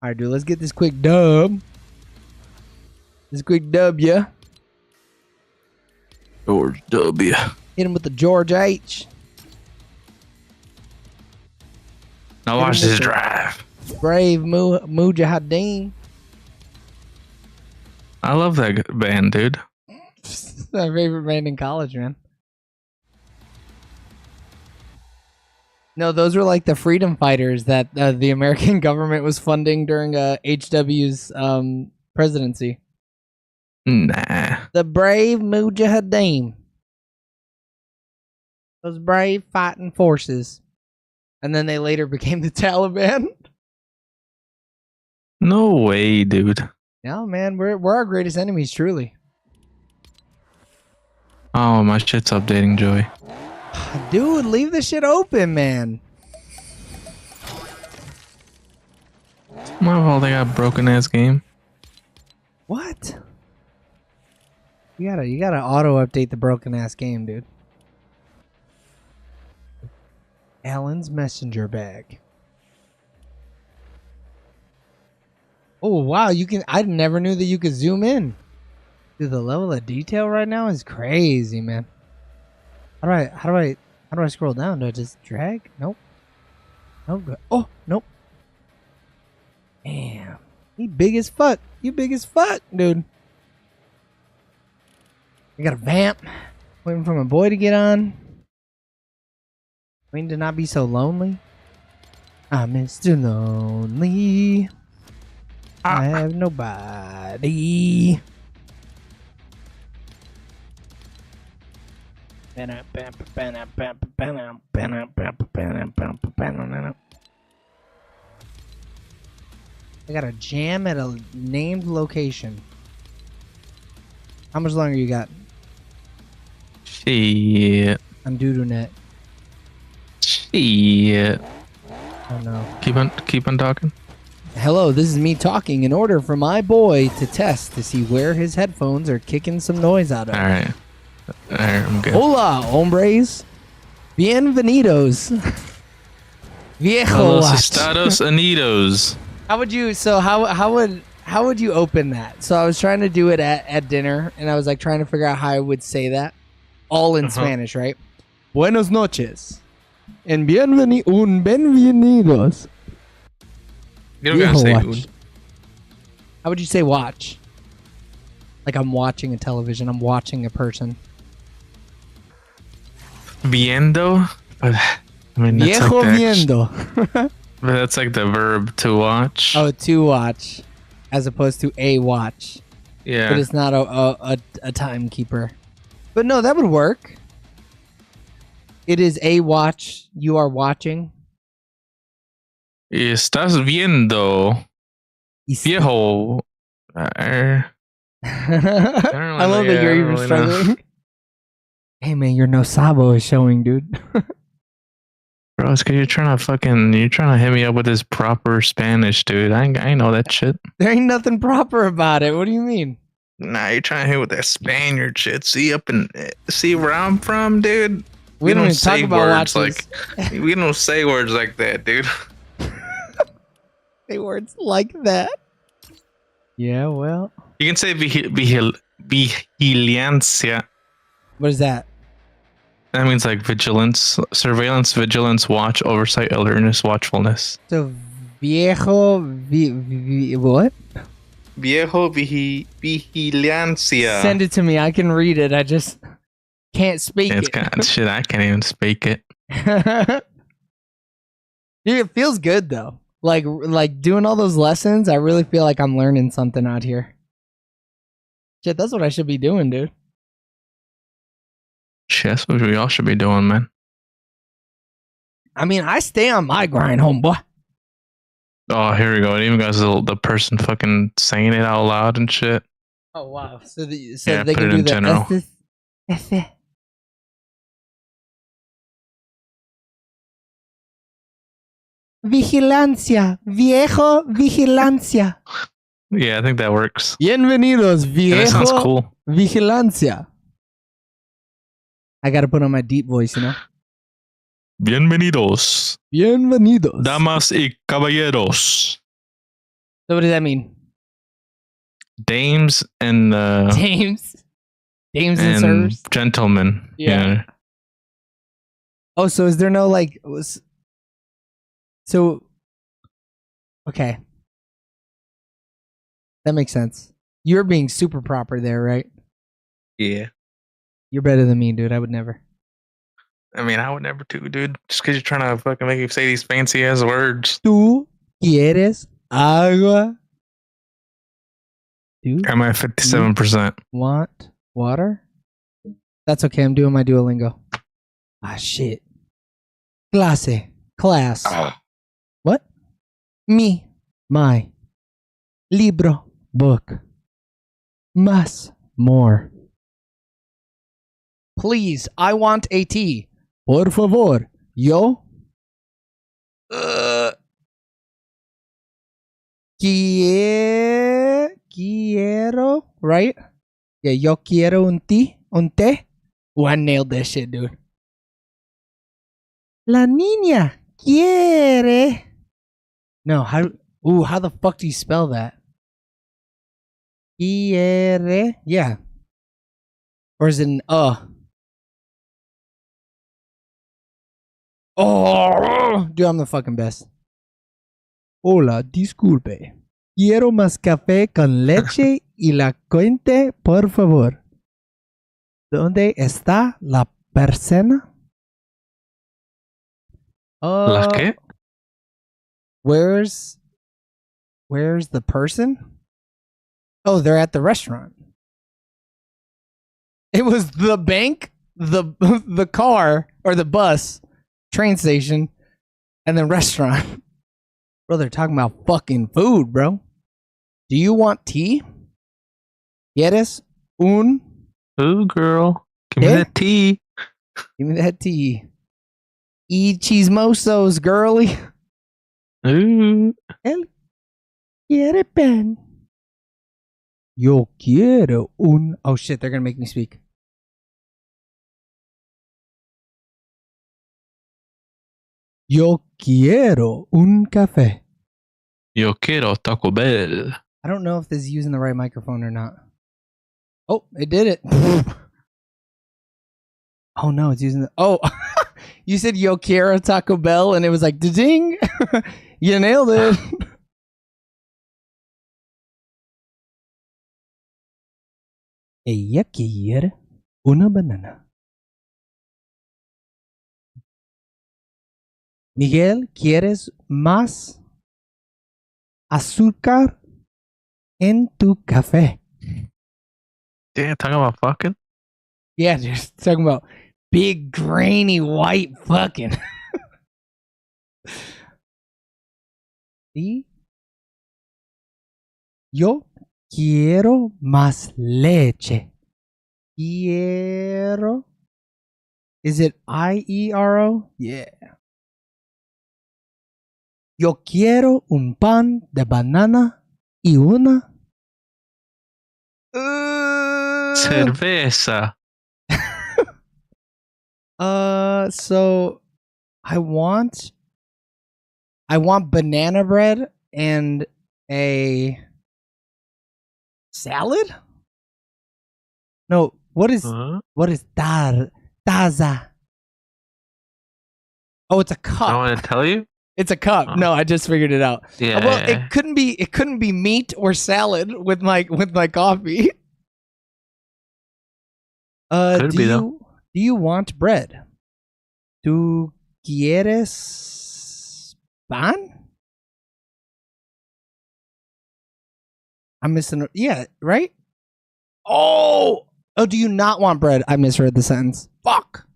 All right, dude. Let's get this quick dub. This quick dub, yeah. George W. Hit him with the George H. Now watch this drive. Brave Mujahideen. I love that band, dude. My favorite band in college, man. No, those were like the freedom fighters that the American government was funding during HW's presidency. Nah. The brave Mujahideen. Those brave fighting forces. And then they later became the Taliban. No way, dude. Yeah, man, we're our greatest enemies, truly. Oh, my shit's updating, Joey. Dude, leave the shit open, man. It's my fault I got a broken ass game. What? You gotta auto update the broken ass game, dude. Alan's messenger bag. Oh wow, you can. I never knew that you could zoom in. Dude, the level of detail right now is crazy, man. How do I scroll down? Do I just drag? Nope. Nope. Oh, nope. Damn. He big as fuck. You big as fuck, dude. I got a vamp. Waiting for my boy to get on. Waiting to not be so lonely. I'm Mr. Lonely. I have nobody. I got a jam at a named location. How much longer you got? Shit. I'm Doodoonet. Shit. Oh no. Keep on talking. Hello, this is me talking in order for my boy to test to see where his headphones are kicking some noise out of. Alright, I'm good. Hola, hombres. Bienvenidos. Viejo Los watch. Estados Unidos. How would you? So how would you open that? So I was trying to do it at dinner, and I was like trying to figure out how I would say that, all in Spanish, right? Buenos noches, and bienvenidos. You don't gotta say watch. How would you say watch? Like I'm watching a television. I'm watching a person. Viendo? But I mean, that's Viejo like viendo. but that's like the verb to watch. Oh, to watch, as opposed to a watch. Yeah. But it's not a timekeeper. But no, that would work. It is a watch. You are watching. Estás viendo. Viejo. I love that you're even struggling. Hey man, your no sabo is showing, dude. Bro, it's cause you're trying to hit me up with this proper Spanish, dude. I ain't know that shit. There ain't nothing proper about it. What do you mean? Nah, you're trying to hit with that Spaniard shit. See where I'm from, dude. We don't even say talk about words watches. we don't say words like that, dude. Say words like that. Yeah, well. You can say vigilancia. What is that? That means like vigilance, surveillance, vigilance, watch, oversight, alertness, watchfulness. So viejo what? Viejo vigilancia. Send it to me. I can read it. I just can't speak It's it. kind of shit. I can't even speak it. Dude, it feels good though. Like doing all those lessons, I really feel like I'm learning something out here. Shit, that's what I should be doing, dude. Shit, that's what we all should be doing, man. I mean, I stay on my grind, homeboy. Oh, here we go. It even got the person fucking saying it out loud and shit. Oh wow! So they put can it do in the general. Vigilancia, viejo vigilancia. Yeah, I think that works. Bienvenidos, viejo. And that sounds cool. Vigilancia. I gotta put on my deep voice, you know. Bienvenidos, Bienvenidos. damas y caballeros. So what does that mean? Dames and Dames and sirs. gentlemen. Yeah. Oh, so is there no like? So okay, that makes sense. You're being super proper there, right? Yeah. You're better than me, dude. I would never. I mean, I would never too, dude. Just because you're trying to fucking make you say these fancy ass words. ¿Tú quieres agua? Dude, I'm at 57%. want water? That's okay. I'm doing my Duolingo. Ah, shit. Class. What? Mi, my. Libro, book. Más, more. Please, I want a tea. Por favor, yo. Quiero, right? Yeah, yo quiero un té. Oh, I nailed that shit, dude. La niña quiere. No, how the fuck do you spell that? Quiere, yeah. Or is it an Oh, dude, I'm the fucking best. Hola, disculpe. Quiero más café con leche y la cuente, por favor. ¿Dónde está la persona? ¿La qué? Where's the person? Oh, they're at the restaurant. It was the bank, the car, or the bus, train station, and the restaurant. Bro, they're talking about fucking food, bro. Do you want tea? ¿Quieres un? Ooh, girl. Give me that tea. Give me that tea. Y chismosos, girly. Ooh. Él quiere pan. Yo quiero un. Oh shit, they're gonna make me speak. Yo quiero un café. Yo quiero Taco Bell. I don't know if this is using the right microphone or not. Oh, it did it. Oh no, it's using the. Oh, you said Yo quiero Taco Bell, and it was like ding. You nailed it. Ella quiere una banana. Miguel, ¿quieres más azúcar en tu café? Damn, talking about fucking? Yeah, just talking about big, grainy, white fucking. ¿Sí? Yo quiero más leche. Quiero. Is it IERO? Yeah. Yo quiero un pan de banana y una. Cerveza. So I want banana bread and a salad? No, what is taza? Oh, it's a cup. I want to tell you? It's a cup. No, I just figured it out. Yeah. Well, it couldn't be meat or salad with my coffee. Could be though. Do you want bread? ¿Tú quieres pan? I'm missing. Yeah, right? Oh, do you not want bread? I misread the sentence. Fuck.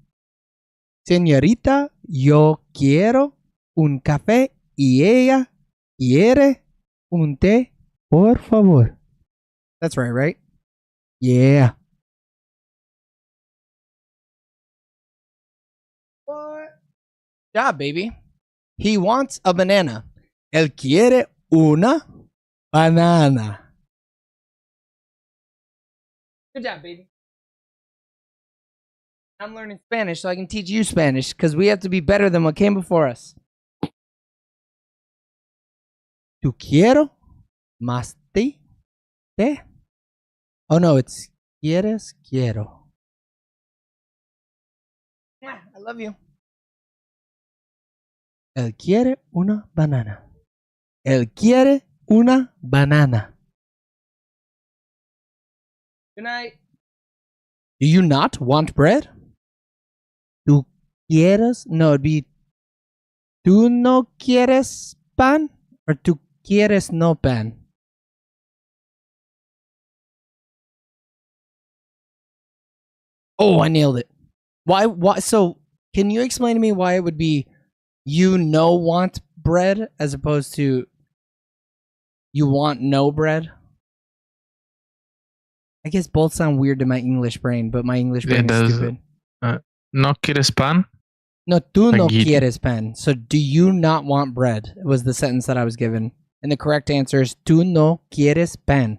Señorita, yo quiero un café y ella quiere un té, por favor. That's right? Yeah. What? Yeah, baby. He wants a banana. Él quiere una banana. Good job, baby. I'm learning Spanish so I can teach you Spanish because we have to be better than what came before us. ¿Tú quiero Masti? Te? Oh no, it's quieres, quiero. I love you. Él quiere una banana. Él quiere una banana. Good night. Do you not want bread? ¿Tú quieres? No, it'd be ¿tú no quieres pan? Or ¿tú quieres no pan? Oh, I nailed it. Why? So, can you explain to me why it would be you no want bread as opposed to you want no bread? I guess both sound weird to my English brain, but my English brain is stupid. No quieres pan? No, tú no Like you- quieres pan. So, do you not want bread? Was the sentence that I was given. And the correct answer is tú no quieres pan.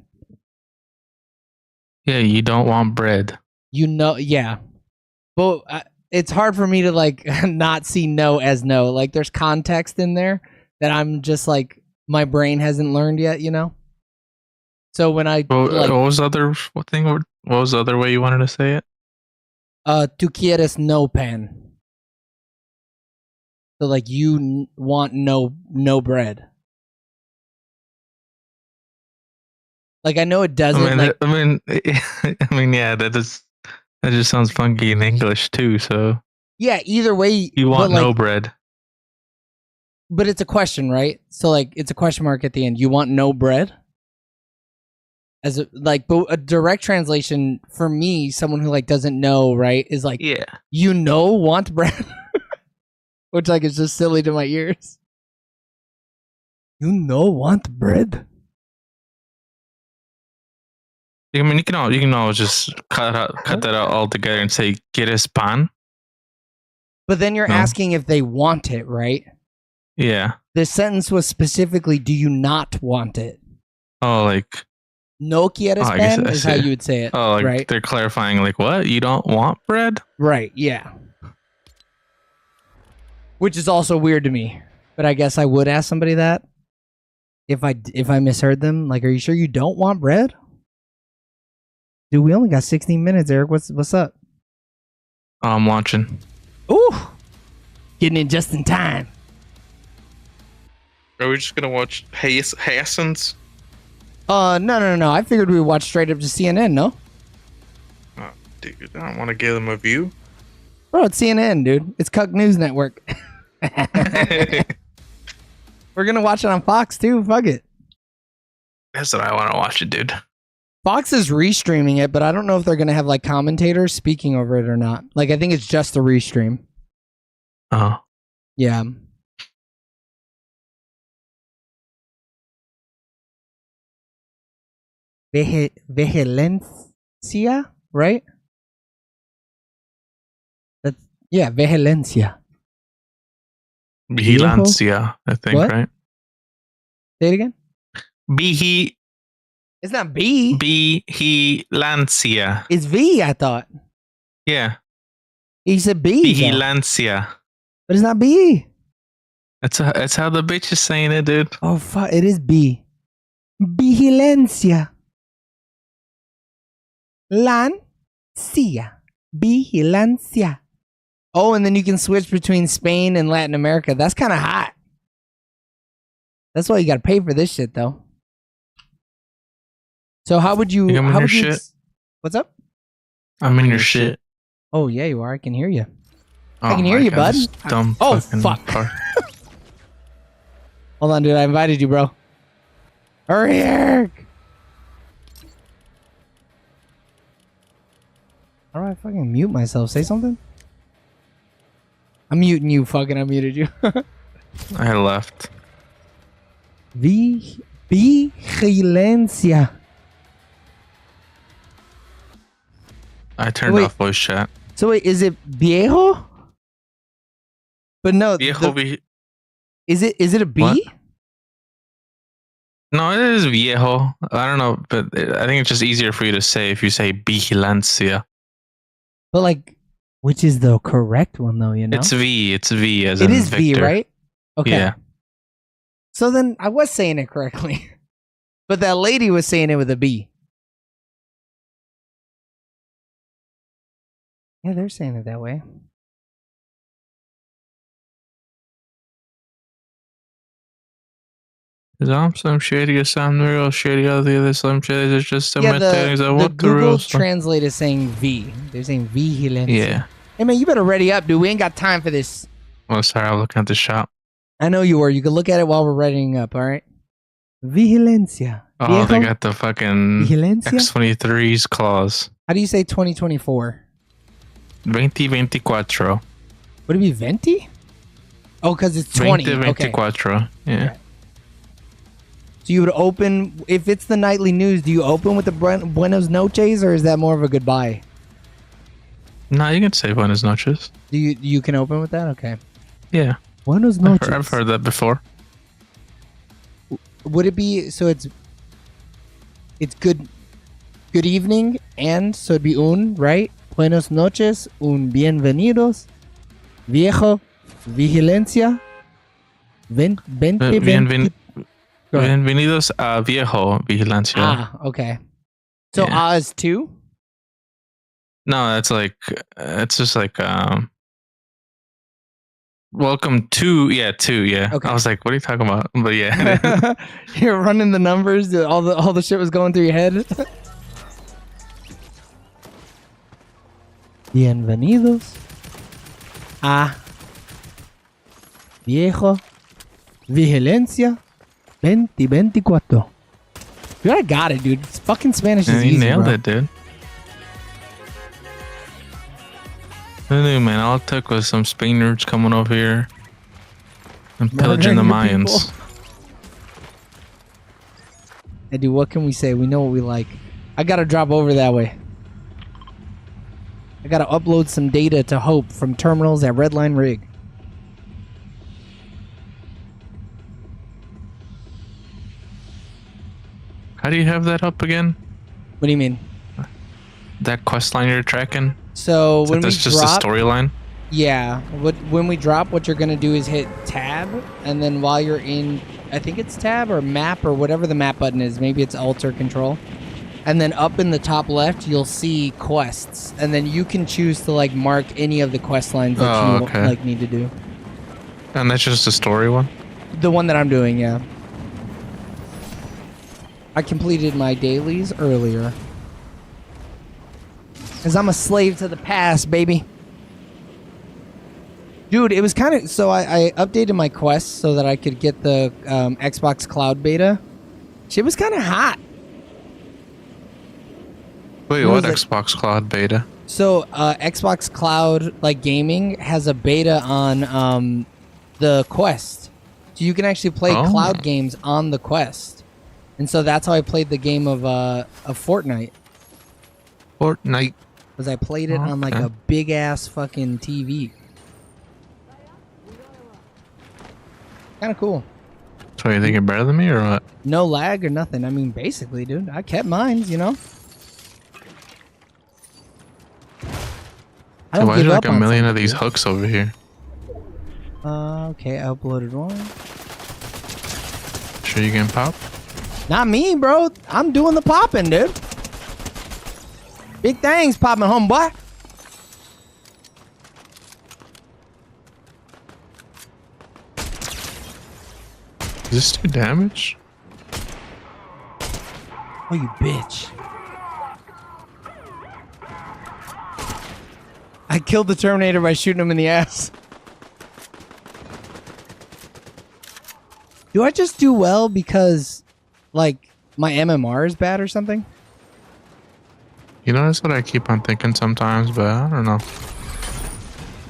Yeah, you don't want bread. You know, yeah. But it's hard for me to like not see no as no. Like there's context in there that I'm just like my brain hasn't learned yet, you know? So when I What like was the other thing? What was the other way you wanted to say it? tú quieres no pan. So like you want no bread. Like I know it doesn't I mean, yeah, that just sounds funky in English too. So yeah, either way you want but, like, no bread. But it's a question, right? So like it's a question mark at the end. You want no bread? As a, like, but a direct translation for me, someone who like doesn't know, right, is like, Yeah. you know, want bread, which like is just silly to my ears. You know, want bread. I mean, you can always just cut that out altogether and say "quieres pan." But then you're No. asking if they want it, right? Yeah. The sentence was specifically, do you not want it? Oh, like No quieres I guess pan I is how see. you would say it, like right? they're clarifying, like, what? You don't want bread? Right, yeah. Which is also weird to me. But I guess I would ask somebody that if I misheard them. Like, are you sure you don't want bread? Dude, we only got 16 minutes, Eric. What's up? Oh, I'm watching. Ooh, getting in just in time. Are we just gonna watch Hassans? No. I figured we would watch straight up to CNN. No, Oh, dude, I don't want to give them a view. bro, it's CNN, dude. It's Cuck News Network. We're gonna watch it on Fox too. Fuck it. That's what I want to watch it, dude. Fox is restreaming it, but I don't know if they're gonna have like commentators speaking over it or not. Like, I think it's just a restream. Oh, Yeah. Vigilancia, right? That's Vigilancia. Vigilancia, I think, What? right? Say it again. Vigilancia. It's not B. It's V. I thought Yeah, he said B. though. Vigilancia. But it's not B. That's how the bitch is saying it, dude. Oh fuck! It is B. Vigilancia. Lancia. Vigilancia. Oh, and then you can switch between Spain and Latin America. That's kind of hot. That's why you got to pay for this shit, though. So how would you? Think I'm in How your would you? shit? What's up? I'm in your shit. Oh yeah, you are. I can hear you. Oh I can hear my you, God, bud. this dumb Oh, fucking fuck. part. Hold on, dude. I invited you, bro. Hurry, Eric. How do I fucking mute myself? Say something. I'm muting you. Fucking, I muted you. I left. Vigilancia. I turned Wait. off voice chat. So wait, is it viejo? But no, is it a B? What? No, it is viejo. I don't know, but I think it's just easier for you to say if you say vigilancia. But like, which is the correct one though? You know, It's V. It's V as it in is V, Victor. right? Okay. Yeah. So then I was saying it correctly. But that lady was saying it with a B. Yeah, they're saying it that way. I'm Slim Shady or something real shady. All the other Slim Shadys are just Yeah, imitating. the Google Translate is saying V. They're saying Vigilancia. Yeah. Hey, man, you better ready up, dude. We ain't got time for this. Oh, sorry. I'm looking at the shop. I know you are. You can look at it while we're readying up, all right? Vigilancia. Oh, Viejo they got the fucking Vigilancia? X23's claws. How do you say 2024? 2024. Would it be 20? Oh, because it's 20. 2024. Okay. Yeah. So you would open, if it's the nightly news, do you open with the Buenos Noches, or is that more of a goodbye? No, you can say Buenos noches. You can open with that? Okay. Yeah. Buenos Noches. I've heard that before. Would it be, so it's good evening, and so it'd be right? Buenos noches, bienvenidos, viejo vigilancia, Bienvenidos a Viejo Vigilancia. Ah, okay. So Yeah. is 2? No, that's like, it's just like, welcome to, 2, yeah. Okay. I was like, what are you talking about? But yeah. You're running the numbers, all the shit was going through your head. Bienvenidos a Viejo Vigilancia 2024. Dude, I got it, dude. It's fucking Spanish is you easy, nailed bro. it, dude. Who knew, man? All it took was some Spaniards coming over here and pillaging the Murdering your Mayans. people. Hey, dude, what can we say? We know what we like. I gotta drop over that way. I gotta upload some data to Hope from terminals at Redline Rig. How do you have that up again? What do you mean? That quest line you're tracking? So when we That's just drop, a storyline? yeah. When we drop, what you're gonna do is hit tab, and then while you're in, I think it's tab or map or whatever the map button is. Maybe it's alt or control. And then up in the top left, you'll see quests, and then you can choose to like mark any of the quest lines that you like need to do. And that's just a story one? The one that I'm doing, yeah. I completed my dailies earlier. Because I'm a slave to the past, baby. Dude, it was kind of... So I updated my quests so that I could get the Xbox Cloud beta. Shit was kind of hot. Wait, what Xbox Cloud beta? So Xbox Cloud, like gaming, has a beta on the Quest. So you can actually play cloud games on the Quest. And so that's how I played the game of Fortnite. Fortnite. Because I played it on like a big ass fucking TV. Kind of cool. So you think you're better than me or what? No lag or nothing. I mean, basically, dude. I kept mine, you know? I don't why give is there up like a on million of something, these dude. hooks over here? Okay, I uploaded one. Sure you can pop? Not me, bro. I'm doing the popping, dude. Big things popping, homeboy. Does this do damage? Oh, you bitch. I killed the Terminator by shooting him in the ass. Do I just do well because, like, my MMR is bad or something? You know, that's what I keep on thinking sometimes, but I don't know.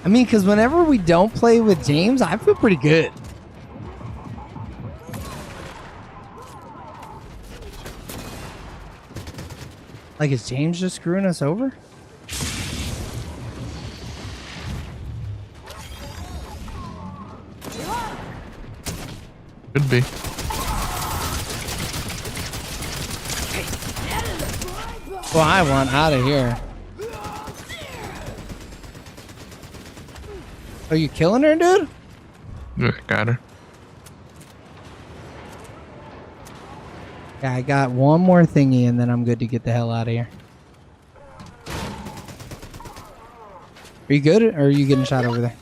I mean, because whenever we don't play with James, I feel pretty good. Like, is James just screwing us over? Could be. Well, I want out of here. Are you killing her, dude? Yeah, got her. Yeah, I got one more thingy and then I'm good to get the hell out of here. Are you good or are you getting shot over there?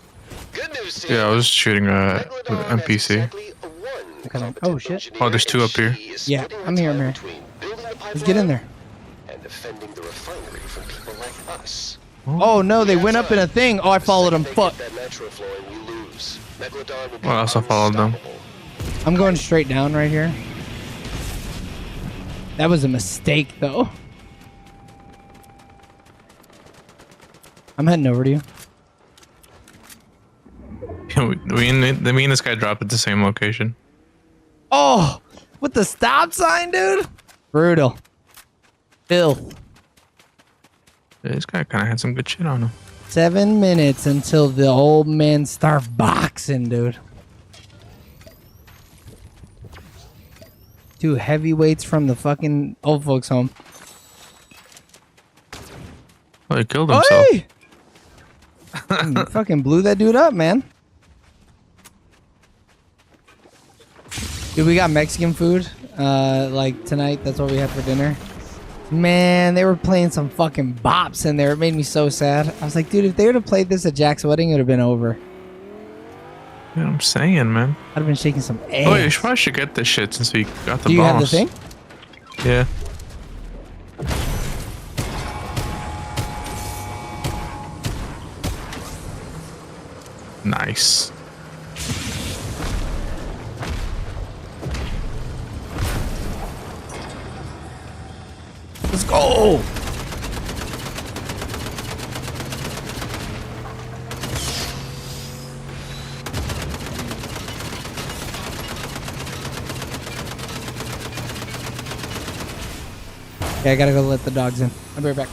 Good news, Yeah, I was shooting a NPC. Oh shit. Oh, there's two up here. Yeah, I'm here, man. Let's get in there. And defending the refinery from people like us. Oh no, they went up in a thing. Oh, I followed them. Fuck. Well, I also followed them. I'm going straight down right here. That was a mistake, though. I'm heading over to you. Me and this guy dropped at the same location. Oh, with the stop sign, dude. Brutal. Filth. Yeah, this guy kind of had some good shit on him. 7 minutes until the old men start boxing, dude. 2 heavyweights from the fucking old folks home. Oh, he killed himself. Hey! Fucking blew that dude up, man. Dude, we got Mexican food. Like tonight, that's what we had for dinner. Man, they were playing some fucking bops in there. It made me so sad. I was like, dude, if they would have played this at Jack's wedding, it would have been over. Yeah, I'm saying, man. I'd have been shaking some ass. Oh, you probably should get this shit since we got the Do you have the boss. thing? Yeah. Nice. Let's go. Okay, I gotta go let the dogs in. I'll be right back.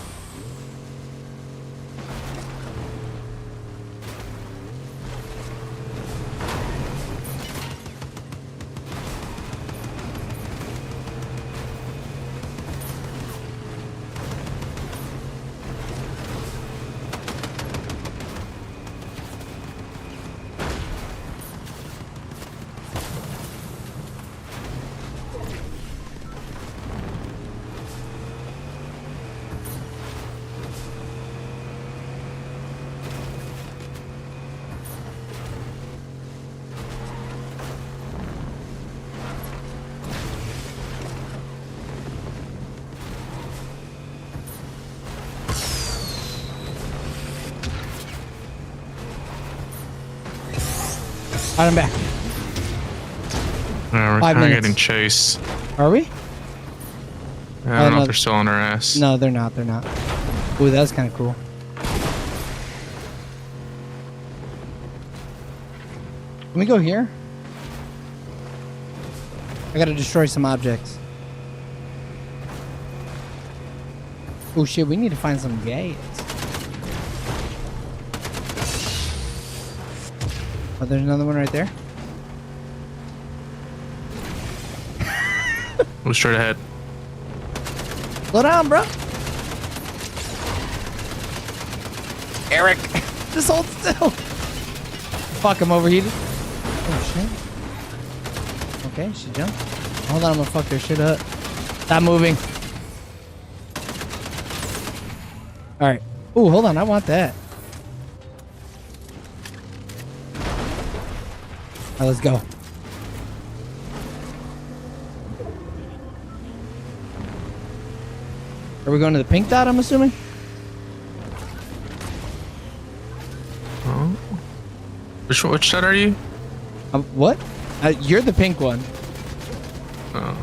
All right, I'm back. Yeah, we're 5 kind of minutes. getting chased. Are we? I don't know no. if they're still on our ass. No, they're not. They're not. Ooh, that's kind of cool. Can we go here? I gotta destroy some objects. Oh shit, we need to find some gates. Oh, there's another one right there. Go straight ahead. Slow down, bro. Eric, just hold still. Fuck, I'm overheated. Oh shit. Okay, she jumped. Hold on, I'm gonna fuck their shit up. Stop moving. All right. Ooh, hold on, I want that. All right, let's go. Are we going to the pink dot, I'm assuming? Oh. Which side are you? What? You're the pink one. Oh.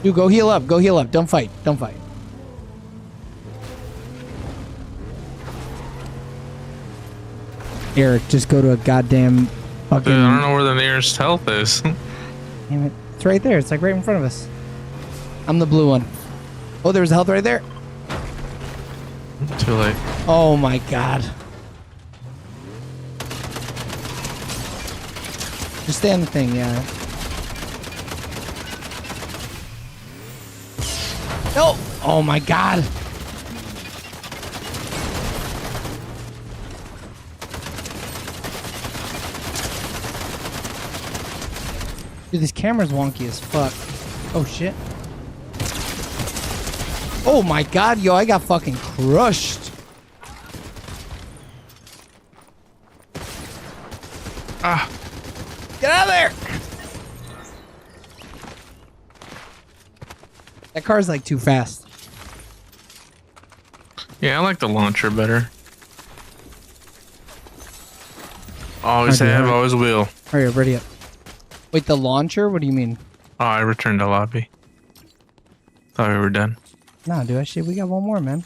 Dude, go heal up. Go heal up. Don't fight. Don't fight. Eric, just go to a goddamn fucking... Dude, I don't know where the nearest health is. Damn it. It's right there. It's like right in front of us. I'm the blue one. Oh, there was health right there. Too late. Oh my god. Just stay on the thing, yeah. No! Oh my god. Dude, this camera's wonky as fuck. Oh shit. Oh my god, yo, I got fucking crushed. Ah, Get out of there! That car's like too fast. yeah, I like the launcher better. Always Okay, have, alright. always will. Hurry up, ready up. Wait, the launcher? What do you mean? Oh, I returned to lobby. Thought we were done. Nah, dude, shit, we got one more, man.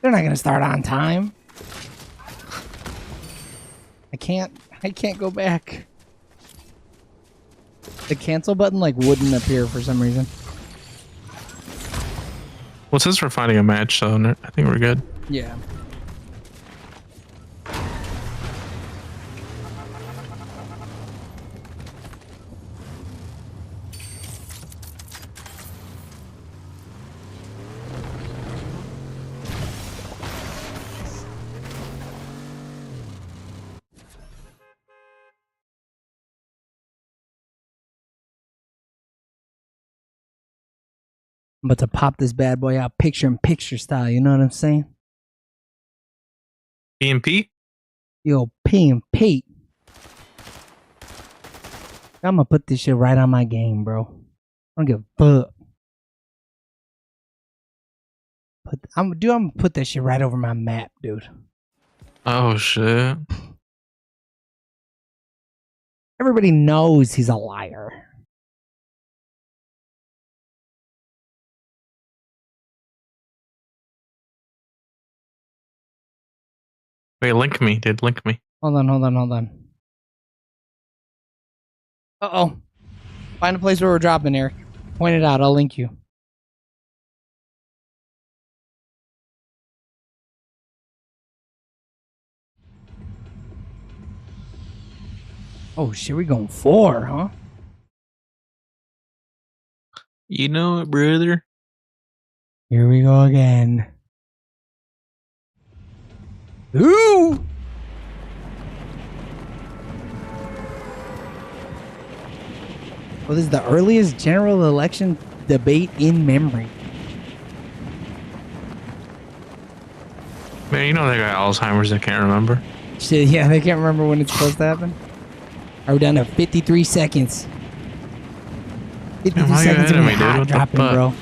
They're not gonna start on time. I can't go back. The cancel button like wouldn't appear for some reason. Well, since we're finding a match, so I think we're good. Yeah. I'm about to pop this bad boy out picture in picture style, you know what I'm saying? PMP? Yo, P and Pete. I'm gonna put this shit right on my game, bro. I don't give a fuck. I'm gonna put that shit right over my map, dude. Oh shit. Everybody knows he's a liar. Wait, link me, dude. Link me. Hold on. Uh-oh. Find a place where we're dropping, Eric. Point it out. I'll link you. Oh, shit. We going 4, huh? You know it, brother. Here we go again. Ooh! Well, this is the earliest general election debate in memory. Man, you know they got Alzheimer's. I can't remember. Shit, yeah, they can't remember when it's supposed to happen. Are we down to 53 seconds? 53 Am I seconds ahead of of me me, dude? hot What the dropping, fuck? bro.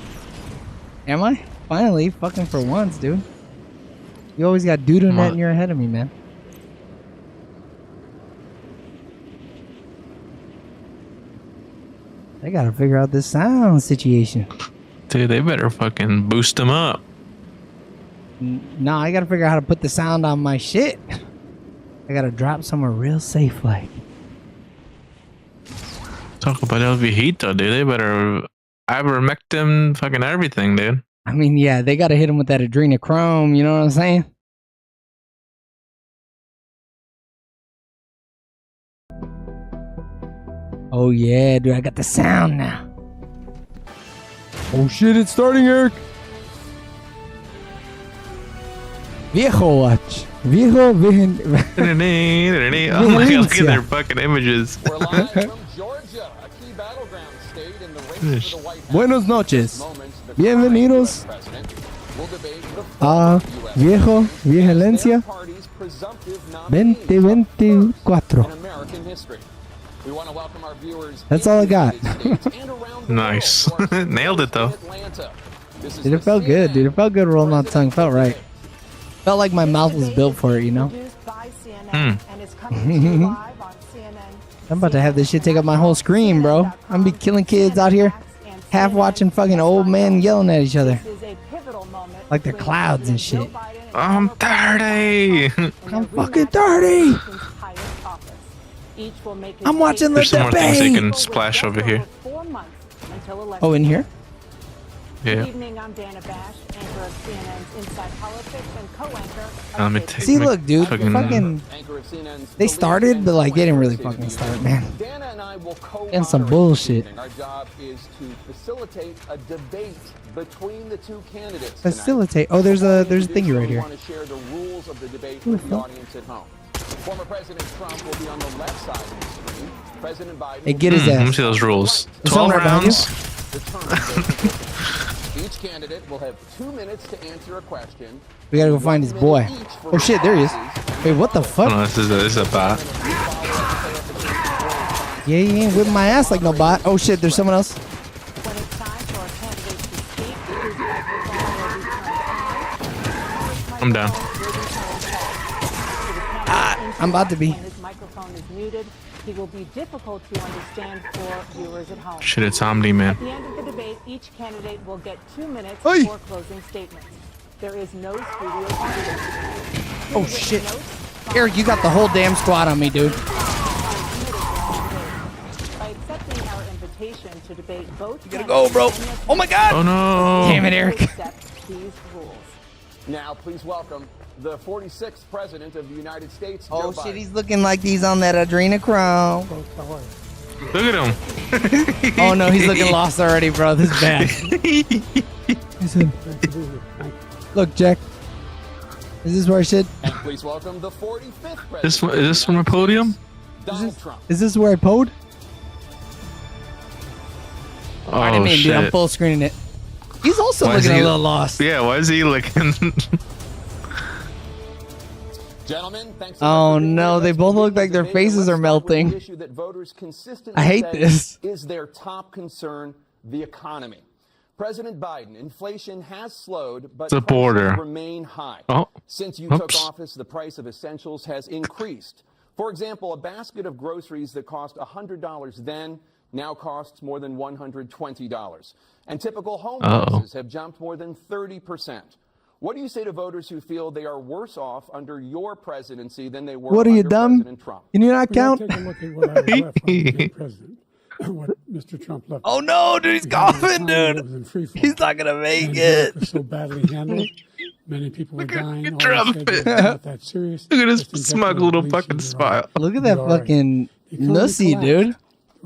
Am I? Finally, fucking for once, dude. You always got doo-doo net and you're ahead of me, man. They gotta figure out this sound situation. Dude, they better fucking boost them up. Nah, I gotta figure out how to put the sound on my shit. I gotta drop somewhere real safe, like. Talk about El Viejito, dude. They better ivermectin fucking everything, dude. I mean, yeah, they gotta hit him with that adrenochrome, you know what I'm saying? Oh yeah, dude, I got the sound now. Oh shit, it's starting, Eric. Viejo watch. Viejo Vigilancia. Oh my god, look at their fucking images. We're live from Georgia, a key battleground state in the race for the White House. Buenos noches. Moments, the Bienvenidos current US president will debate the a former US Viejo president as Vigilancia their party's presumptive nominee, 2024. first in American history. We want to welcome our viewers. That's in all I the got. United States and around the Nice. world to our Nailed it, though. studios in Atlanta. This is Dude, it the felt good, dude. It felt good rolling off tongue. Felt right. President Felt like my mouth was built for it, you know? Hmm. I'm about to have this shit take up my whole screen, bro. I'm gonna be killing kids out here, half watching fucking old men yelling at each other. Like they're clouds and shit. I'm 30. I'm fucking 30! I'm watching the There's some more things they debate! can splash over here. Oh, in here? Yeah. Good evening, I'm Dana Bash, anchor of CNN's Inside Politics and co-anchor Let me of take See, my look, dude. fucking- Fucking. Anchor of CNN's They The started, Lead but like, they didn't really and fucking Citizen start, man. Dana and I will And some co-moderate bullshit. this evening. Our job is to facilitate a debate between the two candidates. Facilitate. Oh, there's a thingy right We here. want to share the rules of the debate with the audience at home. Former President Trump will be on the left side of the screen. President Biden. Hey, get his Let me ass. see those rules. Is 12 someone right behind you? rounds. The terms of the Each candidate will have 2 minutes to answer a question. We gotta go find his boy. Oh shit, there he is. Wait, what the Oh fuck? no, this is a bot. Yeah, he ain't whipping my ass like no bot. Oh shit, there's someone else. When it's time for a candidate to speak, his microphone will be turned on. I'm down. I'm about to be. When his microphone is muted, he will be difficult to understand for viewers at home. Shit, it's Omni, man. At the end of the debate, each candidate will get 2 minutes Hey. for closing statements. There is no studio audience. Oh shit. Eric, you got the whole damn squad on me, dude. By accepting our invitation to debate both Gotta go, bro. Oh my god. Oh no. Damn it, Eric. accept these rules. Now, please welcome the 46th President of the United States, Oh Joe shit, Biden. he's looking like he's on that adrenochrome. Look at him. Oh no, he's looking lost already, bro. This is bad. Look, Jack. Is this where I should? And please welcome the 45th President. This of the is this from a United podium? States, Donald Trump. Is this where I pod? Oh I didn't mean, dude. I'm shit. full screening it. He's also Why is looking he- a little lost. Yeah, why is he looking? Gentlemen, thanks Oh, so much for being no, here. they Let's both begin look the like their debate, and faces let's are start with the melting. issue that voters consistently I hate say this. is their top concern, the economy. President Biden, inflation has slowed, but The prices border. remain high. Oh, Since you took oops. office, the price of essentials has increased. For example, a basket of groceries that cost $100 then now costs more than $120. And typical home prices have jumped more than 30%. What do you say to voters who feel they are worse off under your presidency than they were What are you, under dumb? President Trump? Can you not We gotta count? take a look at what I was left when I became president. What Mr. Trump left. Oh no, dude, he's We had an coughing, economy that dude. was in free fall. He's not gonna make And it. was so badly handled. Many people were dying. All Trump. they said was not that serious. Look at his Just inject smug more little bleach in fucking your smile. eye. Look at You'll that be all right. fucking The economy nussy, collapsed. dude. There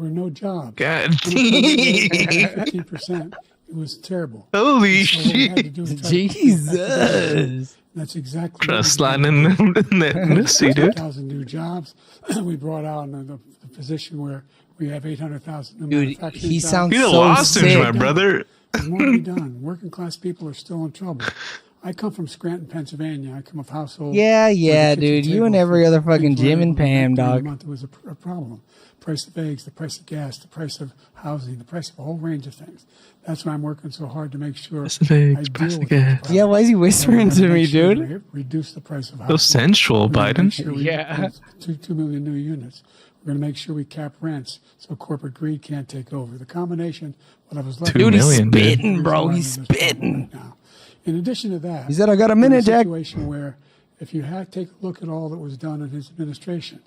were no jobs. God. 15%. It was terrible. Holy So what we had to shit. do is try to get back to business. Jesus. That's exactly Trying what to we slide did. in that nussy, dude. 1,000 new jobs. We brought out the position where we have 800,000 new Dude, manufacturing he jobs. sounds You so lost him, my sick. brother. There's more to be done. Working class people are still in trouble. I come from Scranton, Pennsylvania. I come of household. Yeah, where the yeah, kitchen dude. You table and for every other things fucking were Jim able and to make Pam, during the dog. month. It was a problem. Price of eggs, the price of gas, the price of housing, the price of a whole range of things. That's why I'm working so hard to make sure Price of eggs, I deal price of with those gas. problems. Yeah, why is he And whispering we're to gonna me, make sure dude? we Reduce the price of So housing. sensual, We're gonna Biden. make sure we Yeah. build 2 million new units. We're going to make sure we cap rents so corporate greed can't take over. The combination, what I was left 2 Dude, he's million, dude. spitting, bro. He's is running this problem spitting. right now. In addition to that, He said, I got a we're in minute, Jack. situation where if you take a look at all that was done in his administration,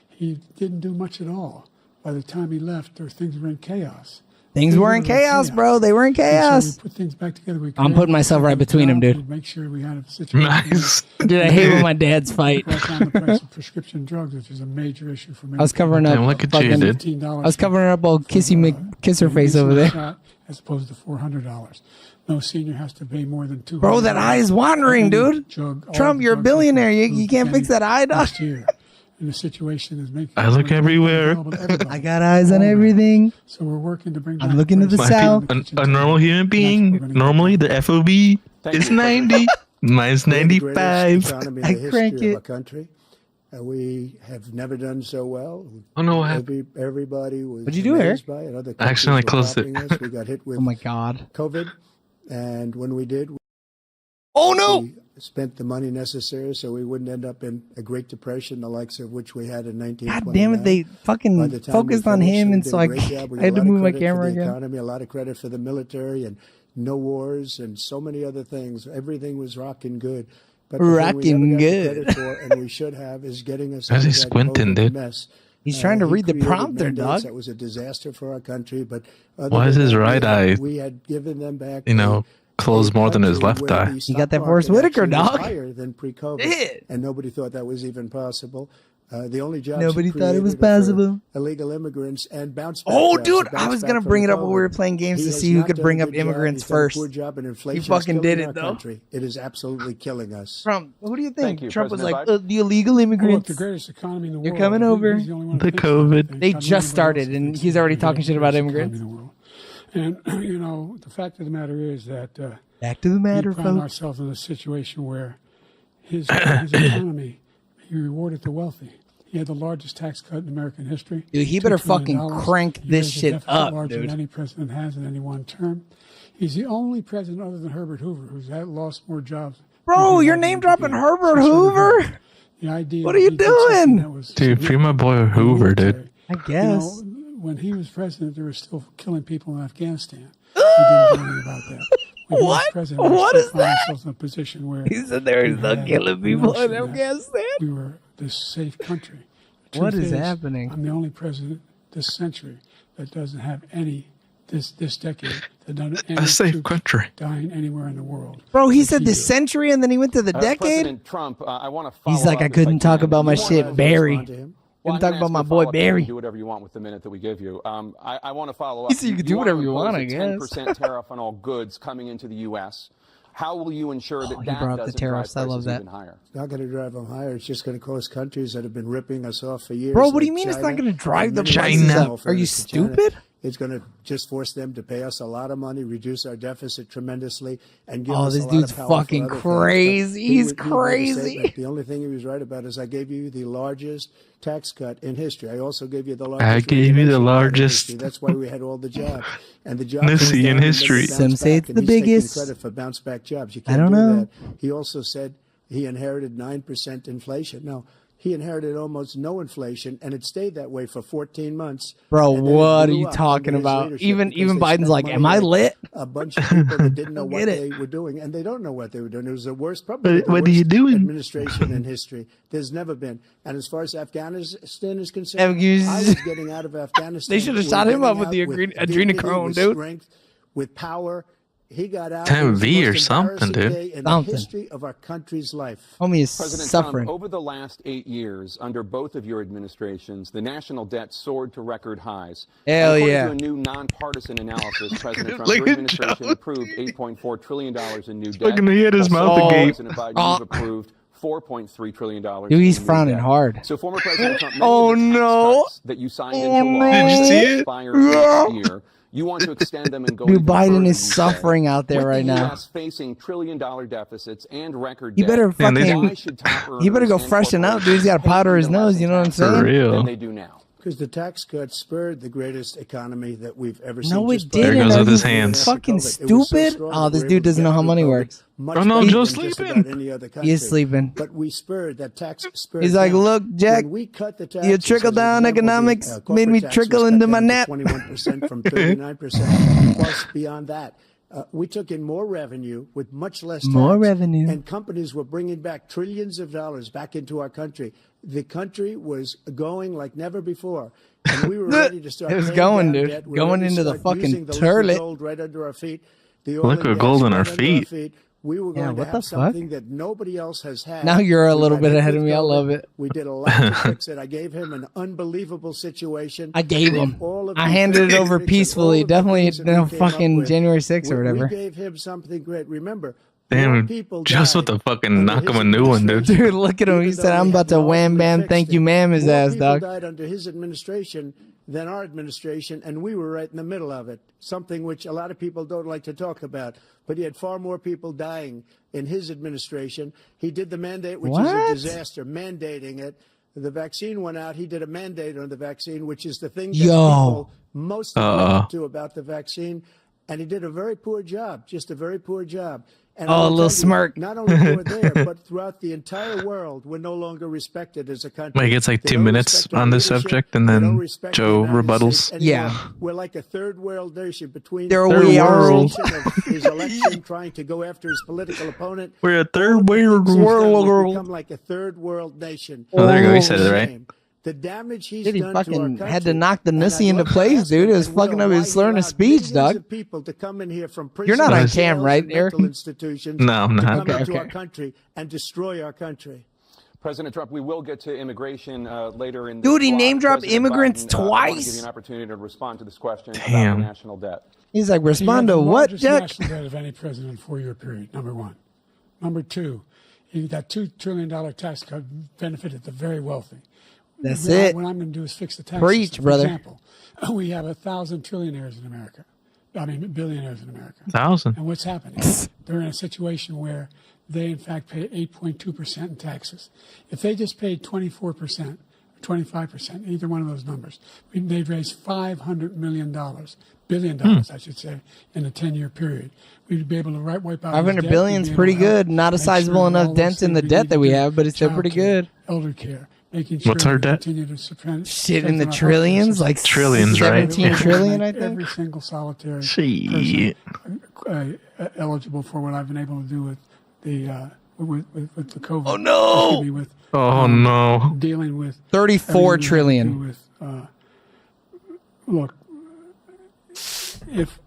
he didn't do much at all. By the time he left, things were in chaos. Things were in chaos, bro. They were in And so chaos. we put things back together. We I'm created putting myself right between them, dude. jobs. We make sure we had a situation. Nice. Dude, I hate when my dads fight. Brought down the price of prescription drugs, which is a major issue for me. I was covering up Damn, look at you, fucking. dude. $15 I was covering up old Kissy McKisser face over there. shot as opposed to $400. No senior has to pay more than $200. Bro, that eye is wandering, dude. Trump, you're a billionaire. You can't fix that eye, dog. Last year, and the situation is making. I look everywhere. I got eyes on everything. So we're working to bring. I'm down looking to the prices. south. A normal human being, normally the FOB is 90. Mine's We're the greatest 95. economy in I the crank history it. of our country. We have never done so well. Oh no, what happened? Everybody was What'd you do, Eric? amazed by it. Other I accidentally countries were closed it. copying us. We got hit with Oh my god. COVID, and when we did, Oh no! we spent the money necessary so we wouldn't end up in a Great Depression, the likes of which we had in 1929. God damn it! They By fucking the time focused we on finished, him, we and did so a I great job. We had got to a lot of move my credit camera for the again. economy, a lot of credit for the military, and no wars, and so many other things. Everything was rocking good. But the thing we Rocking never got the good. credit for, and we should have, is getting us Why is out he of that squinting, COVID dude? mess. He's trying to He read the created prompter, mandates dog. That was a disaster for our country. But other Why is than his that, right eye, we had given them back. closed more than his left eye? You got that Forrest Whitaker, dog. Higher than pre-COVID, Did. and nobody thought that was even possible. The only jobs Nobody he thought it was created are for possible. Illegal immigrants and bounce back. Oh, jobs, dude, a bounce I was back gonna from bring it up when we COVID. were playing games He to has see who not could done bring a up good job. immigrants He's done a first. poor job, and inflation's fucking did killing it, our though. country. It is absolutely killing us. Trump, who do you think? Thank you, Trump was President like Biden. the illegal Oh, look, immigrants. the greatest economy in the You're world. coming over. He's the only one The that thinks COVID. that. They God, just nobody else started, and thinks he's that. already We're talking the shit about greatest economy immigrants. in the world. And, you know, the fact of the matter is that Back to the matter, we find folks. ourselves in a situation where his economy, he rewarded the wealthy. He had the largest tax cut in American history. Dude, he $2 better trillion. fucking crank He this raised the shit deficit up, larger dude. than any president has in any one term. He's the only president other than Herbert Hoover who's lost more jobs. Bro, than you're he name had dropping began. Herbert Since Hoover? The idea What that are you he did something doing? that was Dude, free my boy Hoover, dude. I You guess. know, when he was president, they were still killing people in Afghanistan. He didn't do anything about that. When he was What? president, we What still is found that? ourselves in a position where He said there he's we not had killing the people in notion that Afghanistan. we were this safe country. The What truth is happening? I'm the only president this century that doesn't have any, this decade, that doesn't have any A safe troops country. dying anywhere in the world. Bro, he like said he this did. century and then he went to the decade? President Trump, I want to follow He's like, up I if couldn't talk can. about my You shit, wanna- Barry. Respond to him. Well, Couldn't I'm talk gonna about ask my you a boy follow-up, you can Barry. Do whatever you want with the minute that we give you. I want to follow up. He said you can do want whatever to you want, impose I a guess. 10% tariff on all goods coming into the U.S. How will you ensure that he that brought up the doesn't drive tariffs. I love prices that. even higher? It's not going to drive them higher. It's just going to cost countries that have been ripping us off for years. Bro, what do like you mean it's not China gonna drive and the many prices others, up? no Are fairness you to China. stupid? It's going to just force them to pay us a lot of money, reduce our deficit tremendously, and give Oh, us this a lot dude's of power for fucking other things. But crazy. He's made a crazy. statement. The only thing he was right about is I gave you the largest tax cut in history. I also gave you the largest. I gave you the regulation cut in largest. history. That's why we had all the jobs. And the jobs Nissy went in down and then history. they Some bounced say back, it's and the he's taking biggest. credit for bounce back jobs. You I can't don't do know. that. He also said he inherited 9% inflation. No, he inherited almost no inflation, and it stayed that way for 14 months. Bro, And then it what are blew you up talking under his about? leadership Even because they Biden's spent like, money am I on lit? a bunch of people that didn't know Don't what get it. they were doing, and they don't know what they were doing. It was the worst, probably the What are you worst doing? administration in history. There's never been. And as far as Afghanistan is concerned, Afghanistan. I was getting out of Afghanistan. They should have We shot were him up getting with out the adrenochrome, with dude. strength, with power. He got out. 10 It was the V or most something, embarrassing dude. day in the Something. history of our country's life. Homie is President suffering. Trump, over the last 8 years, under both of your administrations, the national debt soared to record highs. Hell And according yeah. to a new nonpartisan analysis, President Trump, Look your at administration Joe. approved $8.4 trillion in new debt. Fucking he had his While mouth former agape. President Biden, Oh. you've approved $4.3 trillion. Dude, he's in new frowning debt. hard. So former President Trump, many Oh, of the tax no. cuts that you signed Oh, into law no. Did you see it? expire next year. You want to extend them and go Dude, even Biden further, is you say. suffering out there With right the now. US facing trillion-dollar deficits and record He debt. better Man, they- fucking. Why should top He better go earners and freshen up, dude. He's got corporations powder pay his even nose. less You know what I'm in saying? For taxes real. than they do now? Because the tax cuts spurred the greatest economy that we've ever seen. No, it just by- didn't. There goes Are with you his hands. fucking It was so stupid? strong Oh, that this we were dude able to doesn't know get how through money COVID works. much Oh, no, faster Joe's than just sleeping. about any other He country. is sleeping. But we spurred that tax spurred. He's like, down. look, Jack, When we cut the taxes, your as an trickle-down example, the, economics corporate made me tax was trickle cut into my down to nap. 21% from 39%. Plus, beyond that, we took in more revenue with much less tax. More revenue. And companies were bringing back trillions of dollars back into our country. The country was going like never before. And we were ready to start It was paying going, down dude. debt. We were Going ready to into the start fucking using the liquid toilet. gold right under our feet. The oil Liquid and gas gold on right our under feet. We were Yeah, going to what have the fuck? something that nobody else has had. Now you're a We little got bit hit ahead of with me. I COVID. love it. We did a lot to fix it. I gave him an unbelievable situation. I gave him. All of I the handed it over things and all peacefully. of the Definitely things that we no came up fucking with. January 6th or whatever. We gave him something great. Remember, Damn, more people just with died the fucking under knock his him a new one, dude. administration, Dude, look at him. He even said, though I'm we about had to not wham ultimately bam fixed thank it. you ma'am his More ass, people dog. died under his administration than our administration, and we were right in the middle of it, something which a lot of people don't like to talk about. But he had far more people dying in his administration. He did the mandate, which is What? a disaster, mandating it. The vaccine went out. He did a mandate on the vaccine, which is the thing that people most object to about the vaccine. And he did a very poor job, just a very poor job. And I Oh, a will little tell you, smirk. Not only over there, but throughout the entire world, we're no longer respected as a country. Wait, it's like They 2 don't minutes respect our on this leadership. subject, and They then don't respect Joe the United rebuttals. States anymore. Yeah. We're like a third world nation between There the we are. organization of his election, trying to go after his political opponent. We're a All of third the world things he's done, we've world. become like a third world nation. Oh, there you go. He said it right. Shame. The damage he's Dude, he done to our fucking country. had to knock the And Nissy I'd into love to place, ask dude. him It was and fucking Will up his why he slurring his allowed speech, millions dog. of people to come in here from You're not prisons, on cam, jails, right, and Eric? mental institutions No, I'm to not. come Okay, into okay. our country and destroy our country. President Trump, we will get to immigration later in the Dude, he block. name-dropped President immigrants Biden, I want to twice. give you an opportunity to respond to this question about Damn. the national debt. He's like, He respond had to the what, largest Jack? national debt of any president in a 4-year period, number one. Number two, that $2 trillion tax cut benefited the very wealthy. That's What it. I'm going to do is fix the tax Preach, system. brother. For example, we have 1,000 trillionaires in America. billionaires in America. 1,000. And what's happening? They're in a situation where they, in fact, pay 8.2% in taxes. If they just paid 24%, 25%, either one of those numbers, they'd raise $500 billion, I should say, in a 10-year period. We'd be able to wipe out 500 billion's pretty good. Not a sizable enough dent in the debt that we have, but it's still pretty good. Elder care, making sure What's our debt? continue to suppress Shit in the trillions, like Trillions, right? 17 trillion, I think. every single solitary Shit. person eligible for what I've been able to do with the with the COVID. Oh, no! Excuse me, with, Oh no. dealing with 34 everything trillion. to do with, look, if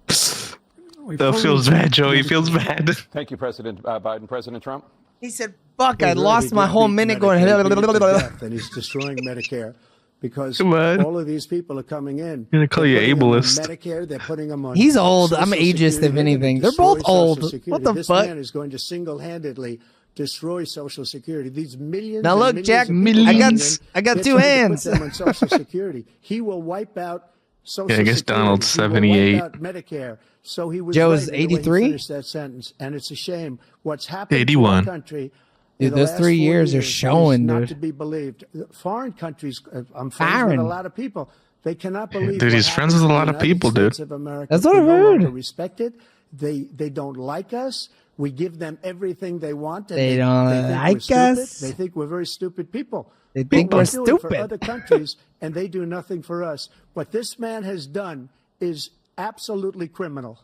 That feels bad, Joey. Feels bad. Thank you, President Biden. President Trump? He said, fuck, I lost my whole minute going. And he's destroying Medicare because Come on. all of these people are coming in. I'm gonna call you They're putting them on ableist. Medicare, they're putting them on. He's old. Social I'm ageist, Security. if They're anything. gonna They're both destroy old. Social Security. What the this fuck? man is going to single-handedly destroy Social Security. These millions. Now and look, millions Jack, of people I got coming s- in, I got they're two trying to hands. Put them on Social Security. He will wipe out Social Yeah, I guess Security. Donald's He will 78. wipe out Medicare. So he was Joe right is in the way he 83? finished that sentence, and it's a shame what's happened 81. to our country. Dude, in the those last 3 4 years are years showing, is not dude. to be believed. Foreign countries, I'm friends Foreign. with a lot of people. They cannot believe. Dude, what he's friends happens with a in lot the of people, United dude. States of America. That's what They I've no heard. longer respect it. They don't like us. We give them everything they want. And They don't think like we're stupid. us. They think we're very stupid people. They think But we're we do it for stupid. other countries, and they do nothing for us. What this man has done is absolutely criminal.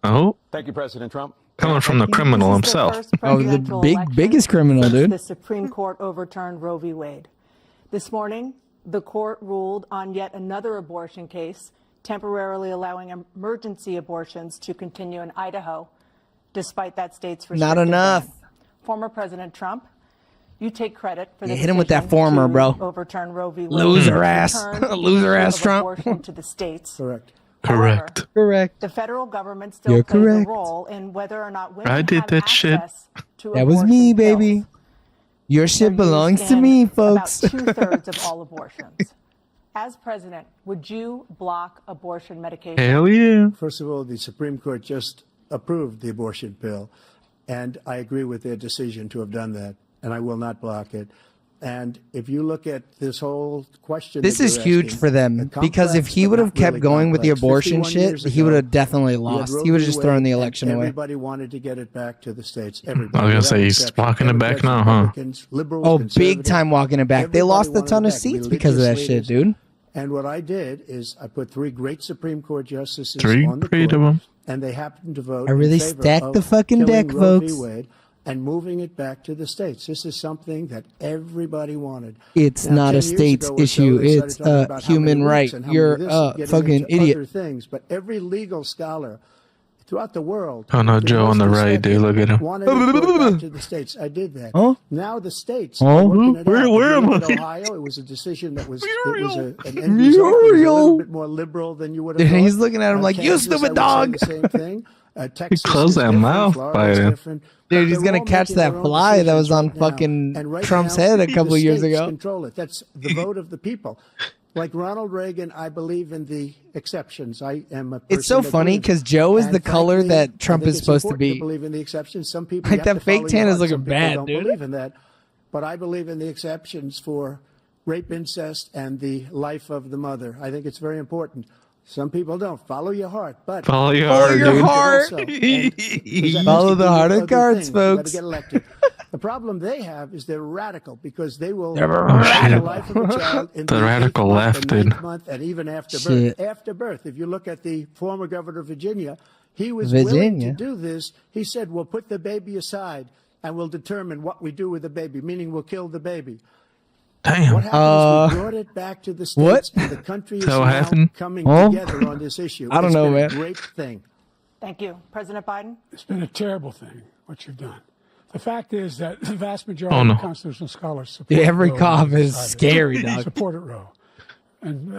Oh, Thank you, President Trump. coming from the criminal This is the himself. first Oh, the presidential big- election biggest criminal, since dude. The Supreme Court overturned Roe v. Wade. This morning, the court ruled on yet another abortion case, temporarily allowing emergency abortions to continue in Idaho, despite that state's restrictive Not enough. ban. Former President Trump, you take credit for the Yeah, hit him with that decision former, to bro. overturn Roe v. Wade. Loser and ass. return the Loser issue ass of Trump. abortion to the states. Correct. Correct. However, Correct. the federal government still You're plays correct. a role in whether or not women I did have that shit. access to That was abortion me, pills. baby. Your They're shit belongs used to in me, folks. About 2/3 of all abortions. As president, would you block abortion medication? Hell yeah. First of all, the Supreme Court just approved the abortion bill, and I agree with their decision to have done that, and I will not block it. And if you look at this whole question, This that is you're huge asking, for them because if complex, he but would have not kept really going with the complex. abortion 51 shit, years he would ago, have definitely you had lost. Roe He would v. have just thrown Wade, the and election away. Everybody wanted to get it back to the states. Everybody. I was gonna say, without he's exception. walking it back Democrats, now, huh? Republicans, liberals, Oh, big conservatives, time walking it back. They everybody lost a wanted ton it of back. seats because of that Religious shit, leaders. dude. And what I did is I put 3 great Supreme Court justices Three on the great court, of 'em. and they happened to vote I really in favor stacked of the fucking killing deck, Roe v. folks. Wade and moving it back to the states. This is something that everybody wanted. It's Now, not 10 a years states ago or so, issue. they started It's talking a about how many human weeks right. and how many You're this, a and getting fucking into idiot. Other things, but every legal scholar throughout the world. Oh no, for Joe on the most right, dude. Look at him. wanted it brought back to the states. I did that. Huh? Now the states Huh? are working it Where- out. where If you am look at I? Ohio, it was a decision that was an end result. It was a little bit more liberal than you would have Dude, thought. he's looking at him like, "You Kansas, stupid I would dog." say the same thing. Texas close is that different, mouth, Florida's Biden. different. But Dude, he's they're gonna all catch making that their own fly that was decisions on right now. fucking And right Trump's now, head a the couple years states ago. Control it. That's the vote of the people. Like Ronald Reagan, I believe in the exceptions. I am a person It's so that funny believes because it. Joe is And the color frankly, that I Trump think is it's supposed to important be. believe in the exceptions. Some people Like, you that have to fake follow tan your is heart. looking Some people bad, don't dude. believe in that. But I believe in the exceptions for rape, incest, and the life of the mother. I think it's very important. Some people don't. Follow your heart. But Follow your Follow heart, your dude. heart. also, and because that Follow has to the do heart with of other cards, things. You gotta folks. get elected. The problem they have is they're radical because they will They're take the radical. life of a child in The the radical 8th month, left, the dude. 9th month, and even after Shit. birth. After birth, if you look at the former governor of Virginia, he was willing to Virginia. do this. He said, "We'll put the baby aside and we'll determine what we do with the baby," meaning we'll kill the baby. What Damn. happened is we brought it back to the states, what? and the country is So what now happened? coming Huh? together on this issue. I don't It's know, been man. a great thing. Thank you. President Biden? It's been a terrible thing, what you've done. The fact is that the vast majority Oh, no. of constitutional scholars support Dude, every Roe cough v. is Wade. scary, dog. Supported Roe. And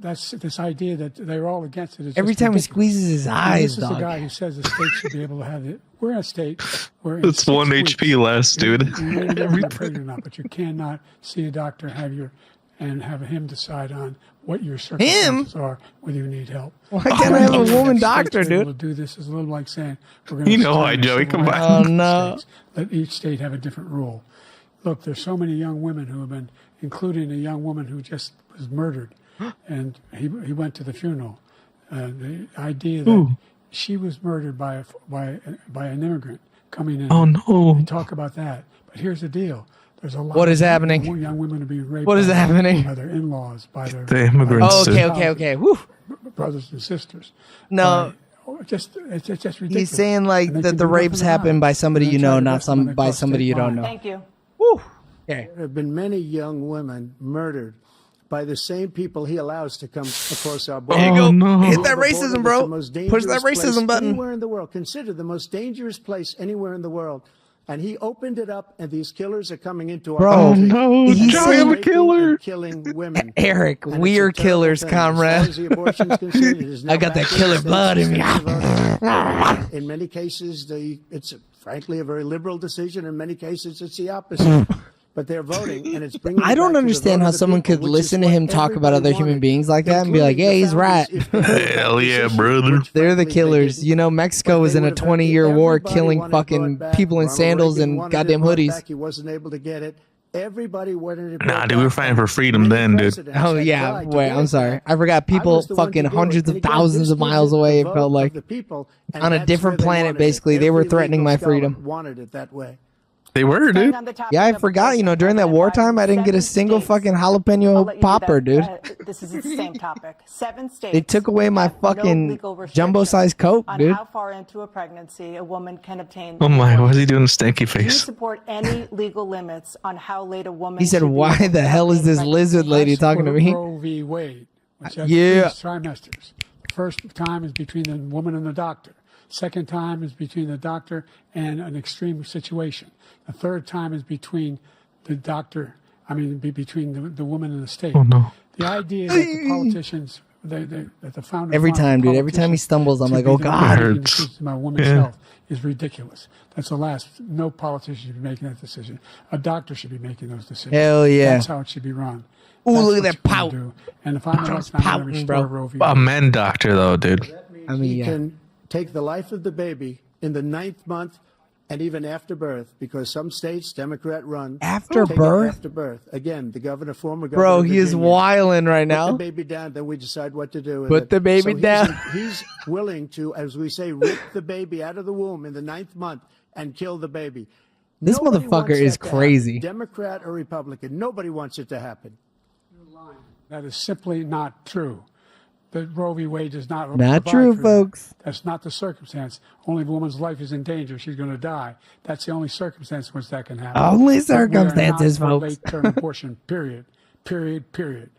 that's this idea that they're all against it. Is Every just time he ridiculous. squeezes his And eyes, this is dog. the guy who says the state should be able to have it. We're in a state where in It's 6 1 weeks, HP less, dude. You may be able to get pregnant or not, but you cannot see a doctor and have your and have him decide on what your circumstances are, whether you need help. Why can't I have a woman doctor, To dude? do this is a little like saying we're going You know why, Joey? Come on. Oh, no. Let each state have a different rule. Look, there's so many young women who have been, including a young woman who just was murdered, and he went to the funeral. The idea that she was murdered by an immigrant coming in. Oh, no. We talk about that, but here's the deal. There's a lot What is of happening? young women are being raped. What is happening? By their in-laws, by their The immigrants. Oh, okay. Woo. brothers and sisters. No. It's just ridiculous. He's saying like And they that can the do rapes nothing about happen it. by somebody And you they try know, to not arrest them when they by cross somebody state you don't line. know. Thank you. Woo. Okay. There have been many young women murdered by the same people he allows to come across our border. There you go. Oh, no. Hit We that have a border racism, that's bro. the most Push that dangerous place racism button. Anywhere in the world. Consider the most dangerous place anywhere in the world. And he opened it up, and these killers are coming into our Bro, country. no, he's Joey, I'm a Raping killer. and killing women. Eric, And it's we a are terrible killers, thing. As far comrade. as the abortion's concerned, it is now I got that back in killer the blood in me. states. In many cases, it's frankly a very liberal decision. In many cases, it's the opposite. But they're voting, and it's bringing. I don't understand how someone could listen to him talk about other human beings like that and be like, yeah, he's right. Hell yeah, brother. They're the killers. You know, Mexico was in a 20-year war killing fucking people in sandals and goddamn hoodies. He wasn't able to get it. Everybody wanted it. Nah, dude, we were fighting for freedom then, dude. Oh, yeah. Wait, I'm sorry. I forgot people fucking hundreds of thousands of miles away, it felt like. On a different planet, basically. They were threatening my freedom. Wanted it that way. They were, dude. Yeah, I forgot. You know, during that wartime, I didn't get a single fucking jalapeno popper, dude. This is the same topic. 7 states. They took away my have no fucking legal restriction jumbo-sized Coke, on dude. how far into a pregnancy a woman can obtain. Oh my, why is he doing a stanky Do you face? support any legal limits on how late a woman? He said, should be why able the to hell is obtain this pregnancy? lizard lady talking to me? Roe v. Wade, which had Yeah. 3 trimesters. The first time is between the woman and the doctor. Second time is between the doctor and an extreme situation. The third time is between the doctor, between the woman and the state. Oh, no. The idea that the politicians, that the founder Every time, dude. Every time he stumbles, I'm like, oh, God. hurts. My woman's Yeah. health is ridiculous. That's the last. No politician should be making that decision. A doctor should be making those decisions. Hell yeah. That's how it should be run. Ooh, That's look at what that you wanna pout. do. And if I'm elected, John's I'm going to pouting, restore bro. Roe v. A Wade. men doctor, though, dude. I mean, He yeah. can take the life of the baby in the 9th month and even after birth, because some states, Democrat run. After take it birth? After birth. Again, the former governor. Bro, of he is Virginia, wilding right Put now. the baby down, then we decide what to do with Put it. the baby So down. He's willing to, as we say, rip the baby out of the womb in the 9th month and kill the baby. This Nobody motherfucker wants is that to happen, crazy. Democrat or Republican. Nobody wants it to happen. That is simply not true. That Roe v. Wade does not Not provide true, for that. folks. That's not the circumstance. Only if a woman's life is in danger, she's going to die. That's the only circumstance in which that can happen. Only But we are not circumstances, for folks. late-term abortion. Period. Period. Period.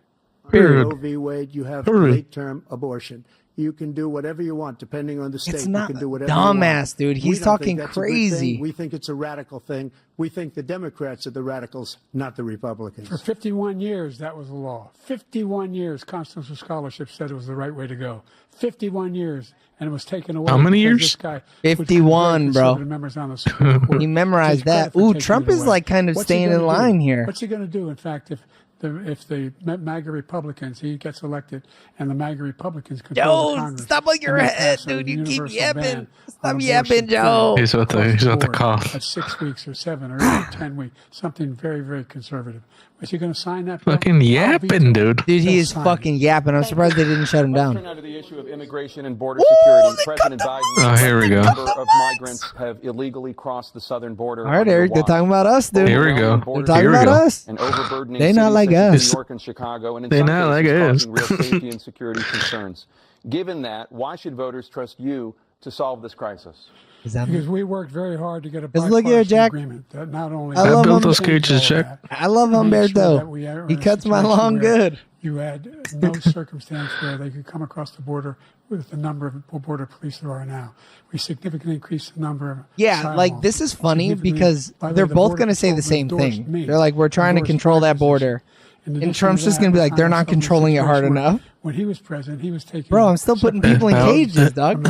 Period. Roe v. Wade, you have Period. late-term abortion. You can do whatever you want, depending on the state. It's not you can do whatever you want. dumbass, dude. We He's don't talking think that's a good crazy. thing. We think it's a radical thing. We think the Democrats are the radicals, not the Republicans. For 51 years, that was the law. 51 years, constitutional scholarship said it was the right way to go. 51 years, and it was taken away. How many because years? This guy, 51, bro. Members on the Supreme Court He memorized takes credit that. for Ooh, taking Trump it is away. like kind of What's he staying gonna in line do? here. What's he going to do? In fact, if the MAGA Republicans, he gets elected, and the MAGA Republicans control the Joe, Congress, stop on your and they head, pass a dude. You keep universal yapping. ban Stop on yapping, abortion, Joe. He's about to board cough. at 6 weeks or 7 or 8 or 10 weeks, something very, very conservative. Was he going to sign that bill? Fucking I'll yapping, veto it. dude. Dude, he He'll is sign it. fucking yapping. I'm surprised they didn't shut him Let's down. turn now to the issue of immigration and border security. President Biden Oh, here we go. a number of migrants have illegally crossed the southern border. All right, under Eric, they're watch. talking about us, dude. Here we go. They're talking Here we about go. us. And overburdening They not cities like such as us. New York and Chicago, and in They some not like cases us. causing real safety and security concerns. Given that, why should voters trust you to solve this crisis? Is that Because we worked very hard to get a Because look here, bipartisan Jack. agreement that not only I love built him. those cages, Jack. I love made sure Humberto. that we are He in a cuts my situation lawn where good. You had no circumstance where they could come across the border with the number of border police there are now. We significantly increased the number of Yeah, asylum like this is funny significantly. because By the way, they're the both Border going to say the Patrol same endorsed thing. me, They're like, we're trying to endorsed control my that position. border. In And addition Trump's to just that, gonna be we like, found they're not ourselves in a controlling it hard situation where enough. When he was president, he was taking. Bro, I'm still putting people in cages, dog.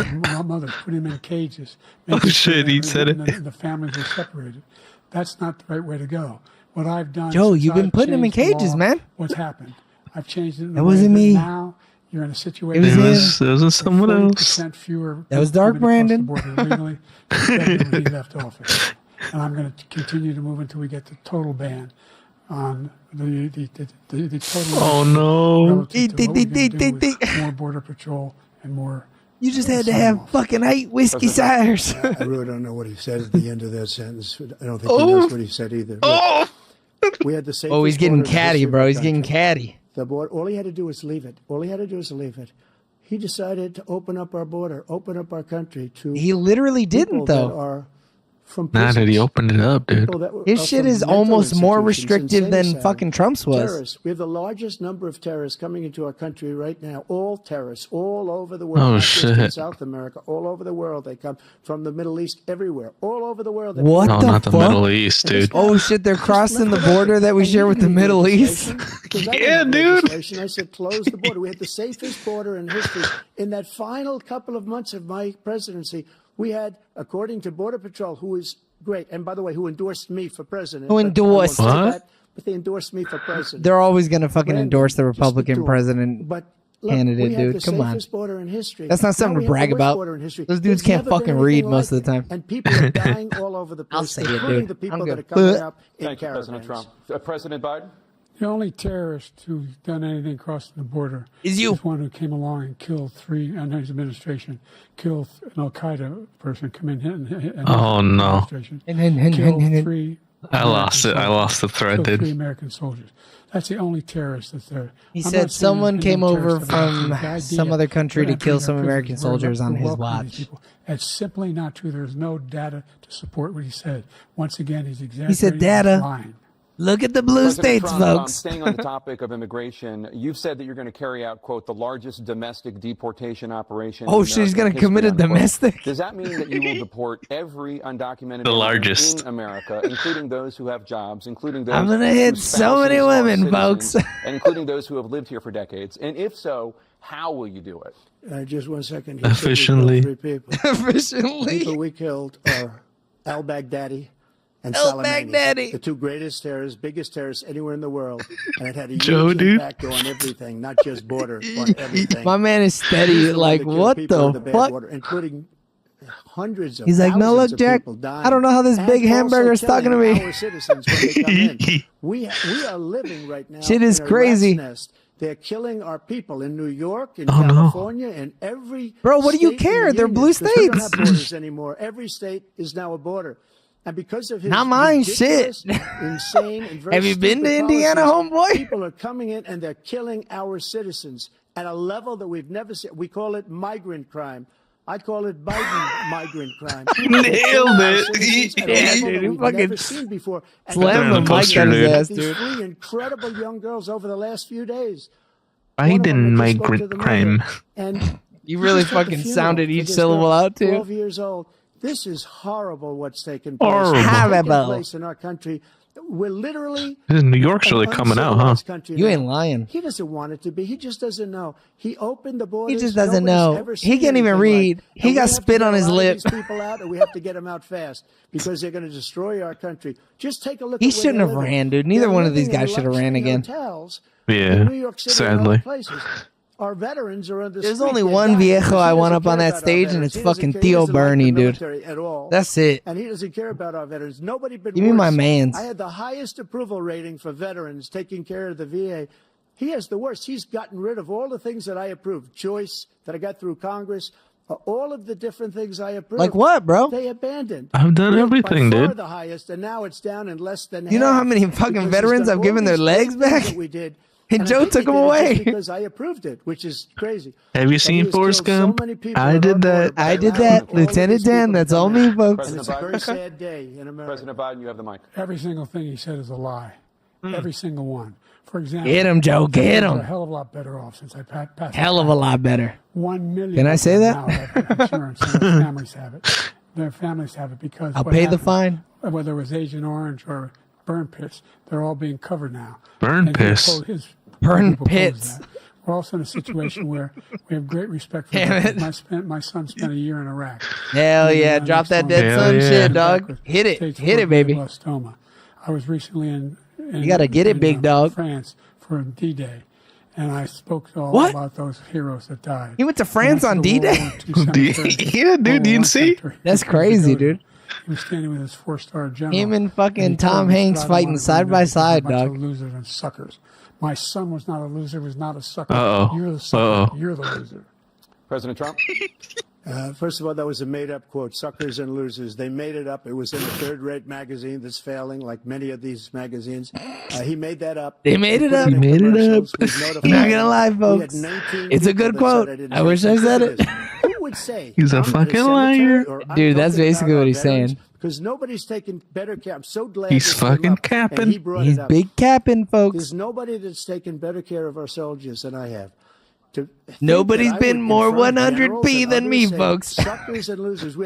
Mothers, put him in cages. Oh, making sure shit, that he said it. The families were separated. That's not the right way to go. What I've done, Joe, since you've been I've putting them in changed the cages, law, man. What's happened? I've changed it. In That a way wasn't me. Now you're in a situation. It was someone else. Fewer That was Dark Brandon. Legally, when he left office, and I'm going to continue to move until we get the total ban on the total. Oh no! Relative to what we can do with more border patrol and more. You just had to have fucking 8 whiskey ciders. I really don't know what he said at the end of that sentence. I don't think he knows what he said either. We had the same. Oh, he's getting catty, bro. He's getting catty. The border, all he had to do was leave it. All he had to do was leave it. He decided to open up our border, open up our country to. He literally didn't, people that though. are from Now that he prisons. opened it up, dude. People that were- His are shit from is mental almost more institutions, restrictive insane than asylums, fucking Trump's was. Terrorists. We have the largest number of terrorists coming into our country right now. All terrorists, all over the world. Oh, not just in shit. South America, all over the world. They come from the Middle East, everywhere, all over the world. They What No, the not the fuck? Middle East, dude. Oh shit, they're crossing the border that we share with the Middle East. Yeah, dude. I said close the border. We had the safest border in history. In that final couple of months of my presidency, we had, according to Border Patrol, who is great, and by the way, who endorsed me for president. Who but I won't endorsed? say What? that, but they endorsed me for president. They're always gonna fucking Brandon, endorse the just the Republican two. president But look, candidate, we have dude. the Come on. safest border in history. That's not something Now to we have brag the worst about. border in history. Those dudes There's can't never been fucking read anything most like of the time. it. And people are dying all over the place, I'll say it, including dude. the people I'm that are good. coming up in Thank you, President caravans. Trump. President Biden? The only terrorist who's done anything crossing the border Is you. one who came along and killed 3 under his administration, killed an Al Qaeda person come in and Oh, no. administration, And killed 3. I lost it. I lost the thread, Killed 3 dude. American soldiers. That's the only terrorist that's there. He I'm said not saying someone there's came no over terrorists, I'm not saying from the idea some other country they're to kill entering some our American prisons. We're soldiers on we're his welcoming these watch. people. That's simply not true. There's no data to support what he said. Once again, he's exaggerating. He said he's data. lying. Look at the blue President states, Trump, folks. Staying on the topic of immigration, you've said that you're going to carry out, quote, the largest domestic deportation operation. Oh, in shit, he's American gonna commit a history, unquote. domestic? Does that mean that you will deport every undocumented The immigrant largest. in America, including those who have jobs, including those I'm gonna hit whose so many spouses are women, citizens, folks. and including those who have lived here for decades? And if so, how will you do it? Just 1 second. He said we killed Efficiently. 3 people. Efficiently. People we killed are al-Baghdadi and Al-Baghdadi. Soleimani, the 2 greatest terrorists, biggest terrorists anywhere in the world, and it had a huge Joe, dude. impact on everything, not just border, on everything. My man is He's steady. the one Like, that killed what people in the bad fuck? water, including hundreds of He's like, no, thousands look, of Jack, people dying, I don't know how this and big also hamburger's talking to killing me. our citizens when they come in. We are living right now. Shit is in a crazy. rat's nest. They're killing our people in New York, in Oh, no. California, in every Bro, what do you state in care? the They're union, blue 'cause we don't states. have borders anymore. Every state is now a border. And because of his Not mine, ridiculous, shit. insane, and very Have you been stupid to Indiana, policies, homeboy? People are coming in and they're killing our citizens at a level that we've never seen. We call it migrant crime. I call it Biden migrant crime. Nailed it. Yeah, dude, you We've fucking never seen before. And slammed the mic on his ass, these dude. 3 incredible young girls over the last few days. Biden I just spoke to migrant the crime. mother, and You really just at the fucking funeral sounded for each this syllable girl, out, too. 12 years old. This is horrible what's taken place. Horrible. It's taken Horrible. place in our country. We're literally New York's an really coming out, huh? uncivilized country You now. ain't lying. He doesn't want it to be. He just doesn't know. He opened the borders. He just doesn't Nobody's know. ever He seen can't even anything read. like. He And we got have to spit get on a his lot of lip. These people out, or we have to get them out fast because they're going to destroy our country. Just take a look. He at where shouldn't they're have living. ran, dude. Neither They're one of these living in guys should have ran luxury again. hotels Yeah, in New York City and sadly. other places. Our veterans are on the There's street. only They're one dying Viejo because I he want doesn't up on care that about our stage, and veterans. it's He doesn't fucking care. He Theo doesn't like the Bernie, dude. military at all. That's it. And he doesn't care about our veterans. Nobody but Give me my worse. mans. I had the highest approval rating for veterans taking care of the VA. He has the worst. He's gotten rid of all the things that I approved. Choice that I got through Congress. All of the different things I approved. Like what, bro? They abandoned. I've done We have everything, by far dude. the highest, and now it's down in less than You know half how many fucking because he's veterans done I've all given their these legs great things back? that we did. And I Joe think he took them did it away. just because I approved it, which is crazy. Have you And he seen has Forrest killed so Gump? many people I at did our that. border, but I did now that. all of Lieutenant these people Dan, have that's come all out. me, folks. And it's a very sad day in America. President Biden, you have the mic. Every single thing he said is a lie. Every single one. For example, Get him, Joe. Get Veterans are him. a hell of a lot better off since I passed. Hell of a lot better. 1 million. Can I of say them that? now have insurance, and their families have it. Their families have it because I'll what pay the happened, fine. Whether it was Agent Orange or burn pits, they're all being covered now. Burn And he piss? opposed- his Burn people opposed pits. that. We're also in a situation where we have great respect for Damn veterans. it. My son spent a year in Iraq. Hell And yeah. my Drop next that one- dead Hell son yeah. shit, back dog. with Hit it. stage Hit 4 it, baby. glioblastoma. I was recently in You gotta get it, big dog. France for D-Day. And I spoke all about those heroes that died. He went to France on D-Day? Yeah, dude, you didn't see? That's crazy, dude. He was standing with his 4-star general. Him and fucking Tom Hanks fighting side by side, dog. Losers and suckers. My son was not a loser, was not a sucker. Uh-oh. You're the sucker. You're the loser. President Trump? First of all, that was a made-up quote, suckers and losers. They made it up. It was in a third-rate magazine that's failing, like many of these magazines. He made that up. They made it up. He made it up. I'm not gonna lie, folks. It's a good quote. I wish I said it. Who would say he's a fucking liar? Dude, that's basically what he's saying. Because nobody's taking better care. I'm so glad he's fucking capping. He's big capping, folks. There's nobody that's taken better care of our soldiers than I have. Nobody's been more 100p than me, folks.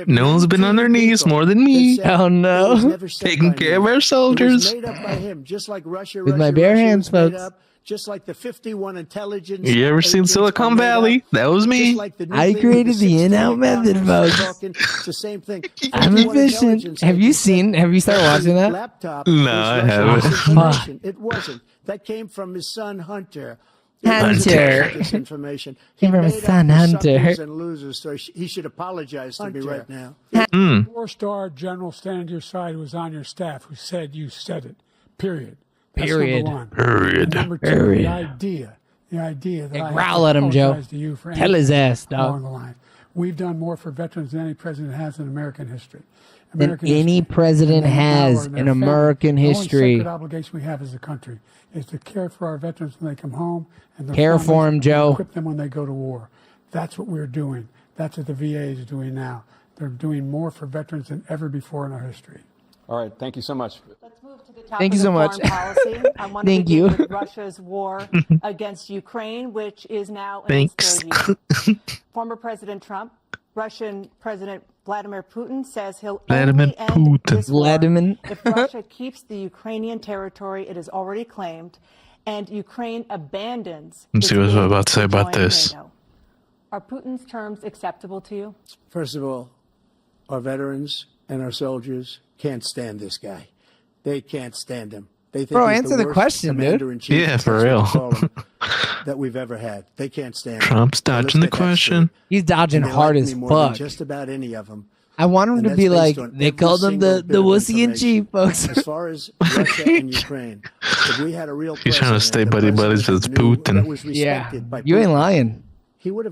No one's been on their knees more than me. Oh no. Taking care of our soldiers. Made up by him, just like Russia. With my bare hands, folks. Just like the 51 intelligence. You ever seen Silicon Valley? That was me. I created the in-out method, folks. It's the same thing. I'm efficient. Have you started watching that? Laptop no, I haven't. It wasn't. That came from his son, Hunter. Hunter. This information. Came from his son, Hunter. And losers, so he should apologize to me right now. 4-star general standing to your side who was on your staff who said you said it. Period. That's Period. Number one. Period. Number two, Period. the idea that I growl at him, Joe. to you for Tell his ass, along dog. the line. We've done more for veterans than any president has in American history. Than any president has in American history. The only sacred obligation we have as a country is to care for our veterans when they come home and their Care families, for 'em, Joe. and equip them when they go to war. That's what we're doing. That's what the VA is doing now. They're doing more for veterans than ever before in our history. All right, thank you so much. Let's move to the topic Thank you so of much. foreign policy. I want Thank to begin you. with Russia's war against Ukraine, which is now in its third year. Former President Trump, Russian President Vladimir Putin says he'll only end this war if Russia keeps the Ukrainian territory it has already claimed and Ukraine abandons. Let's see what I'm about to say about this. NATO. Are Putin's terms acceptable to you? First of all, our veterans and our soldiers can't stand this guy. They can't stand him. They think Bro, he's answer the worst question, dude. commander-in-chief, Yeah, for that's what real. we call him, that we've ever had. They can't stand him. Trump's Now, let's dodging the get that question. straight. He's dodging They hard like as me more than fuck. just about any of them. I want him And to that's be based like, on they every called him single the bit of wussy in chief, folks. As far as Russia and Ukraine, if we had a real He's trying to president, stay the buddy buddies president with knew Putin. that was Yeah, respected by you ain't Putin, lying. he would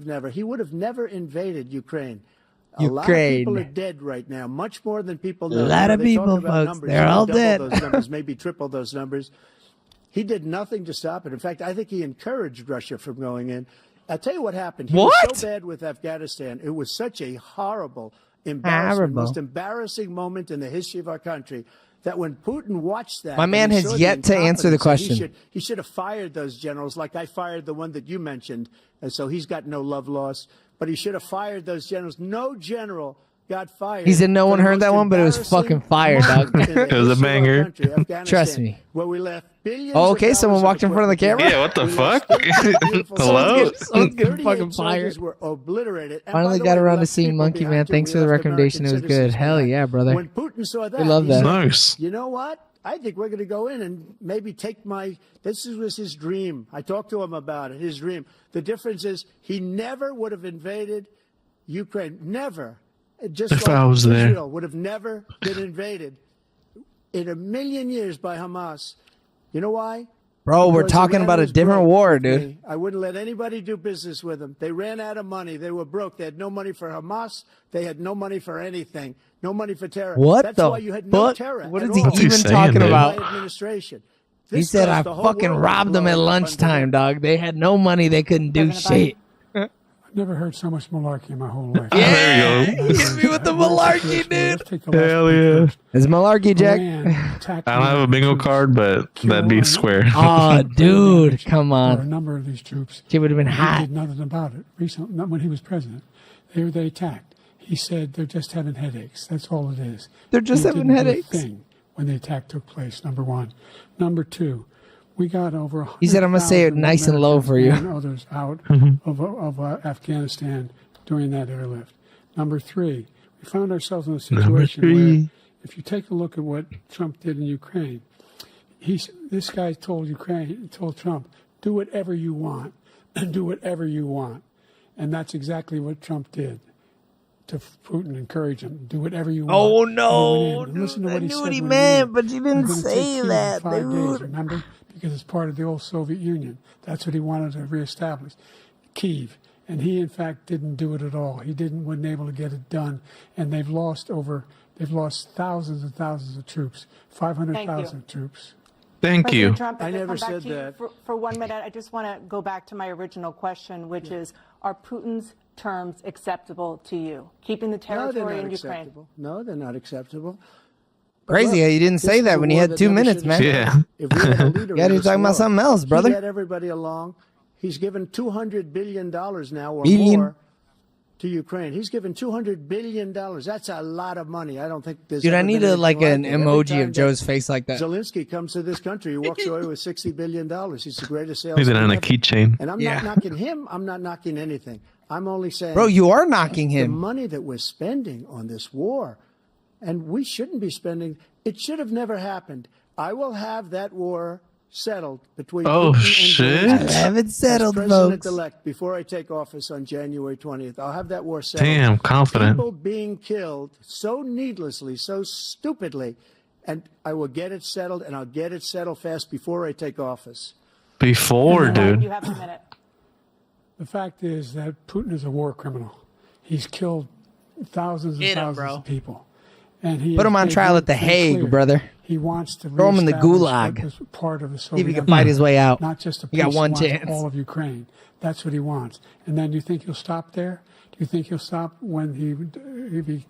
have never invaded Ukraine. A lot of Ukraine. people are dead right now, much more than people know. A lot of They talk people, about folks, numbers. they're He all doubled dead. Those numbers, maybe triple those numbers. He did nothing to stop it. In fact, I think he encouraged Russia from going in. I'll tell you what happened. He was so bad with Afghanistan. It was such a horrible, embarrassing, most embarrassing moment in the history of our country that when Putin watched that, My man has yet to answer the question. He should have fired those generals like I fired the one that you mentioned. And so he's got no love lost. But he should have fired those generals. No general got fired. He said no one heard that one, but it was fucking fire, dog. It was a banger. Trust me. Where we left billions Oh, okay, of someone dollars walked in front of the camera? Yeah, what the We fuck? lost beautiful Hello? Someone's getting 38 fucking soldiers fired. were obliterated. And Finally by the got way, we around to left seeing people Monkey Man. behind, too. Thanks We for the left recommendation. It was American good. citizens Hell behind. yeah, brother. When Putin saw that, We love he that. said, Nice. you know what? I think we're going to go in and maybe take this was his dream. I talked to him about it, his dream. The difference is he never would have invaded Ukraine. Never. Just If like I was there. Israel would have never been invaded in a million years by Hamas. You know why? Bro, we're Because talking Iran about a was different broke war, with dude. me. I wouldn't let anybody do business with them. They ran out of money. They were broke. They had no money for Hamas. They had no money for anything. No money for terror. What That's the why you had no fuck? terror. What at is he all. What's he even saying, talking dude? about? My administration. He This said, caused I the whole fucking world to robbed them blow at up lunchtime, under dog. They had no money. They couldn't do shit. I've never heard so much malarkey in my whole life. There you go. He hit me with the malarkey, dude. Let's take the last Hell one yeah. first. It's malarkey, Jack. Iran attacked I don't have a American bingo troops, card, but that'd be square. Oh, dude, come There are a on. number of these troops. It would have been He hot. did nothing about it. Recently, not when he was president. They attacked. He said they're just having headaches. That's all it is. They're just He having didn't do a headaches. thing when the attack took place, number one. Number two, we got over He said, I'm gonna say it 100,000 nice and low for you. Americans and others out of Afghanistan during that airlift. Number three, we found ourselves in a situation where if you take a look at what Trump did in Ukraine, This guy told Trump, do whatever you want, and do whatever you want. And that's exactly what Trump did to Putin, encourage him, do whatever you want. Oh no! Listen to I what knew said what he when meant, but you We're didn't gonna say take Kyiv in that, 5 dude. days, remember? Because it's part of the old Soviet Union. That's what he wanted to reestablish, Kyiv. And he, in fact, didn't do it at all. He wasn't able to get it done. And they've lost thousands and thousands of troops, 500,000 troops. Thank you. President Trump, I if I never come back said to you that. For 1 minute, I just want to go back to my original question, which is, are Putin's terms acceptable to you? Keeping the No, they're territory not in Ukraine. acceptable. No, they're not acceptable. But Crazy look, how you didn't this say is that a when you war had that 2 never minutes, should man. have Yeah. If we had a leader Yeah, in you're this talking about war, something else, brother. He led everybody along. He's given $200 billion now or Billion. more to Ukraine. He's given $200 billion. That's a lot of money. I don't think there's Dude, I ever need been an anything like it. Every emoji time of Joe's face like that. Zelensky comes to this country, he walks away with $60 billion. He's the greatest Leave salesman it on a ever. keychain. And I'm Yeah. not knocking him. I'm not knocking anything. I'm only saying, Bro, you are knocking the him. money that we're spending on this war, and we shouldn't be spending, it should have never happened. I will have that war settled between Oh, Putin and shit. Zelensky. Have it settled, As folks. President-elect, before I take office on January 20th, I'll have that war settled. Damn, confident. People being killed so needlessly, so stupidly, and I will get it settled, and I'll get it settled fast before I take office. Before, dude. You have a minute. The fact is that Putin is a war criminal. He's killed thousands and Get him, thousands bro. of people. And he Put has him on made trial it at the very Hague, clear. brother. He wants to Throw him in the reestablish gulag. what was part of the See if Soviet he can Union, fight his way out. not just a He got piece. one He wants chance. all of Ukraine. That's what he wants. And then do you think he'll stop there? Do you think he'll stop when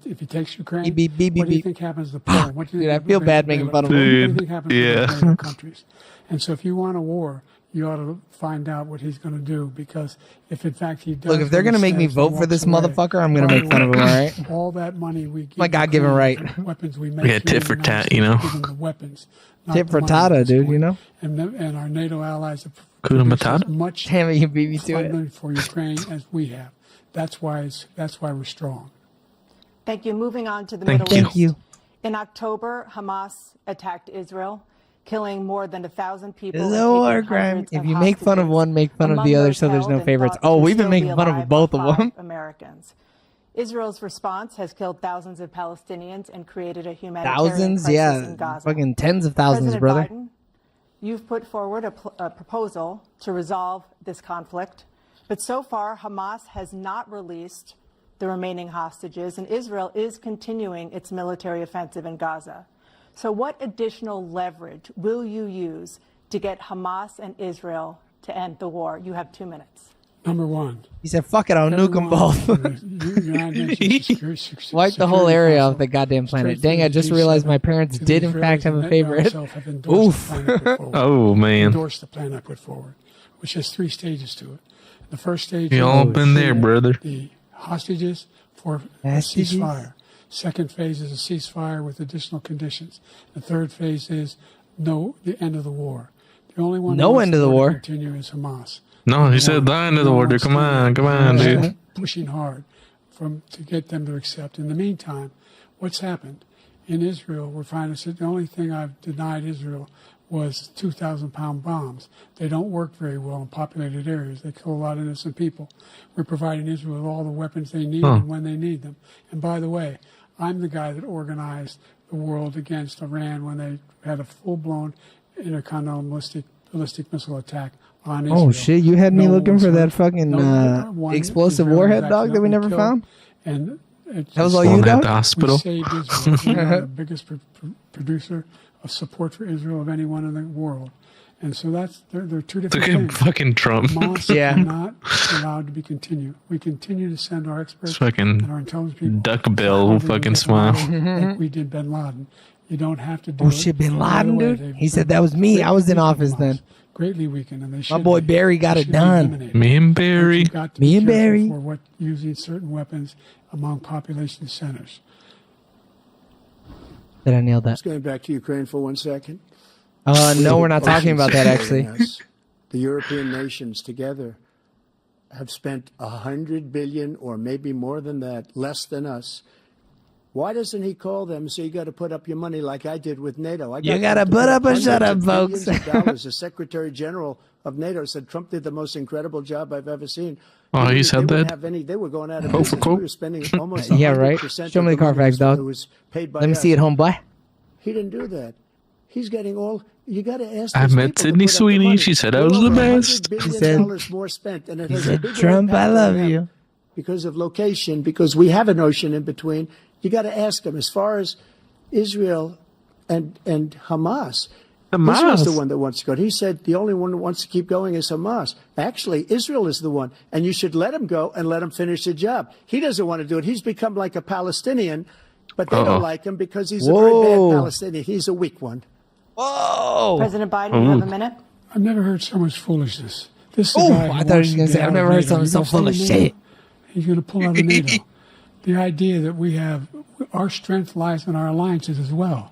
if he takes Ukraine? Beep, beep, beep, what do you beep. think happens to Poland? What do you Dude, think I feel bad making fun of him. What do you Dude, think happens yeah. to the NATO countries? And so if you want a war, you ought to find out what he's going to do, because if in fact he does, Look, if they're what he gonna make me says, vote he for this walks away, motherfucker, I'm gonna by make the fun of way, him, all right? All that money we give My God-given Ukraine right. for weapons we make. Yeah, here tit in for the tat, United you know? States, give them the weapons, not Tit the for money at tata, this dude, point. you know? And our NATO allies have Kuna produced Matata? as much Damn it, you beat me to it. funding for Ukraine as we have. That's why we're strong. Thank you. Moving on to the Thank Middle you. East. Thank you. In October, Hamas attacked Israel, killing more than 1,000 people. It's and a war taking crime. hundreds If of you make fun of hostages, one, make fun of among the other those so there's held no and favorites. thought Oh, to we've been still making be fun of alive both are of them. 5 Americans. Israel's response has killed thousands of Palestinians and created a humanitarian Thousands? crisis Yeah. in Gaza. Fucking tens of thousands, President brother. Biden, you've put forward a proposal to resolve this conflict, but so far Hamas has not released the remaining hostages, and Israel is continuing its military offensive in Gaza. So what additional leverage will you use to get Hamas and Israel to end the war? You have 2 minutes. Number one, He said, fuck it, I'll nuke them both. Wipe the whole area off the goddamn planet. Dang, I just realized my parents did in fact have a favorite. Oof. Oh, man. Endorse the plan I put forward, which has 3 stages to it. The first stage You all is been there, brother. the hostages for a Hostages? ceasefire. Second phase is a ceasefire with additional conditions. The third phase is the end of the war. The only one No who wants end of the to war. continue is Hamas. No, he said the end of the order. Come on, dude. Pushing hard to get them to accept. In the meantime, what's happened in Israel? We're finding the only thing I've denied Israel was 2,000-pound bombs. They don't work very well in populated areas. They kill a lot of innocent people. We're providing Israel with all the weapons they need and when they need them. And by the way, I'm the guy that organized the world against Iran when they had a full-blown intercontinental ballistic missile attack on Israel. Oh shit, you had me No looking one's for that hurt. fucking One explosive Israeli warhead was dog that we accidentally never killed, found? And That was all you, Stormed at dog? the hospital. we saved Israel. We're the biggest producer of support for Israel of anyone in the world. And so they're two different Look at things. fucking Trump. Hamas Yeah. cannot allowed to be continued. We continue to send our experts Fucking and our intelligence people. Duck Bill to fucking get smile. like we did Bin Laden. You don't have to do Oh it. shit, Bin By the Laden, way, dude? they've He said that was me. I was in office then. Greatly weakened, and they My should boy be. Barry got They it should be done. eliminated. Me and But Barry. you've got to Me be and careful Barry. for what using certain weapons among population centers. Did I nail that? Just going back to Ukraine for 1 second. No, we're not talking about that actually. Yes. The European nations together have spent $100 billion, or maybe more than that, less than us, Why doesn't he call them and say, you got to put up your money like I did with NATO? You got to put up or shut up, folks. $100 The Secretary General of NATO said Trump did the most incredible job I've ever seen. Oh, he said that? They were going out of business. We were spending almost 100% yeah, right. Show me the Carfax, dog. Was paid by Let me us. see it, homeboy. He didn't do that. He's getting all. You got to ask. I met Sydney Sweeney. She said I was the best. He said, more spent, and it he has said, a bigger Trump, I impact love on them you. because of location, because we have an ocean in between. You got to ask him. As far as Israel and Hamas, Israel's the one that wants to go. He said the only one that wants to keep going is Hamas. Actually, Israel is the one, and you should let him go and let him finish the job. He doesn't want to do it. He's become like a Palestinian, but they don't like him because he's a very bad Palestinian. He's a weak one. Whoa! President Biden, you have a minute. I've never heard so much foolishness. This is a Oh, guy who I thought he was wants going to to say, get I've out never of heard NATO. something so You're full gonna of stay in shit. NATO. He's going to pull out of NATO. The idea that we have, our strength lies in our alliances as well.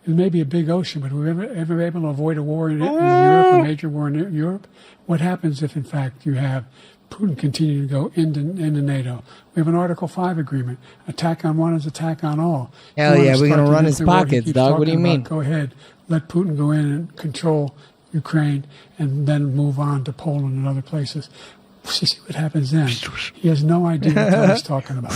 It may be a big ocean, but we're ever able to avoid a war in Europe, a major war in Europe? What happens if, in fact, you have Putin continue to go into NATO? We have an Article 5 agreement. Attack on one is attack on all. Hell yeah, we're going to run his pockets, dog. What do you mean? Go ahead. Let Putin go in and control Ukraine and then move on to Poland and other places. See what happens then. He has no idea what he's talking about.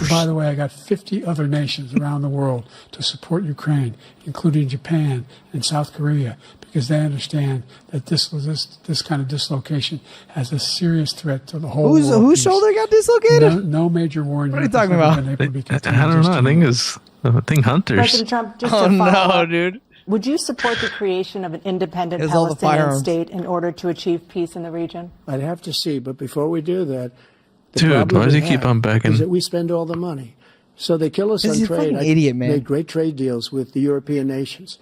By the way, I got 50 other nations around the world to support Ukraine, including Japan and South Korea, because they understand that this kind of dislocation has a serious threat to the whole world. Whose shoulder got dislocated? No major war in What are you Europe talking has about? ever been able to be I contained don't just know. I in think Europe. Hunters. President Trump, just Oh to follow no, up, dude. would you support the creation of an independent Here's all the Palestinian firearms. state in order to achieve peace in the region? I'd have to see, but before we do that, the Dude, problem why does we he keep have on backing? is that we spend all the money. So they kill us on He's a trade. fucking idiot, man. Made great trade deals with the European nations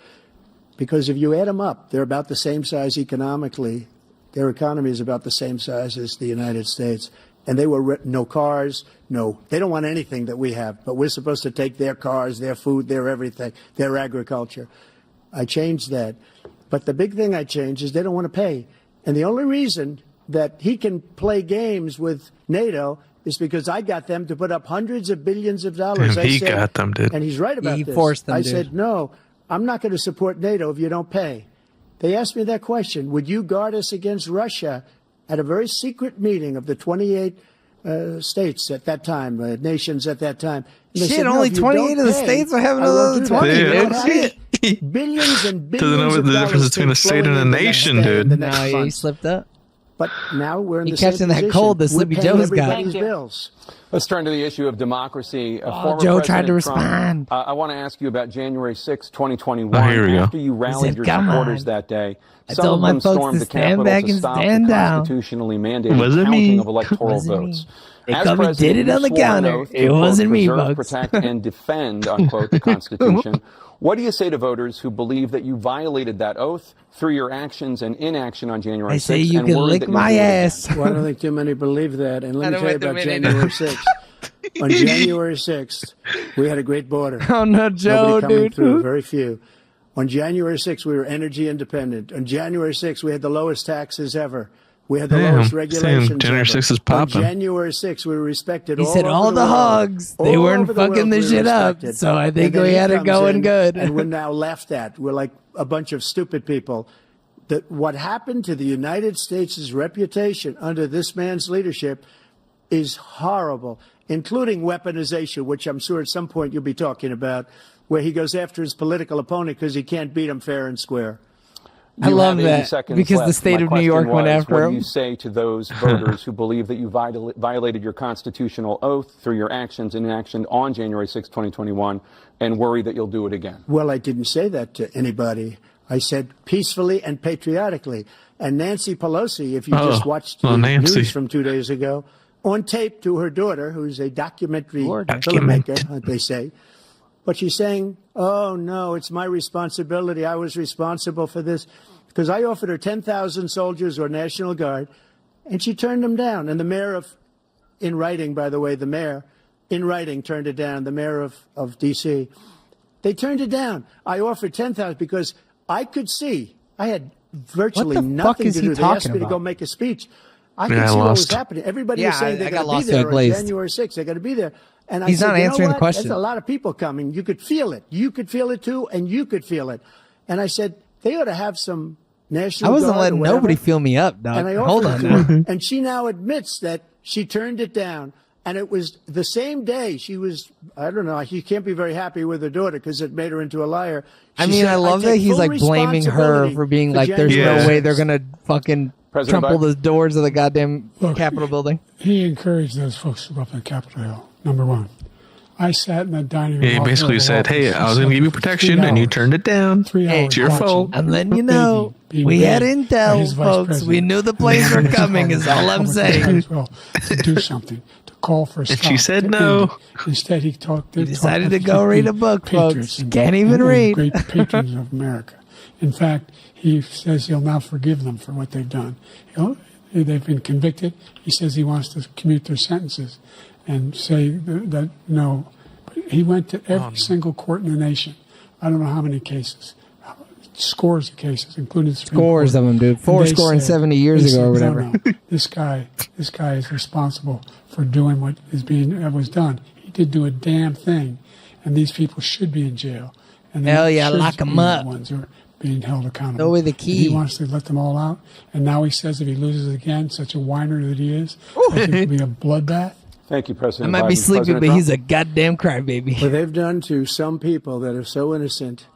because if you add them up, they're about the same size economically. Their economy is about the same size as the United States. And they were no cars, they don't want anything that we have, but we're supposed to take their cars, their food, their everything, their agriculture. I changed that. But the big thing I changed is they don't want to pay. And the only reason that he can play games with NATO is because I got them to put up hundreds of billions of dollars. Damn, he got them, dude. And he's right about He this. forced them, I dude. said, no, I'm not going to support NATO if you don't pay. They asked me that question. Would you guard us against Russia at a very secret meeting of the 28 states at that time, nations at that time? And they Shit, said, no, only if you 28 don't of the pay, states will have I won't another do that. 20, You know dude. what happened? Shit. Billions and billions Doesn't know of the dollars difference between came a state flowing and a in the next nation, day dude. and the Nah, next yeah, he month. slipped up. But now we're in He the same catching that position. cold that We're Sleepy paying Joe's got. everybody's Thank you. bills. Let's turn to the issue of democracy. Former Joe President tried to Trump, respond. I want to ask you about January 6, 2021. Oh, here we go. After you rallied said, your "Come supporters on." that day, I some told of my them folks stormed to the stand Capitol back to and stop stand the down. constitutionally mandated Wasn't counting me. of electoral Wasn't votes. me. They As come and president, did it you on the swore an counter. oath It to, quote, wasn't me, preserve, folks. protect, and defend, unquote, the Constitution. What do you say to voters who believe that you violated that oath through your actions and inaction on January 6th? I say you and can worry lick that you'll my do it again? ass. Well, I don't think too many believe that. And let I me don't tell you think too about many January 6th. On January 6th, we had a great border. Oh no, Joe, Nobody coming dude. through, very few. On January 6th, we were energy independent. On January 6th, we had the lowest taxes ever. We had the Damn, lowest same. regulations January ever. 6th is popping. On January 6th, we were respected He all said over all the world. hogs. They All weren't over the fucking world, the we were shit up. respected. So I And think then we he had it comes going in, good. And we're now laughed at. We're like a bunch of stupid people. That what happened to the United States' reputation under this man's leadership is horrible, including weaponization, which I'm sure at some point you'll be talking about, where he goes after his political opponent because he can't beat him fair and square. I You love have 80 that, seconds because the left. state My of New York question went was, after what do him. you say to those voters who believe that you violated your constitutional oath through your actions and inaction on January 6, 2021, and worry that you'll do it again? Well, I didn't say that to anybody. I said peacefully and patriotically. And Nancy Pelosi, if you just watched the Nancy. news from 2 days ago, on tape to her daughter, who's a documentary Document. filmmaker, they say, but she's saying, oh, no, it's my responsibility. I was responsible for this. Because I offered her 10,000 soldiers or National Guard, and she turned them down. And the mayor of, in writing, by the way, the mayor, in writing, turned it down, the mayor of D.C. They turned it down. I offered 10,000 because I could see, I had virtually What the fuck nothing is to he do. They asked talking me to go about? make a speech. I could Yeah, I see what was lost. happening. Everybody Yeah, was saying I they're got going to lost be in there a on glaze. January 6th. They're going to be there. And I He's said, not you know answering the what? question. There's a lot of people coming. You could feel it. You could feel it too, and you could feel it. And I said, they ought to have some National I wasn't Guard or letting whatever. nobody fill me up, dog. And I Hold offered on it to now. her, and she now admits that she turned it down. And it was the same day she was, I don't know, she can't be very happy with her daughter because it made her into a liar. I She mean, said, I love that take he's full like blaming her responsibility for being for like, there's January no way 6th. they're going to fucking President trample Biden? the doors of the goddamn Look, Capitol building. He encouraged those folks to go up on Capitol Hill, number one. I sat in that dining room. Yeah, he basically said, "Hey, I was going to give you protection, and you turned it down. It's your fault." I'm letting you know, we had intel, folks. We knew the planes were coming, is all I'm saying. Well, to do something, to call for a stop. she said to no. end it. Instead, he talked. He decided to go read a book, folks. Can't even read. Great patrons of America. In fact, he says he'll now forgive them for what they've done. They've been convicted. He says he wants to commute their sentences and say that no. He went to every single court in the nation. I don't know how many cases, scores of cases, including the Supreme Scores Court. of them, dude. And Four they score and said- 70 years they ago or said, whatever. No, this guy is responsible for doing what was done. He didn't do a damn thing, and these people should be in jail. And they Hell yeah, should lock 'em be the up. ones who are being held accountable. Throw away the And key. he wants to let them all out, and now he says if he loses again, such a whiner that he is, that it will be a bloodbath. Thank you, I President might Biden. be sleeping, President but Trump? he's a goddamn crybaby. What they've done to some people that are so innocent,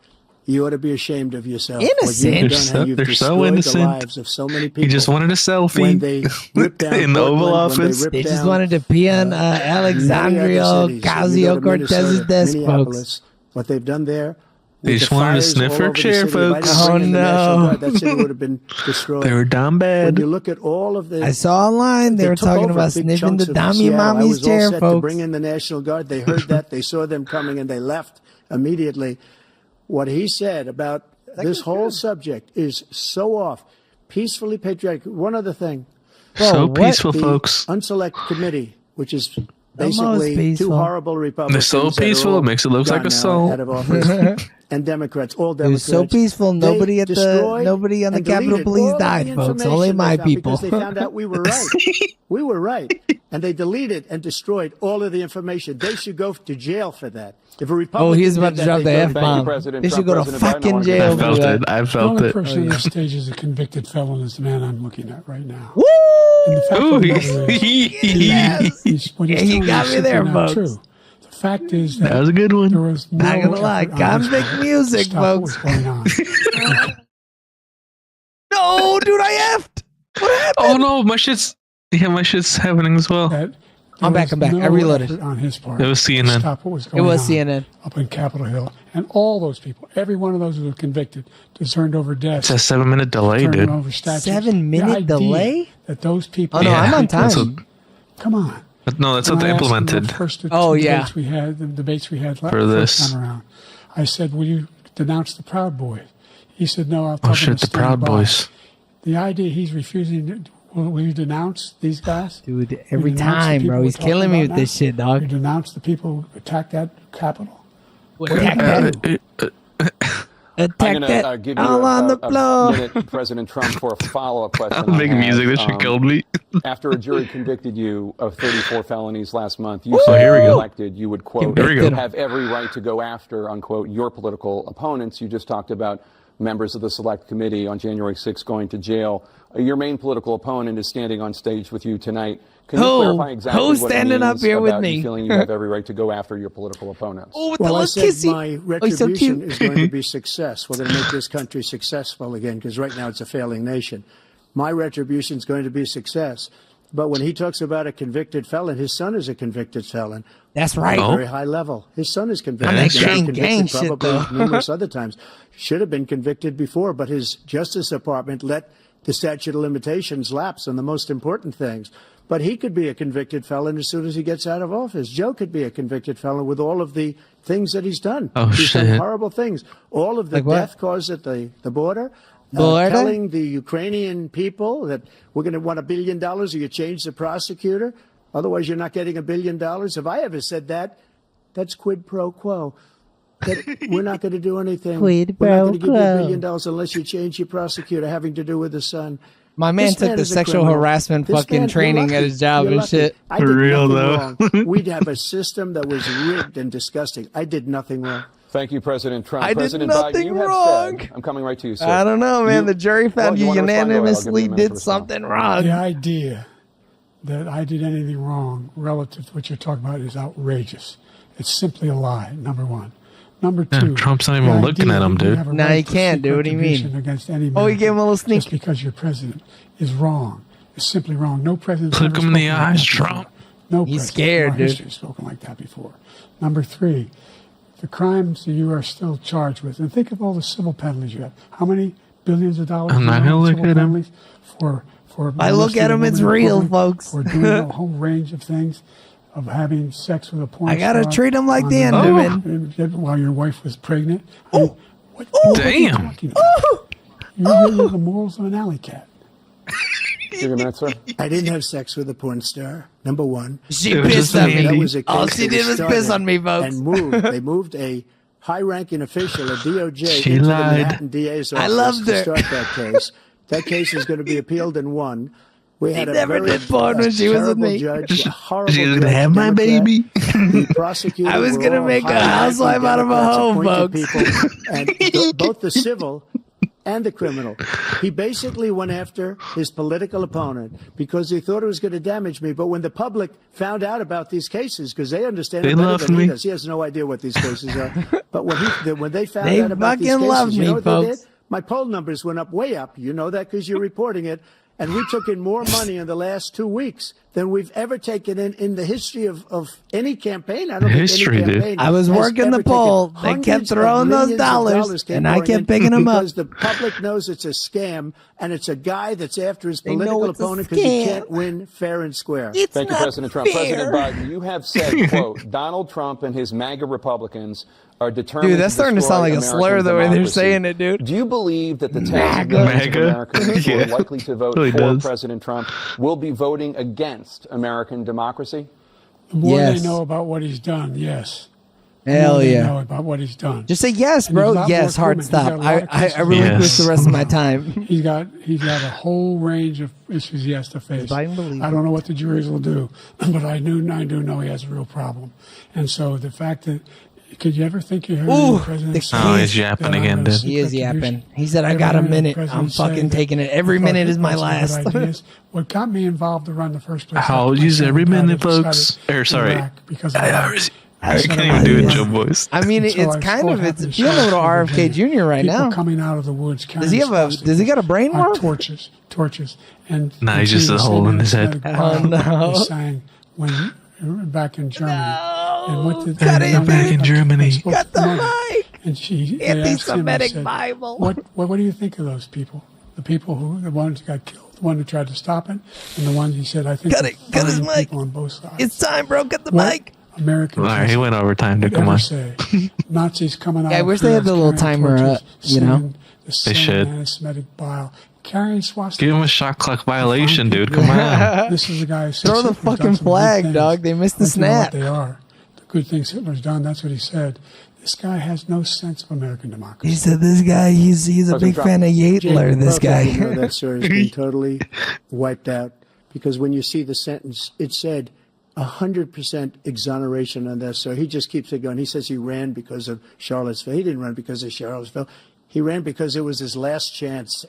you ought to be ashamed of yourself. Innocent? What you've done, how you've They're so destroyed innocent. the lives of so many people. He just wanted a when selfie they ripped down in the Oval Portland, when Office. ripped They just down, wanted to pee on many other Alexandria cities. You go to Ocasio-Cortez's Minnesota, desk, folks. Minneapolis, what they've done there. They with just the wanted to fires sniff all her over the chair, city, if I folks. didn't bring in the National no. Guard, that city would have been destroyed. They were down When bad. you look at all of the, I saw online they were took talking over about big sniffing chunks the of dummy Seattle. I mommy's was all chair, set to folks. bring in the National Guard. They heard that. They saw them coming, and they left immediately. What he said about this whole subject is so off. Peacefully patriotic. One other thing. So what? peaceful, The folks. Unselect Committee, which is most basically two peaceful. horrible Republicans. They're so that are peaceful, all it makes it look like gone now assault. out of office. And Democrats, all It Democrats. was so peaceful. They Nobody on the destroyed Capitol and Police deleted died, all of folks. the Only information my they found people. because they found out we were right. We were right, and they deleted and destroyed all of the information. They should go to jail for that. If a Republican Oh, he's did about to that, drop they'd the go to F jail. bomb. President They should Trump, go to President Biden, I fucking wanna get jail I for felt that. it. I The felt only it. person on this stage is a convicted felon is the man I'm looking at right now. Woo! And the fact Ooh, of the matter is, what he's Yeah, he telling got is me simply there, not folks. true. The fact is that That was a good there one. was no Not gonna lie, effort on his convict part music, to stop what folks. was going on. No, dude, I effed. What happened? Oh no, my shit's happening as well. That there I'm back, was I'm back. I no reloaded. effort on his part It was to CNN. stop what was It going was on CNN. up in Capitol Hill, and all those people, every one of those who were convicted, turned over It's desks, a 7-minute delay, turned dude. over statues. 7-minute The idea delay? That those people. Oh, no, I'm on That's time. what- Come on. No, that's what When they I asked him implemented. the first two Oh, yeah. debates we had, the debates we had For first this. time around, I said, "Will you denounce the Proud Boys?" He said, "No, I'll tell Oh them shit, to the Proud stand by." Boys. The idea he's refusing. Will you denounce these guys? Dude, every You denounce the time, people bro. we're He's talking killing me with about this now? shit, dog. You denounce the people who attacked that Capitol? Attack that. I'm Attack going to that. give you All on the a floor. minute, President Trump, for a follow-up question. I'm making music. That shit killed me. After a jury convicted you of 34 felonies last month, you Oh, said here we if go. elected, you would, quote, Here we go. have every right to go after, unquote, your political opponents. You just talked about members of the Select Committee on January 6th going to jail. Your main political opponent is standing on stage with you tonight. Can you Who? clarify exactly Who's what it standing up means here with about me? you feeling you have every right to go after your political opponents? Oh, with the Well, I little said kissy. my Oh, he's so retribution cute. is going to be success. We're going to make this country successful again, because right now it's a failing nation. My retribution is going to be success. But when he talks about a convicted felon, his son is a convicted felon. That's right. Oh. Very high level. His son is convicted. On that He's been gang convicted shit, probably though. numerous other times. Should have been convicted before, but his Justice Department let the statute of limitations lapse on the most important things. But he could be a convicted felon as soon as he gets out of office. Joe could be a convicted felon with all of the things that he's done. Oh, he's done shit. horrible things. All of the Like what? death caused at the border. Border? Telling the Ukrainian people that we're going to want $1 billion or you change the prosecutor. Otherwise, you're not getting $1 billion. If I ever said that, that's quid pro quo. That we're not going to do anything. Quid We're not pro going to give you $1 quo. billion unless you change your prosecutor, having to do with the son. My man This took man the is a sexual criminal. harassment This fucking man- training you're at lucky. his job You're and lucky. shit. I did For real, nothing though. wrong. We'd have a system that was rigged and disgusting. I did nothing wrong. Thank you, President Trump. I did President nothing Biden, you have wrong. said, I'm coming right to you, sir. I don't know, man. The jury found you wanna respond? Go ahead. I'll give you a unanimously minute to did respond. something wrong. The idea that I did anything wrong relative to what you're talking about is outrageous. It's simply a lie, number one. Number two, Yeah, Trump's not even the looking idea at him, that you dude. have a Nah, right he to can't, seek dude. What do you mean? retribution against any Oh, he gave him a little sneak. just because you're president is wrong. It's simply wrong. No president. Look him in the eyes, Trump. No He's president scared, in our dude. history has spoken like that before. Number three, the crimes that you are still charged with, and think of all the civil penalties you have. How many billions of dollars? I'm not you know, gonna look civil at him. penalties for I look molesting at a him, woman it's in real, public, folks. For doing a whole range of things, of having sex with a porn I gotta star treat him like on the Enderman. while your wife was pregnant. I mean, what are you Damn. talking about? You're the morals of an alley cat. Give you a minute, sir. I didn't have sex with a porn star. Number one. She It was pissed just on an me. That Andy. was a All case she that did was piss started on me, folks. And moved. They moved a high-ranking official at DOJ She into lied. the Manhattan DA's office I loved to her. start that case. That case is going to be appealed and won. We had a never very did porn when she was with terrible me. judge, a horrible She's gonna judge, have my Democrat. baby. The prosecutor I was were gonna all make a high-ranking housewife out of a Democrats, hoe, appointed folks. people, and both the civil and the criminal. He basically went after his political opponent because he thought it was going to damage me. But when the public found out about these cases, because they understand They it better love than me. he does, he has no idea what these cases are. But when they found They out about these fucking cases, love you me, know what they folks. did? My poll numbers went up, way up. You know that because you're reporting it. And we took in more money in the last 2 weeks than we've ever taken in the history of any campaign. I don't History, think dude. any campaign I was has working the ever poll. taken They kept hundreds of throwing those millions of dollars, came and I pouring kept in picking 'em up. because the public knows it's a scam, and it's a guy that's after his They know political it's a opponent because he scam. can't win fair and square. It's Thank you, not President Trump. fair. President Biden, you have said, quote, Donald Trump and his MAGA Republicans are determined Dude, that's to starting to sound like a destroy slur the way they're American saying democracy. it, dude. Do you believe that the tens of MAGA. millions of MAGA? Americans who are Yeah. likely to vote Really for does. President Trump will be voting against American democracy? The more Yes. they know about what he's done, yes. The Hell more they yeah. know about what he's done. Just say yes, And there's a bro. lot Yes, more hard coming. He's stop. got a lot of I cases. relinquish Yes. the rest of my time. He's got a whole range of issues he has to face. Biden believe I don't know what the juries will do, but I do know he has a real problem. And so the fact that could you ever think you heard Ooh, the president the say Oh, he's that yapping I'm again, gonna dude. seek He is retribution? yapping. He said, I Ever got a heard the minute. president I'm say fucking that taking it. Every I thought minute is my that's a good last. idea? What got me involved to run the first place? I'll after my use son every died, minute, I decided folks. Or, sorry. Iraq because of I Iraq. can't even do it, Joe Boys. I mean, And so it's I kind saw of, what it's happened feeling a in little Charlottesville, RFK Virginia. Jr. right People now. coming out of the woods carrying Does he got a brain on worm? torches, and Nah, he's just a hole in his head. Oh, no. They sang when back in Germany. And what did Cut the it. young Back in man Germany. spoke Cut the to mother. mic. And they asked him, Anti-Semitic they said, Bible. What do you think of those people? The people the ones who got killed, the one who tried to stop it, and the ones he said, I think Cut it. Cut his fine mic. people on both sides. It's time, bro. Cut the What mic. American All right, he went overtime, dude. would Come ever on. say. Nazis coming out. Yeah, I of wish they had fields the little carrying timer torches, up, you know? singing the sin should. of anti-Semitic bile, carrying swastikas. Give him a shot clock violation, dude. Come on. This is the guy who says Throw the Hitler's done fucking some good flag, things. dog. They missed the Don't you know snap. what they are. The good things Hitler's done, that's what he said. This guy has no sense of American democracy. He said, this guy, he's a big fan of Yatler, this You guy. know that story has been totally wiped out because when you see the sentence, it said 100% exoneration on that. So he just keeps it going. He says he ran because of Charlottesville. He didn't run because of Charlottesville. He ran because it was his last chance.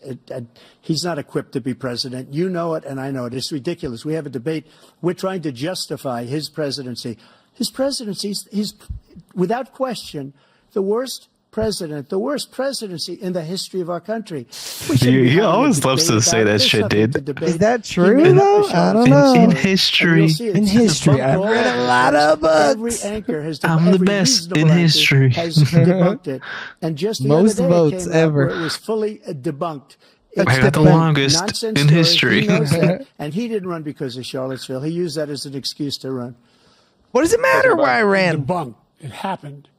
He's not equipped to be president. You know it, and I know it. It's ridiculous. We have a debate. We're trying to justify his presidency. His presidency, he's without question the worst presidency in the history of our country. He always loves to say that shit, dude. Is that true, though? I don't know. In history. In history. I've read a lot of Every books. anchor has I'm the every best reasonable in anchor history. has debunked it. And just the Most other day votes it came out ever. where it was fully debunked. I got the longest Nonsense in story. history. He knows that, and he didn't run because of Charlottesville. He used that as an excuse to run. What does it matter where I ran? Debunked. It happened.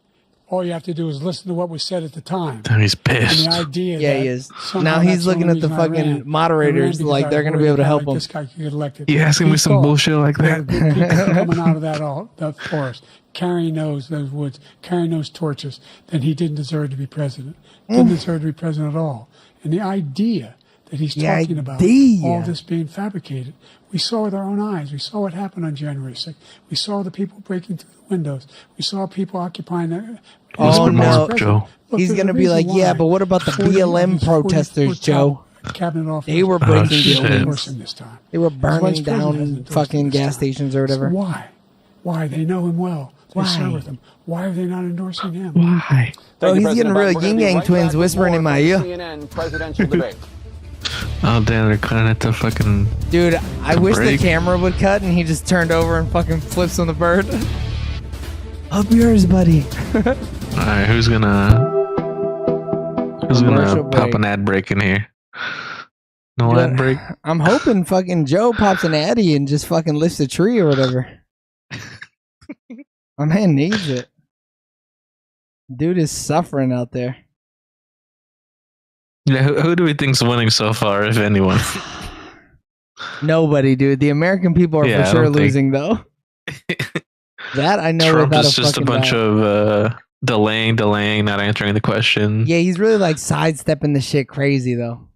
All you have to do is listen to what was said at the time. And he's And pissed. the idea Yeah, that he is. somehow Now that's he's looking the at the reason I fucking ran. moderators I ran because like I they're was going to be worried able to that help him. This guy could get elected. You asking me He some thought bullshit like there were that? good people coming out of that forest, carrying those woods, carrying those torches, then he didn't deserve to be president. Didn't deserve to be president at all. And the idea that he's talking about all this being fabricated. We saw with our own eyes. We saw what happened on January 6th. We saw the people breaking through the windows. We saw people occupying the... Oh, no. Joe. Look, He's going to be like, yeah, but what about the BLM protesters, Joe? Cabinet office. They were breaking buildings. This time. They were burning down fucking gas stations or whatever. So why? Why? They know him well. They serve with him. Why are they not endorsing him? Why? Oh, he's getting real yin yang twins whispering in my ear. CNN presidential debate. Oh damn, they're cutting it to fucking. Dude, I wish the break. camera would cut and he just turned over and fucking flips on the bird. Up yours, buddy. Alright, who's gonna Commercial pop break. an ad break in here? No Dude, ad break? I'm hoping fucking Joe pops an addy and just fucking lifts a tree or whatever. My man needs it. Dude is suffering out there. Yeah, who do we think's winning so far, if anyone? Nobody, dude. The American people are Yeah, for I sure don't think- losing, though. That I know Trump without is a just a fucking bunch doubt. of delaying, not answering the question. Yeah, he's really like sidestepping the shit crazy, though.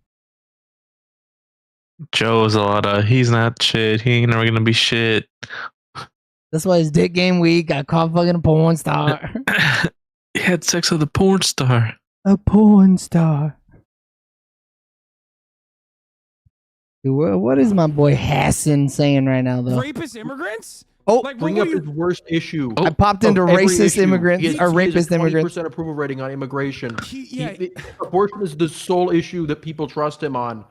Joe's a lot of, he's not shit, he ain't never gonna be shit. That's why his dick game weak. Got caught fucking a porn star. He had sex with a porn star. A porn star. Dude, what is my boy Hassan saying right now, though? Rapist immigrants? Oh, Like, Bring what up were his you? worst issue. I popped into of every racist issue. immigrants He or has rapist a immigrants. 20% approval rating on immigration. Yeah, Abortion is the sole issue that people trust him on.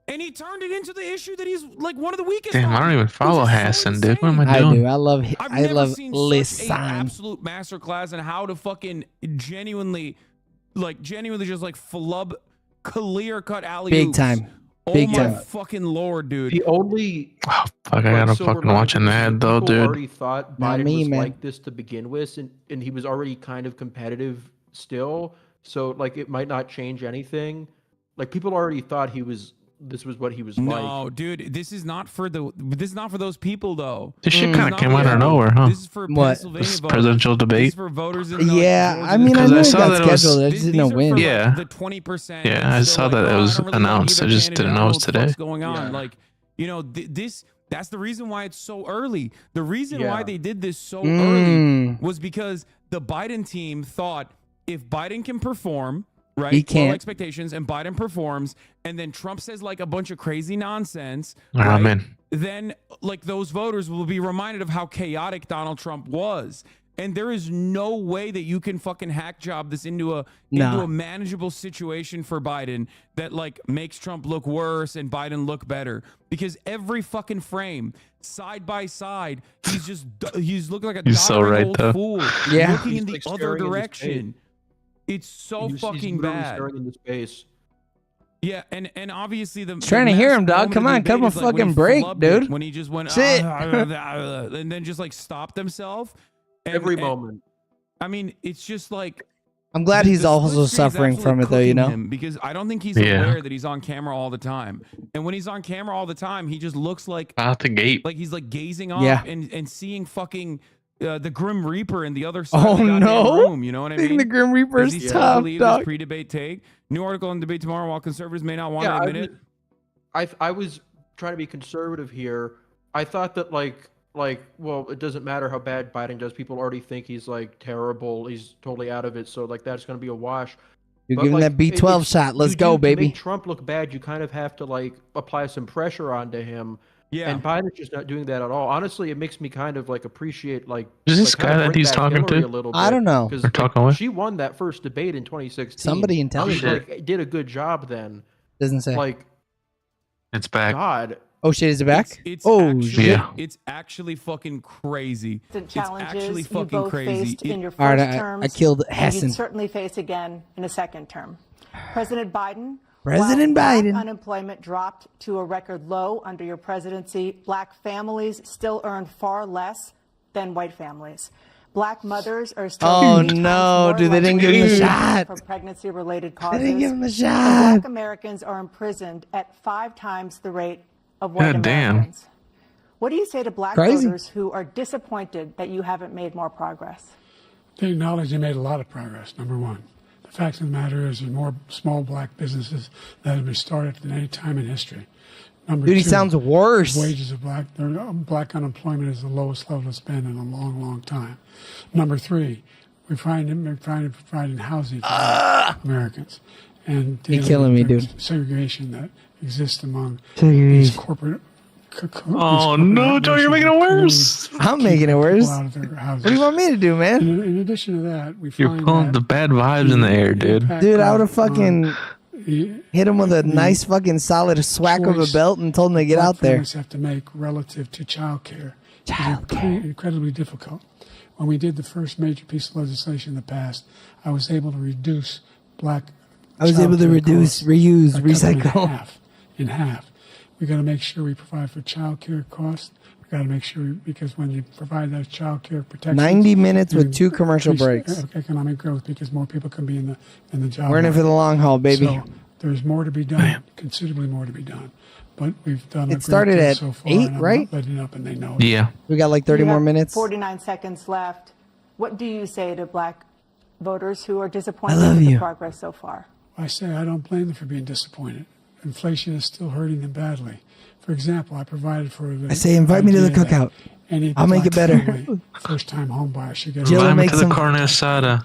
and he turned it into the issue that he's like one of the weakest. Damn, I on. don't even follow Which is so Hassan, dude. What am insane. I I doing? do. I love. I've I never love seen list such an sign. absolute masterclass in how to fucking genuinely just like flub clear cut alley Big time. Oh Big my time. fucking lord, dude. The only Oh, fuck, I gotta silver fucking watch an lining is ad that though, people dude. already thought Not Biden me, was man. like this to begin with, and he was already kind of competitive still. So like it might not change anything. Like people already thought this was what he was like. No, dude, this is not for those people though. This shit This is kind of not came for out of them. nowhere, huh? This is for What? Pennsylvania This voters. presidential This is debate? for voters in Yeah, Georgia. I mean, I Because knew I it saw got that it was- scheduled. I just These didn't know are when. for, like, Yeah. the 20%. Yeah, I That's saw still that like, it oh, was I don't really like announced. I either just candidate. didn't I know don't it was what the today. fuck's going on. Like, you know, that's the reason why it's so early. The reason why Yeah. they did this so early was because the Biden team thought if Biden can perform, right? He can't. Low expectations, and Biden performs, and then Trump says like a bunch of crazy nonsense. All right, right? man. Then like those voters will be reminded of how chaotic Donald Trump was. And there is no way that you can fucking hack job this into a manageable situation for Biden that like makes Trump look worse and Biden look better. Because every fucking frame, side by side, he's looking like a He's so doddering right, old though. fool, Yeah. looking in He's, the like, other staring into direction. It's so He's fucking literally bad. staring into space. Yeah, and obviously the Trying to hear him, dog. Come on, cut him a fucking break, dude. When he just went Shit. and then just like stopped himself. Every moment. I mean, it's just like I'm glad he's the also split screen's suffering absolutely from it, though. You cooking know. him because I don't think he's Yeah. aware that he's on camera all the time. And when he's on camera all the time, he just looks like Out the gate. he's like gazing off Yeah. and seeing fucking the Grim Reaper in the other side Oh of the goddamn no! room. You know what I I think mean? the Grim Reaper Does he is still tough, believe this dog. pre-debate take? New article on debate tomorrow. While conservatives may not want to admit it. I was trying to be conservative here. I thought that well, it doesn't matter how bad Biden does. People already think he's like terrible. He's totally out of it. So like that's going to be a wash. You're But, giving like, that B12 shot. Let's go, To baby. make Trump look bad, you kind of have to like apply some pressure onto him. Yeah. And Biden's just not doing that at all. Honestly, it makes me kind of like appreciate like. Is this like, kind guy of that bring he's back talking Hillary to? a little I bit, don't know. 'cause, They're talking with? She won that first debate in 2016. Somebody intelligent. She like, did a good job then. Doesn't say. Like It's back. God. Oh shit! Is it back? It's oh actually, shit! Yeah. It's actually fucking crazy. The It's challenges actually you fucking both crazy. faced in your first All right, terms, I killed and Hassan. you'd certainly face again in a second term. President Biden. President while Biden. Black unemployment dropped to a record low under your presidency. Black families still earn far less than white families. Black mothers are still Oh, 3 times no, more dude, they didn't likely give him a to die shot. from pregnancy-related They causes. didn't give him a And shot. Black Americans are imprisoned at 5 times the rate of white God damn. Americans. What do you say to black Crazy. voters who are disappointed that you haven't made more progress? They acknowledge they made a lot of progress, number one. The fact of the matter is there's more small black businesses that have been started than any time in history. Number Dude, he two, sounds worse. Wages of black unemployment is the lowest level it's been in a long, long time. Number three, we're trying to provide housing for Americans. And You're killing me, dude. Segregation that exists among these corporate. Oh no, Joe, you're making it worse. I'm making it worse. What do you want me to do, man? In addition to that, You're pulling the bad vibes in the air, dude. Dude, I would have fucking hit him with a nice fucking solid swack of a belt and told him to get out there. Families have to make relative to child care. Incredibly difficult. When we did the first major piece of legislation in the past, I was able to reduce black. I was able to reduce, reuse, recycle. In half. We got to make sure we provide for child care costs. We got to make sure because when you provide those child care protections, 90 minutes with 2 commercial breaks. Economic growth because more people can be in the job. We're in it for the long haul, baby. So there's more to be done, considerably more to be done. But we've done. It started at so far, 8, right? Letting up, and they know it. Yeah. We got like 30 more minutes. 49 seconds left. What do you say to black voters who are disappointed I love with you. the progress so far? I say I don't blame them for being disappointed. Inflation is still hurting them badly. For example, I provided for the. I say, invite me to the cookout. I'll make it better. First-time home buyer should get. Jill will make some carne asada.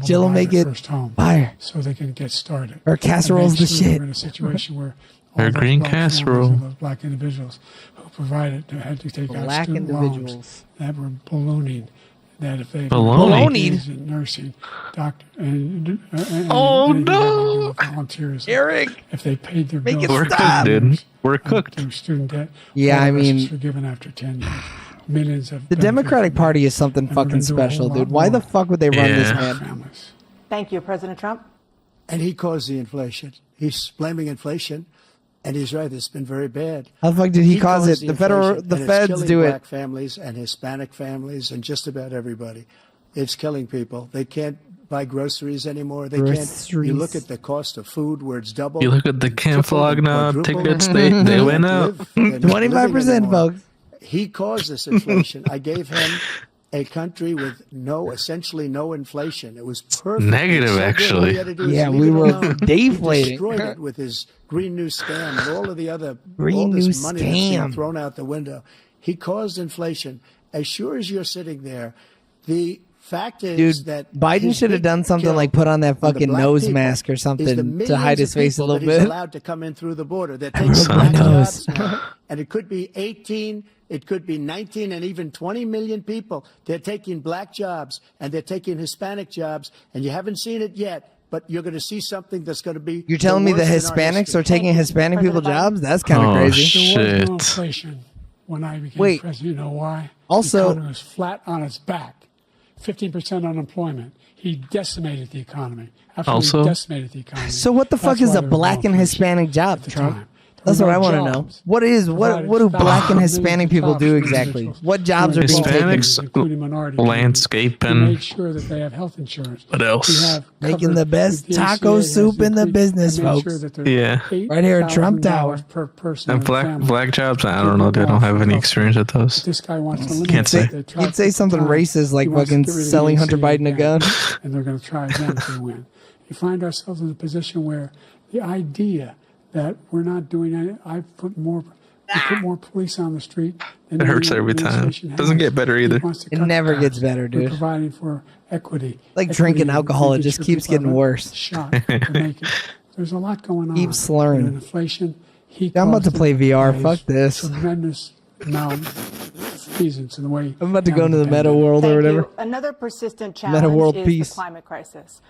Jill will make it fire. So they can get started. Her casserole's the shit. We're in a situation where Her green casserole. Those black individuals who provided had to take out student loans that were ballooning. That if they Baloney in nursing, doctor, Oh no, volunteers, Eric, if they paid their make bills, it we're stop. cooked, dude. We're cooked. Their student debt. Yeah, all I the rest mean, is forgiven after 10 years. Millions of the Democratic Party is something fucking special, dude. Why the fuck would they run this man? Families. Thank you, President Trump. And he caused the inflation. He's blaming inflation, and he's right. It's been very bad. How the fuck did he cause caused it? The feds killing do black it. families and Hispanic families and just about everybody. It's killing people. They can't buy groceries anymore. They can't. You look at the cost of food where it's doubled. You look at the Campflogna tickets, they went up. 25%, folks. He caused this inflation. I gave him a country with essentially no inflation. It was perfect. Negative, actually. Yeah, we were deflating. Destroyed it with his Green New Scam and all of the other Green all this New money that's being Scam. thrown out the window. He caused inflation. As sure as you're sitting there, the fact is Dude, that Biden should have done something like put on that fucking nose mask or something to hide his face a little He's bit. allowed to come in through the border. They're taking black jobs, and it could be 18, it could be 19, and even 20 million people. They're taking black jobs and they're taking Hispanic jobs, and you haven't seen it yet. But you're going to see something that's going to be. You're telling me the Hispanics are taking Hispanic people jobs? That's kind of crazy. There was no inflation when I became president. You know why? Also, the economy was flat on its back. 15% unemployment. He decimated the economy. Absolutely decimated the economy. So what the fuck is a black and Hispanic job, Trump? That's what I want to know. What do black and Hispanic people do exactly? What jobs are being taken? Hispanics, landscaping. Make sure that they have health insurance. What else? Making the best taco soup in the business, folks. Yeah. Right here at Trump Tower. Per person And black jobs, I don't know. They don't have any experience with those. This guy wants to Can't say. He'd say something racist like fucking selling Hunter Biden a gun. And they're going to try again to win. You find ourselves in a position where the idea that we're not doing any. We put more police on the street. It hurts every time. Doesn't get better either. It never gets better, dude. We're providing for equity. Like drinking alcohol, it just keeps getting worse. Shot to make it. There's a lot going on. Keep slurring. Inflation. I'm about to play VR. Fuck this. Tremendous malfeasance in the way. I'm about to go into the meta world or whatever. Another persistent Meta challenge world is peace. the climate crisis.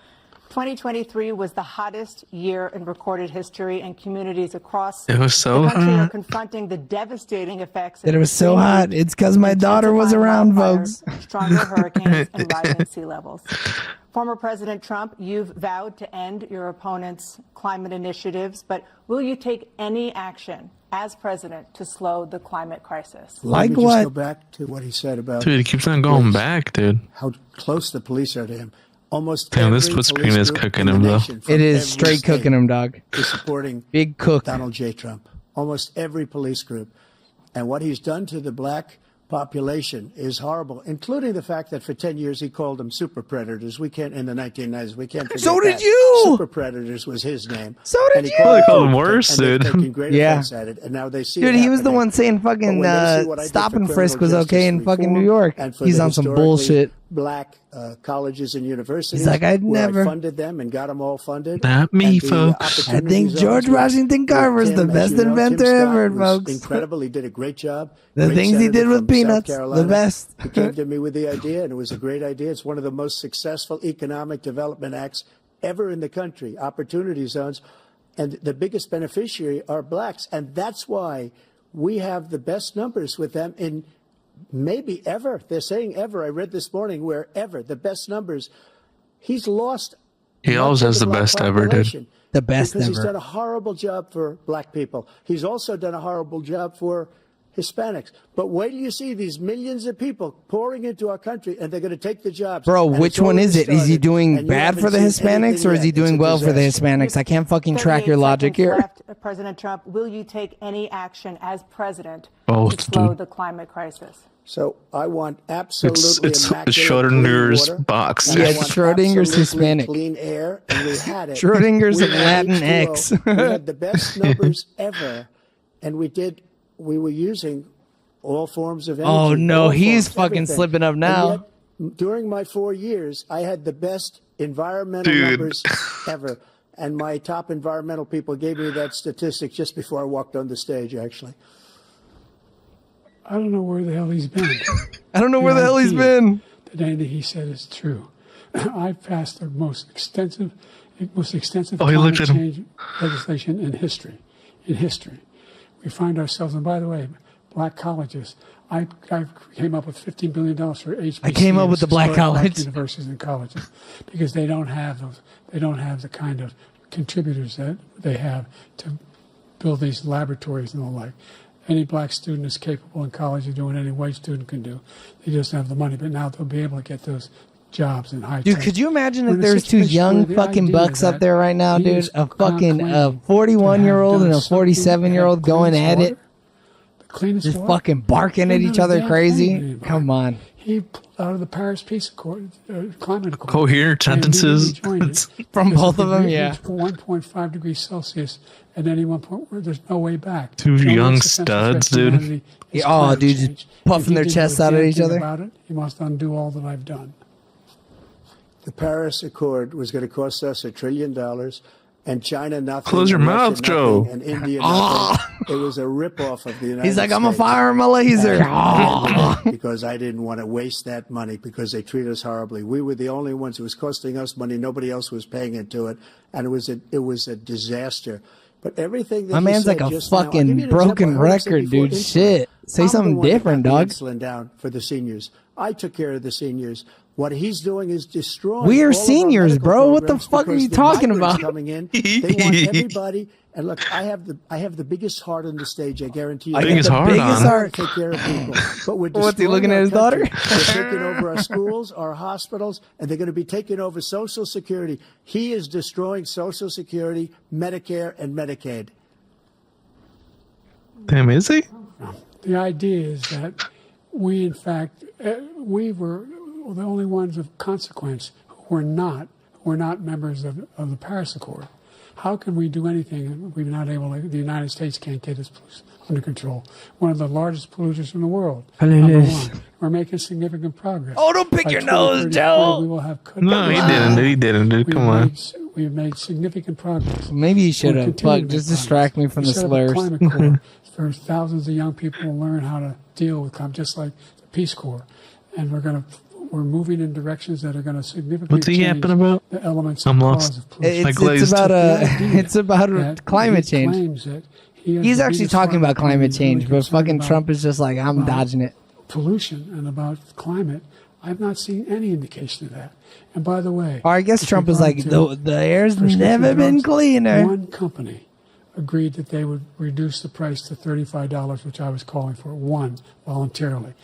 2023 was the hottest year in recorded history, and communities across It was so the country are hot. confronting the devastating effects. That it was so hot. It's because my daughter was around, folks. Stronger hurricanes and rising sea levels. Former President Trump, you've vowed to end your opponent's climate initiatives, but will you take any action as president to slow the climate crisis? Like Let me what? just go back to what he said about Dude, he keeps on going back, dude. how close the police are to him. Almost Damn, this every split police screen is group cooking in him, the though. nation from It is every straight state cooking him, dog. is supporting Big cook. Donald J. Trump. Almost every police group. And what he's done to the black population is horrible, including the fact that for 10 years he called them super predators. We can't, in the 1990s, we can't forget So did that. you! Super predators was his name. So did and he you! They called him worse, dude. Yeah. At it, and now they see Dude, it he was the happening. one saying fucking stop and frisk was okay in fucking New York. He's on some bullshit. Black colleges and universities. He's like, I'd where never I funded them and got them all funded. Not me, folks. I think George Washington Carver's the best inventor ever, folks. Incredible. He did a great job. The Great things he senator did with from peanuts, South Carolina. the best. He came to me with the idea, and it was a great idea. It's one of the most successful economic development acts ever in the country, opportunity zones. And the biggest beneficiary are blacks. And that's why we have the best numbers with them in maybe ever. They're saying ever. I read this morning where ever, the best numbers. He's lost. He always has the best ever, dude. The best because ever. He's done a horrible job for black people. He's also done a horrible job for Hispanics. But wait till you see these millions of people pouring into our country, and they're going to take the jobs. Bro, And which it's one already is it? Is he started, doing and you bad for the haven't seen Hispanics, anything or is he yet. doing It's a well for the disaster. Hispanics? I can't fucking track your 38 logic seconds here. left. President Trump, will you take any action as president Both, to slow dude. the climate crisis? So I want absolutely It's immaculate Schrodinger's clean water. box. And I Yeah, want Schrodinger's absolutely Hispanic. Clean air, and we had it. Schrodinger's We had Latin H2O. X. We had the best numbers ever, and we were using all forms of energy. Oh, no, all he's forms, fucking everything. slipping up And now. yet, during my 4 years, I had the best environmental Dude. numbers ever. And my top environmental people gave me that statistic just before I walked on the stage, actually. I don't know where the hell he's been. I don't know where the hell he's been. That anything he said is true. I passed the most extensive Oh, he climate looked at him. change legislation in history. In history, we find ourselves. And by the way, black colleges. I came up with $15 billion for HBCUs. I came up with the black college. Universities and colleges, because they don't have those. They don't have the kind of contributors that they have to build these laboratories and the like. Any black student is capable in college of doing any white student can do. They just have the money. But now they'll be able to get those jobs in high Dude, tech. could you imagine We're if in a there's two situation young where the fucking idea bucks up that there right now, he dude? is A fucking claiming 41-year-old to and a have done something 47-year-old that going cleans at it, water, the cleanest just water. fucking barking He at didn't each have a other damn crazy. thing anymore. Come on. He pulled out of the Paris Peace Accord, Climate Accord. Coherent and immediately sentences. joined it. From Because both if of we them, reach yeah. 1.5 degrees Celsius at any one point where there's no way back. Two The only young existential threat studs, to dude. humanity is Yeah, climate dude, just change. puffing If he their didn't chests do a out at damn each thing other. About it, he must undo all that I've done. The Paris Accord was going to cost us $1 trillion, and China nothing. Close your and Russia mouth, Joe. nothing, and India nothing. It was a ripoff of the United States. He's like, I'm a fire my laser. Because I didn't want to waste that money because they treat us horribly. We were the only ones. It was costing us money. Nobody else was paying into it, and it was a disaster. But everything that My he man's said like a just now- I'll give fucking you an broken example. I heard him say record, before, dude. insulin. Shit. Say I'm the something one that different, got the dog. Insulin down for the seniors. I took care of the seniors. What he's doing is destroying. We are all of our seniors, medical bro. What the programs fuck are because you the talking migrants about? Coming in, they want everybody. And look, I have the biggest heart on the stage. I guarantee you. I got Biggest the heart biggest on. heart. Take care of people. But we're What's he destroying looking at our his country. daughter? They're taking over our schools, our hospitals, and they're going to be taking over Social Security. He is destroying Social Security, Medicare, and Medicaid. Damn, is he? The idea is that we, in fact, we were the only ones of consequence who were not members of the Paris Accord. How can we do anything if we're not able to? The United States can't get its pollution under control. One of the largest polluters in the world. Number one. We're making significant progress. Oh, don't pick By your nose, 2034, Joe. We will have cut No, he down. didn't. He didn't, dude. Come on. We've made significant progress. Maybe you should We'll have. continue Fuck, to just make distract me progress. from We the set up a slurs. Climate Corps for thousands of young people to learn how to deal with climate, just like the Peace Corps. And we're moving in directions that are going to significantly What's he change yapping about? the elements I'm and lost. cause of pollution. It's glazed. about The idea it's about that climate he change. claims that he has He's the actually biggest talking part about climate he's really change, but concerned fucking about Trump is just like, I'm dodging it. pollution and about climate. I've not seen any indication of that. And by the way, Or I guess with Trump is regard like, to the air's prescription never been drugs, cleaner. One company agreed that they would reduce the price to $35, which I was calling for, one, voluntarily.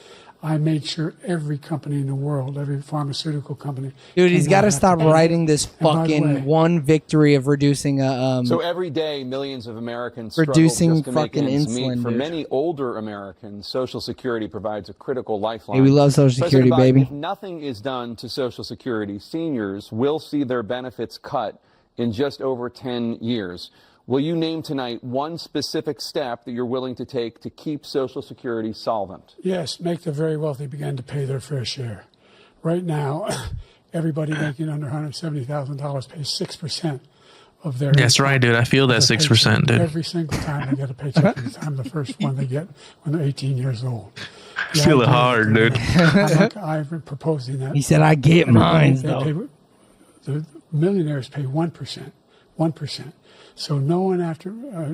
I made sure every company in the world, every pharmaceutical company. Dude, he's got to have stop pay. writing this And by the fucking way, one victory of reducing So every day, millions of Americans Reducing struggle just to make fucking ends insulin, meet. For dude. many older Americans, Social Security provides a critical lifeline. Hey, we love Social Security, President Biden, baby. if nothing is done to Social Security, seniors will see their benefits cut in just over 10 years. Will you name tonight one specific step that you're willing to take to keep Social Security solvent? Yes, make the very wealthy begin to pay their fair share. Right now, everybody making under $170,000 pays 6% of their That's income, right, dude. I feel that their 6%, paycheck, dude. every single time they get a paycheck. Every time the first one they get when they're 18 years old. The Feel it idea hard, that dude. I've been proposing that. He said, I get mine, though. The millionaires pay 1%. 1%. So no one after,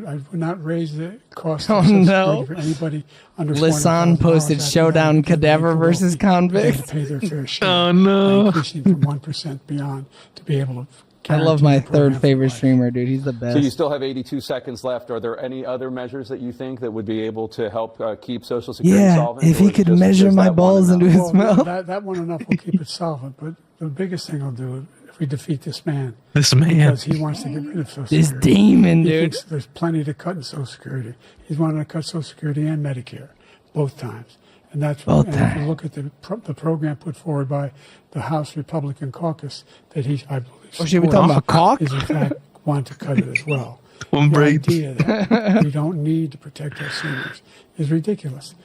I would not raise the cost of Social Security for anybody under Lisan $400,000 posted after Showdown that. Cadaver versus Convict. To pay their fair share. Oh, no. By increasing from 1% beyond to be able to I love guarantee my the program third for favorite life. streamer, dude. He's the So you best. still have 82 seconds left. Are there any other measures that you think that would be able to help keep Social Security Yeah, solvent? if or he is could just measure my that one balls enough? into his Well, mouth. that one enough will keep it solvent, but the biggest thing he'll do if we defeat this man, This man. because he wants to get rid of Social This Security. demon, He dude. thinks there's plenty to cut in Social Security. He's wanting to cut Social Security and Medicare, both times. And that's Both and if you times. look at the program put forward by the House Republican caucus that he, I believe, Oh, shit, we talking about cock? is in fact want to cut it as well. One The break. idea that we don't need to protect our seniors is ridiculous.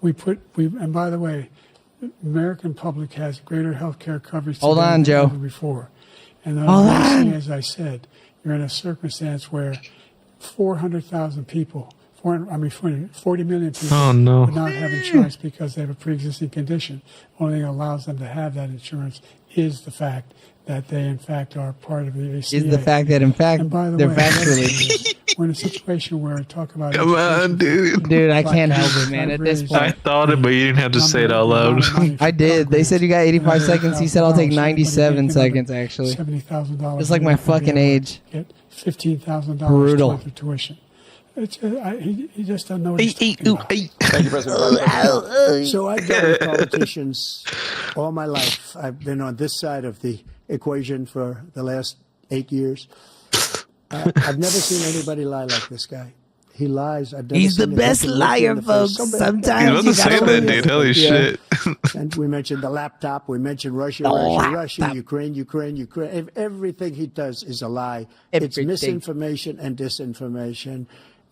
And by the way, the American public has greater health care coverage Hold today on, than Joe. ever before. And Hold on. as I said, you're in a circumstance where 400,000 people, 40 million people Oh, no. would not have insurance because they have a pre-existing condition. Only thing that allows them to have that insurance is the fact that they, in fact, are part of the ACA. Is the fact that, in fact, And by the they're way, another thing factually. is, we're in a situation where I talk about Come on, dude. Dude, I can't help it, man. At this I point, thought it, but you didn't have to say it out loud. I did. They said you got 85 seconds. He said I'll take 97 seconds, actually. $70,000. Just like my fucking age. Get $15,000 Brutal. worth of tuition. It's, he just doesn't know what he's Hey, talking about. Thank you, President Biden. So I've dealt with politicians all my life. I've been on this side of the equation for the last 8 years. I've never seen anybody lie like this guy. He lies. I've never He's the seen him best look you in liar, the face. folks. Somebody- You Sometimes wasn't you saying gotta that, dude. Holy Yeah. shit. And we mentioned the laptop. We mentioned Russia, Ukraine. Everything he does is a lie. It's Everything. misinformation and disinformation.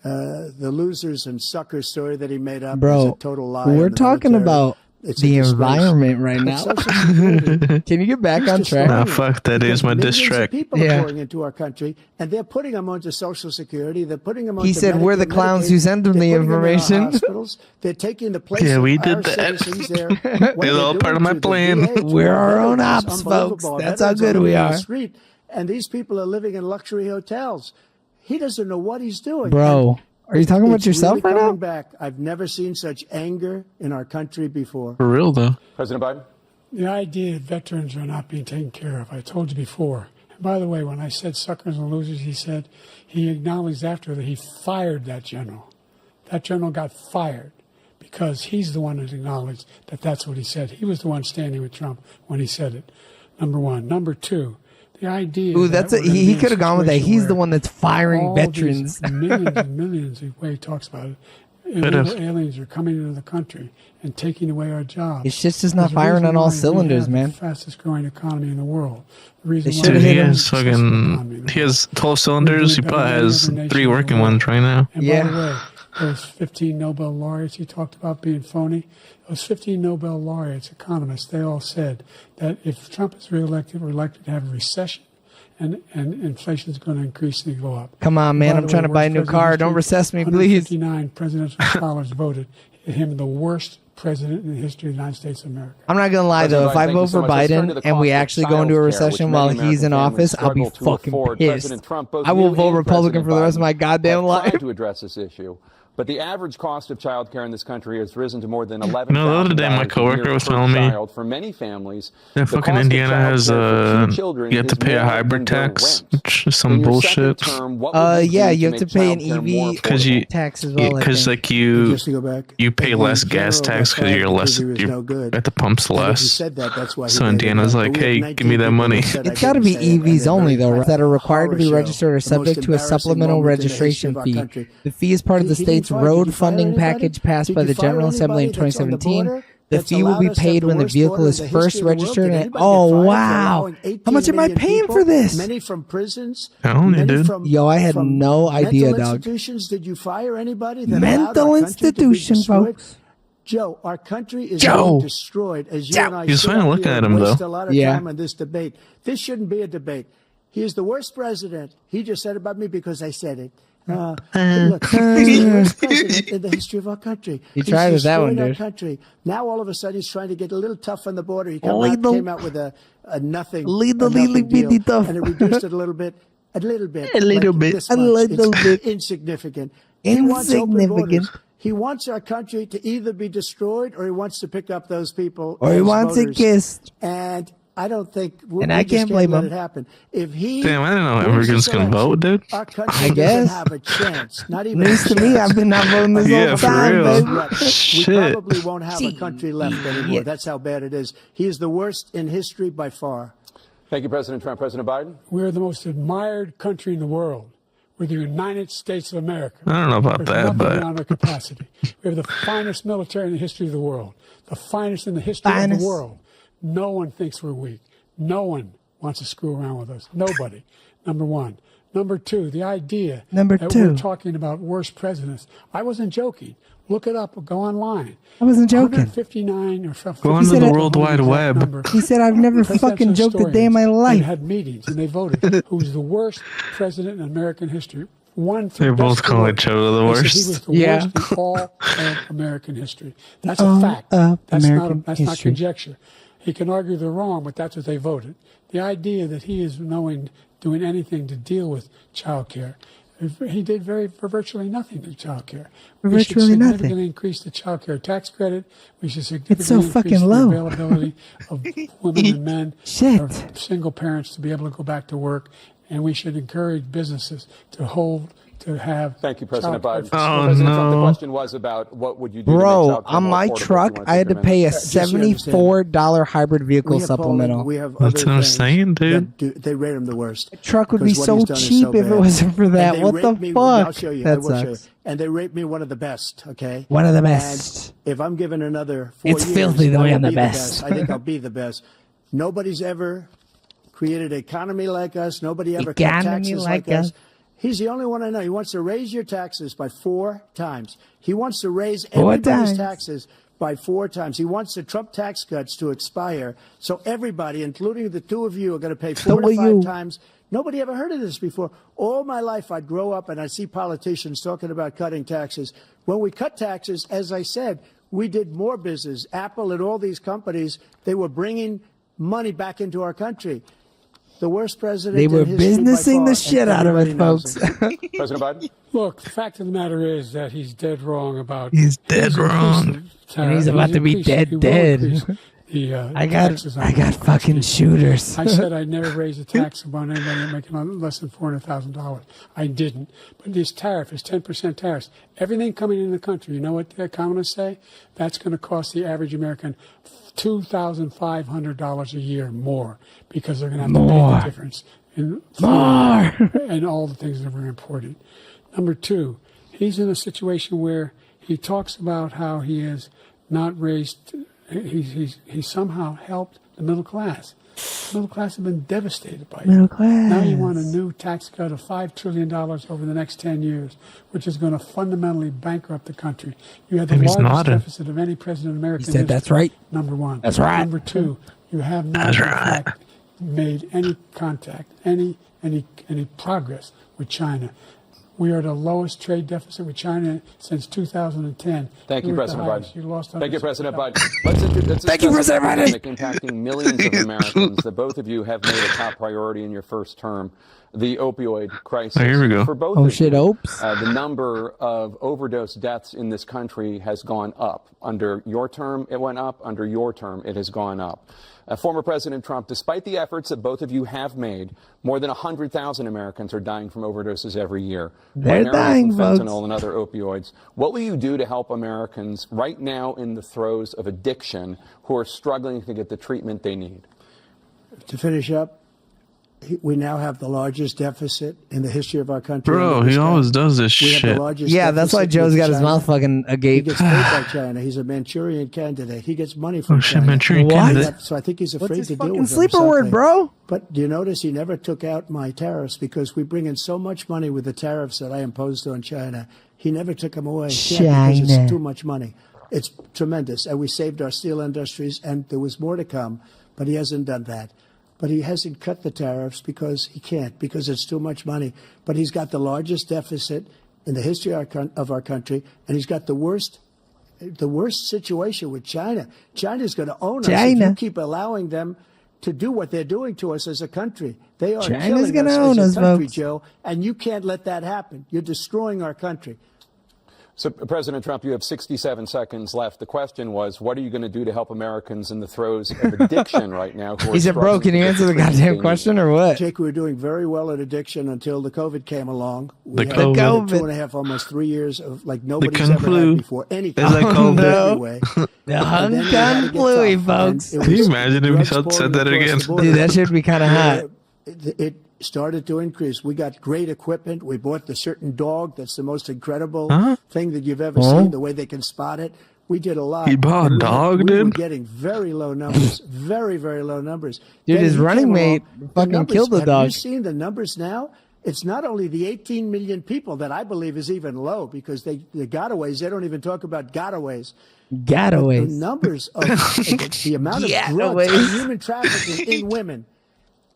The losers and suckers story that he made up is Bro, a total lie. we're on the talking military. about It's a the disgrace. environment right But now. Social Security Can you get back on just track? Nah, fuck that. because Is my diss millions of track. people Yeah. are pouring into our country, and they're putting them onto Social Security. They're putting them. He onto said, "We're the Medicare, clowns Medicaid. who sent them They're the putting them in our information." hospitals. They're taking the place Yeah, we of did our that. citizens there. It's all part of my plan. We're our own ops, folks. That's how good we are. Street, and these people are living in luxury hotels. He doesn't know what he's doing. Bro, are you talking about It's yourself really right coming now? back. I've never seen such anger in our country before. For real, though. President Biden? The idea that veterans are not being taken care of, I told you before. And by the way, when I said suckers and losers, he acknowledged after that he fired that general. That general got fired because he's the one that acknowledged that that's what he said. He was the one standing with Trump when he said it, number one. Number two, the idea Ooh, that that's we're gonna be he in a could have gone with that. situation He's the where one that's firing all these veterans. millions and millions, the way he talks about it, illegal aliens are coming into the country and taking away our jobs. His shit's just not There's a firing reason on all why we cylinders, have man. The fastest growing economy in the world. The reason They why should've we hit have him. the successful economy in the He has world. 12 cylinders. He probably has 3 working ones right now. And Yeah. by the way, those 15 Nobel laureates he talked about being phony, those 15 Nobel laureates, economists, they all said that if Trump is reelected, we're likely to have a recession and inflation is going to increase and go up. Come on, man. By I'm the trying way, to buy a worst new president car. in Don't history, recess me, please. 159 presidential scholars voted him the worst president in the history of the United States of America. I'm not gonna lie though. If I President Biden, vote thank for you so much. Let's turn to Biden the and we cost of actually go into a childcare, recession which while many he's in American office, I'll be families struggle to fucking afford. pissed. President Trump, both I will you vote and Republican President for the rest of Biden my goddamn have tried life. to address this issue. But the average cost of childcare in this country has risen to more than $11,000 You know, the other day my coworker was telling me for many families. that fucking Indiana has you have to pay a hybrid tax, which is some bullshit. Yeah, you have to pay an EV tax as well. Because like you pay less gas tax because you're at the pumps less. So Indiana's like, hey, give me that money. It's got to be EVs only though, right? That are required to be registered or subject to a supplemental registration fee. The fee is part of the state's road funding package passed by the General Assembly in 2017. The fee will be paid when the vehicle is first registered. Oh, wow. How much am I paying for this? Many from prisons. Yo, I had no idea, dog. Did you fire anybody? Mental institution, folks. Joe, our country is being destroyed. As you and I He's fine looking at him, though. Waste a lot of time on this debate. This shouldn't be a debate. He is the worst president. He just said about me because I said it. Look, he's the worst president in the history of our country. He tried with that one, our dude. country. Now all of a sudden he's trying to get a little tough on the border. He came out with a nothing, deal, and it reduced it a little bit. Insignificant. He wants our country to either be destroyed or he wants to pick up those people. Or he wants it kissed. And I don't think I can't blame him. It happen. If he Damn, I didn't know immigrants can vote, dude. Our country doesn't have a chance. Not even news to me. I've been not voting this whole time, baby. We probably won't have a country left anymore. That's how bad it is. He is the worst in history by far. Thank you, President Trump. President Biden? We're the most admired country in the world. We're the United States of America. I don't know about that, but beyond our capacity. We have the finest military in the history of the world. The finest in the history of the world. No one thinks we're weak. No one wants to screw around with us. Nobody. Number one. Number two, the idea that we're talking about worst presidents. I wasn't joking. Look it up or go online. I wasn't joking. 159 or something. Go onto the World Wide Web. He said, I've never fucking joked a day in my life. They had meetings and they voted who's the worst president in American history. They both call each other the worst. He was the worst in all of American history. That's a fact. That's not conjecture. He can argue they're wrong, but that's what they voted. The idea that he is doing anything to deal with child care. He did virtually nothing to child care. We should significantly increase the child care tax credit. We should significantly increase the availability of women and men or single parents to be able to go back to work. And we should encourage businesses to have. Thank you, President Biden. Oh, President no. Trump, the question was about what would you do Bro, on my truck, I had to pay a $74 hybrid vehicle supplemental. That's what I'm saying, dude. They rate him the worst. The truck would be so cheap if it wasn't for that. What the fuck? I'll show you. That sucks. And they rate me one of the best, okay? One of the best. And if I'm given another 4 years, it's filthy the way I'm the best. I think I'll be the best. Nobody's ever created an economy like us. Nobody ever cut taxes like us. He's the only one I know. He wants to raise your taxes by 4 times. He wants to raise everybody's taxes by 4 times. He wants the Trump tax cuts to expire. So everybody, including the two of you, are going to pay 4 to 5 times. Nobody ever heard of this before. All my life, I'd grow up and I'd see politicians talking about cutting taxes. When we cut taxes, as I said, we did more business. Apple and all these companies, they were bringing money back into our country. The worst president. They were businessing the shit out of it, folks. President Biden? Look, the fact of the matter is that he's dead wrong about. He's dead wrong. And he's about to be dead. I got fucking shooters. I said I'd never raise a tax on anybody making less than $400,000. I didn't. But this tariff is 10% tariffs. Everything coming in the country, you know what the economists say? That's going to cost the average American $2,500 a year more because they're going to have to pay the difference in and all the things that are important. Number two, he's in a situation where he talks about how he has not raised. He somehow helped the middle class. The middle class have been devastated by it. Now you want a new tax cut of $5 trillion over the next 10 years, which is going to fundamentally bankrupt the country. You had the largest deficit of any president in America. He said that's right. Number one. That's right. Number two, you have not in fact made any contact, any progress with China. We are the lowest trade deficit with China since 2010. Thank you, President Biden. You lost Thank you, President Biden. Let's Thank you, President Biden. Impacting millions of Americans that both of you have made a top priority in your first term, the opioid crisis. Oh, here we go. For both of you, oops. The number of overdose deaths in this country has gone up. Under your term, it went up. Under your term, it has gone up. Former President Trump, despite the efforts that both of you have made, more than 100,000 Americans are dying from overdoses every year. They're dying, from fentanyl folks. and other opioids. What will you do to help Americans right now in the throes of addiction who are struggling to get the treatment they need? To finish up, we now have the largest deficit in the history of our country. Bro, he always does this We have the shit. largest Yeah, that's why deficit Joe's with got his China. mouth fucking He agape. gets paid by China. He's a Manchurian candidate. He gets money from Oh shit, China. Manchurian What? candidate. So I think he's What's afraid his to deal fucking with him, sleeper word, something. bro? But do you notice he never took out my tariffs because we bring in so much money with the tariffs that I imposed on China. He never took them away. Yeah, because China. it's too much money. It's tremendous. And we saved our steel industries, and there was more to come, but he hasn't done that. But he hasn't cut the tariffs because he can't, because it's too much money. But he's got the largest deficit in the history of our country, and he's got the worst situation with China. China's going to own us if you keep allowing them to do what they're doing to us as a country. They are China's killing gonna us own as us, a country, folks. Joe, and you can't let that happen. You're destroying our country. So, President Trump, you have 67 seconds left. The question was, what are you going to do to help Americans in the throes of addiction right now? He said, bro, can you answer the goddamn question or what? Jake, we were doing very well at addiction until the COVID came along. We The had COVID. 2.5, almost 3 years of like nobody's Kung ever flu. had before. Anything. It's like COVID. No. Anyway. The And then we had Hong to get Kong tough. folks. And it Can you was imagine if he drugs said that pouring again? across the border. Dude, that should be kind of hot. It started to increase. We got great equipment. We bought the certain dog that's the most incredible thing that you've ever seen, the way they can spot it. We did a lot. He bought a And dog, we were dude? getting very low numbers, very, very low numbers. Dude, Then his he running came mate along. fucking numbers, killed the have dog. you seen the numbers now? It's not only the 18 million people that I believe is even low because the gotaways, they don't even talk about gotaways. The Gotaways. numbers of the amount of drugs and human trafficking in women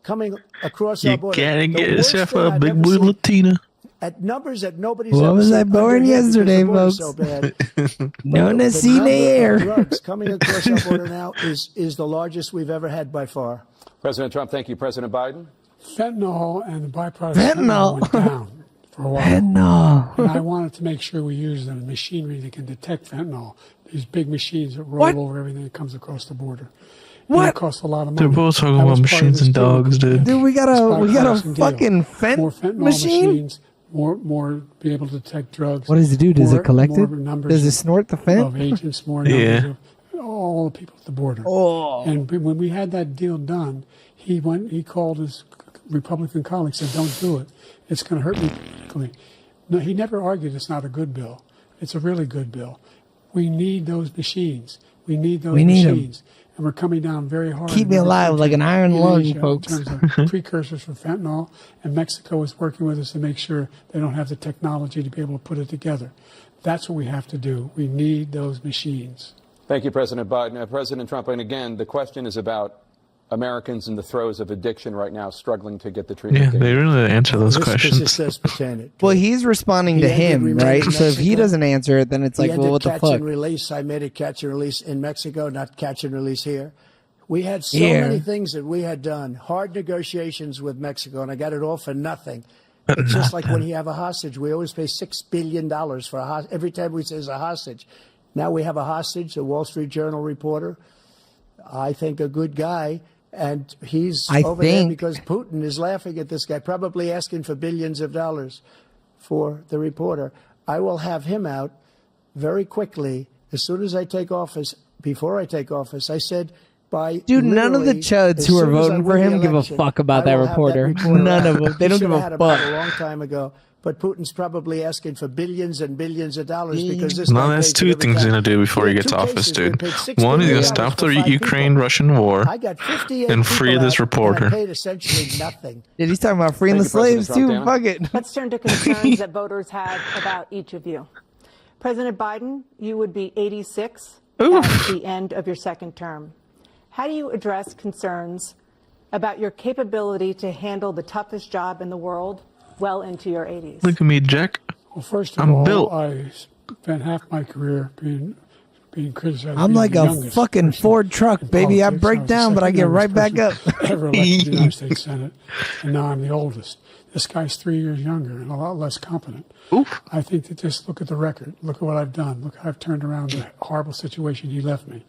coming across our You border. gotta The get worst yourself thing a I've big ever blue seen. Latina. At numbers that nobody's What ever was seen I born under here because yesterday, the border's folks? So bad. No The Nassine number air. of drugs coming across our border now is the largest we've ever had by far. President Trump, thank you. President Biden? Fentanyl and the byproduct Fentanyl. went down for a while. Fentanyl. And I wanted to make sure we use the machinery that can detect fentanyl. These big machines that roll What? over everything that comes across the border. What? And it costs a lot of money. They're both talking That about was part of machines this and deal. dogs, dude. Dude, we got It's a bipartisan deal. fucking More fent fentanyl machine. machines, more be able to detect drugs. What does it do? Does more- it collect more it? numbers Does it of- snort the of fent? agents, more Yeah. numbers of all the people at the border. Oh. And when we had that deal done, he called his Republican colleagues and said, "Don't do it. It's going to hurt me politically." No, he never argued it's not a good bill. It's a really good bill. We need those machines. We need those We need 'em. machines. And we're coming down very hard. Keep in me every alive like country an iron in lung, Asia folks. In terms of precursors for fentanyl, and Mexico is working with us to make sure they don't have the technology to be able to put it together. That's what we have to do. We need those machines. Thank you, President Biden. President Trump, and again, the question is about Americans in the throes of addiction right now struggling to get the treatment Yeah, they they need. really didn't answer those This questions. says pertain it. Well, he's responding to He ended him, remand right? in So if he Mexico. doesn't answer it, then it's like, He well, ended what the catch fuck? and release. I made it catch and release in Mexico, not catch and release here. We had so Here. many things that we had done, hard negotiations with Mexico, and I got it all for nothing. It's just like when you have a hostage. We always pay $6 billion for a hostage. Every time we say a hostage. Now we have a hostage, a Wall Street Journal reporter, I think a good guy, and he's over there because Putin is laughing at this guy, probably asking for billions of dollars for the reporter. I will have him out very quickly as soon as I take office. Before I take office, I said by Dude, none of the literally, chuds as who are soon as I voting for win the him give a election, fuck about I that will have reporter. reporter None of out. them. They He don't should give have a had him out fuck. a long time ago. But Putin's probably asking for billions and billions of dollars because this No, guy that's pays two it every things he's time. gonna do before he There are gets two office, cases. We dude. paid $6 One, he's billion gonna stop for the 5 Ukraine-Russian war I got 58 and people free this out, and I reporter. paid essentially nothing. Dude, he's talking about freeing Thank the you, President slaves too. Trump. Fuck it. Let's turn to concerns that voters have about each of you. President Biden, you would be 86 at the end of your second term. How do you address concerns about your capability to handle the toughest job in the world well into your 80s. Look at me, Jack. Well, first of all, built. I spent half my career being criticized. I'm like a fucking Ford truck, baby. I break down, but I get right back up. Ever elected to the United States Senate, and now I'm the oldest. This guy's 3 years younger and a lot less competent. Oof. I think that just look at the record. Look at what I've done. Look how I've turned around the horrible situation he left me.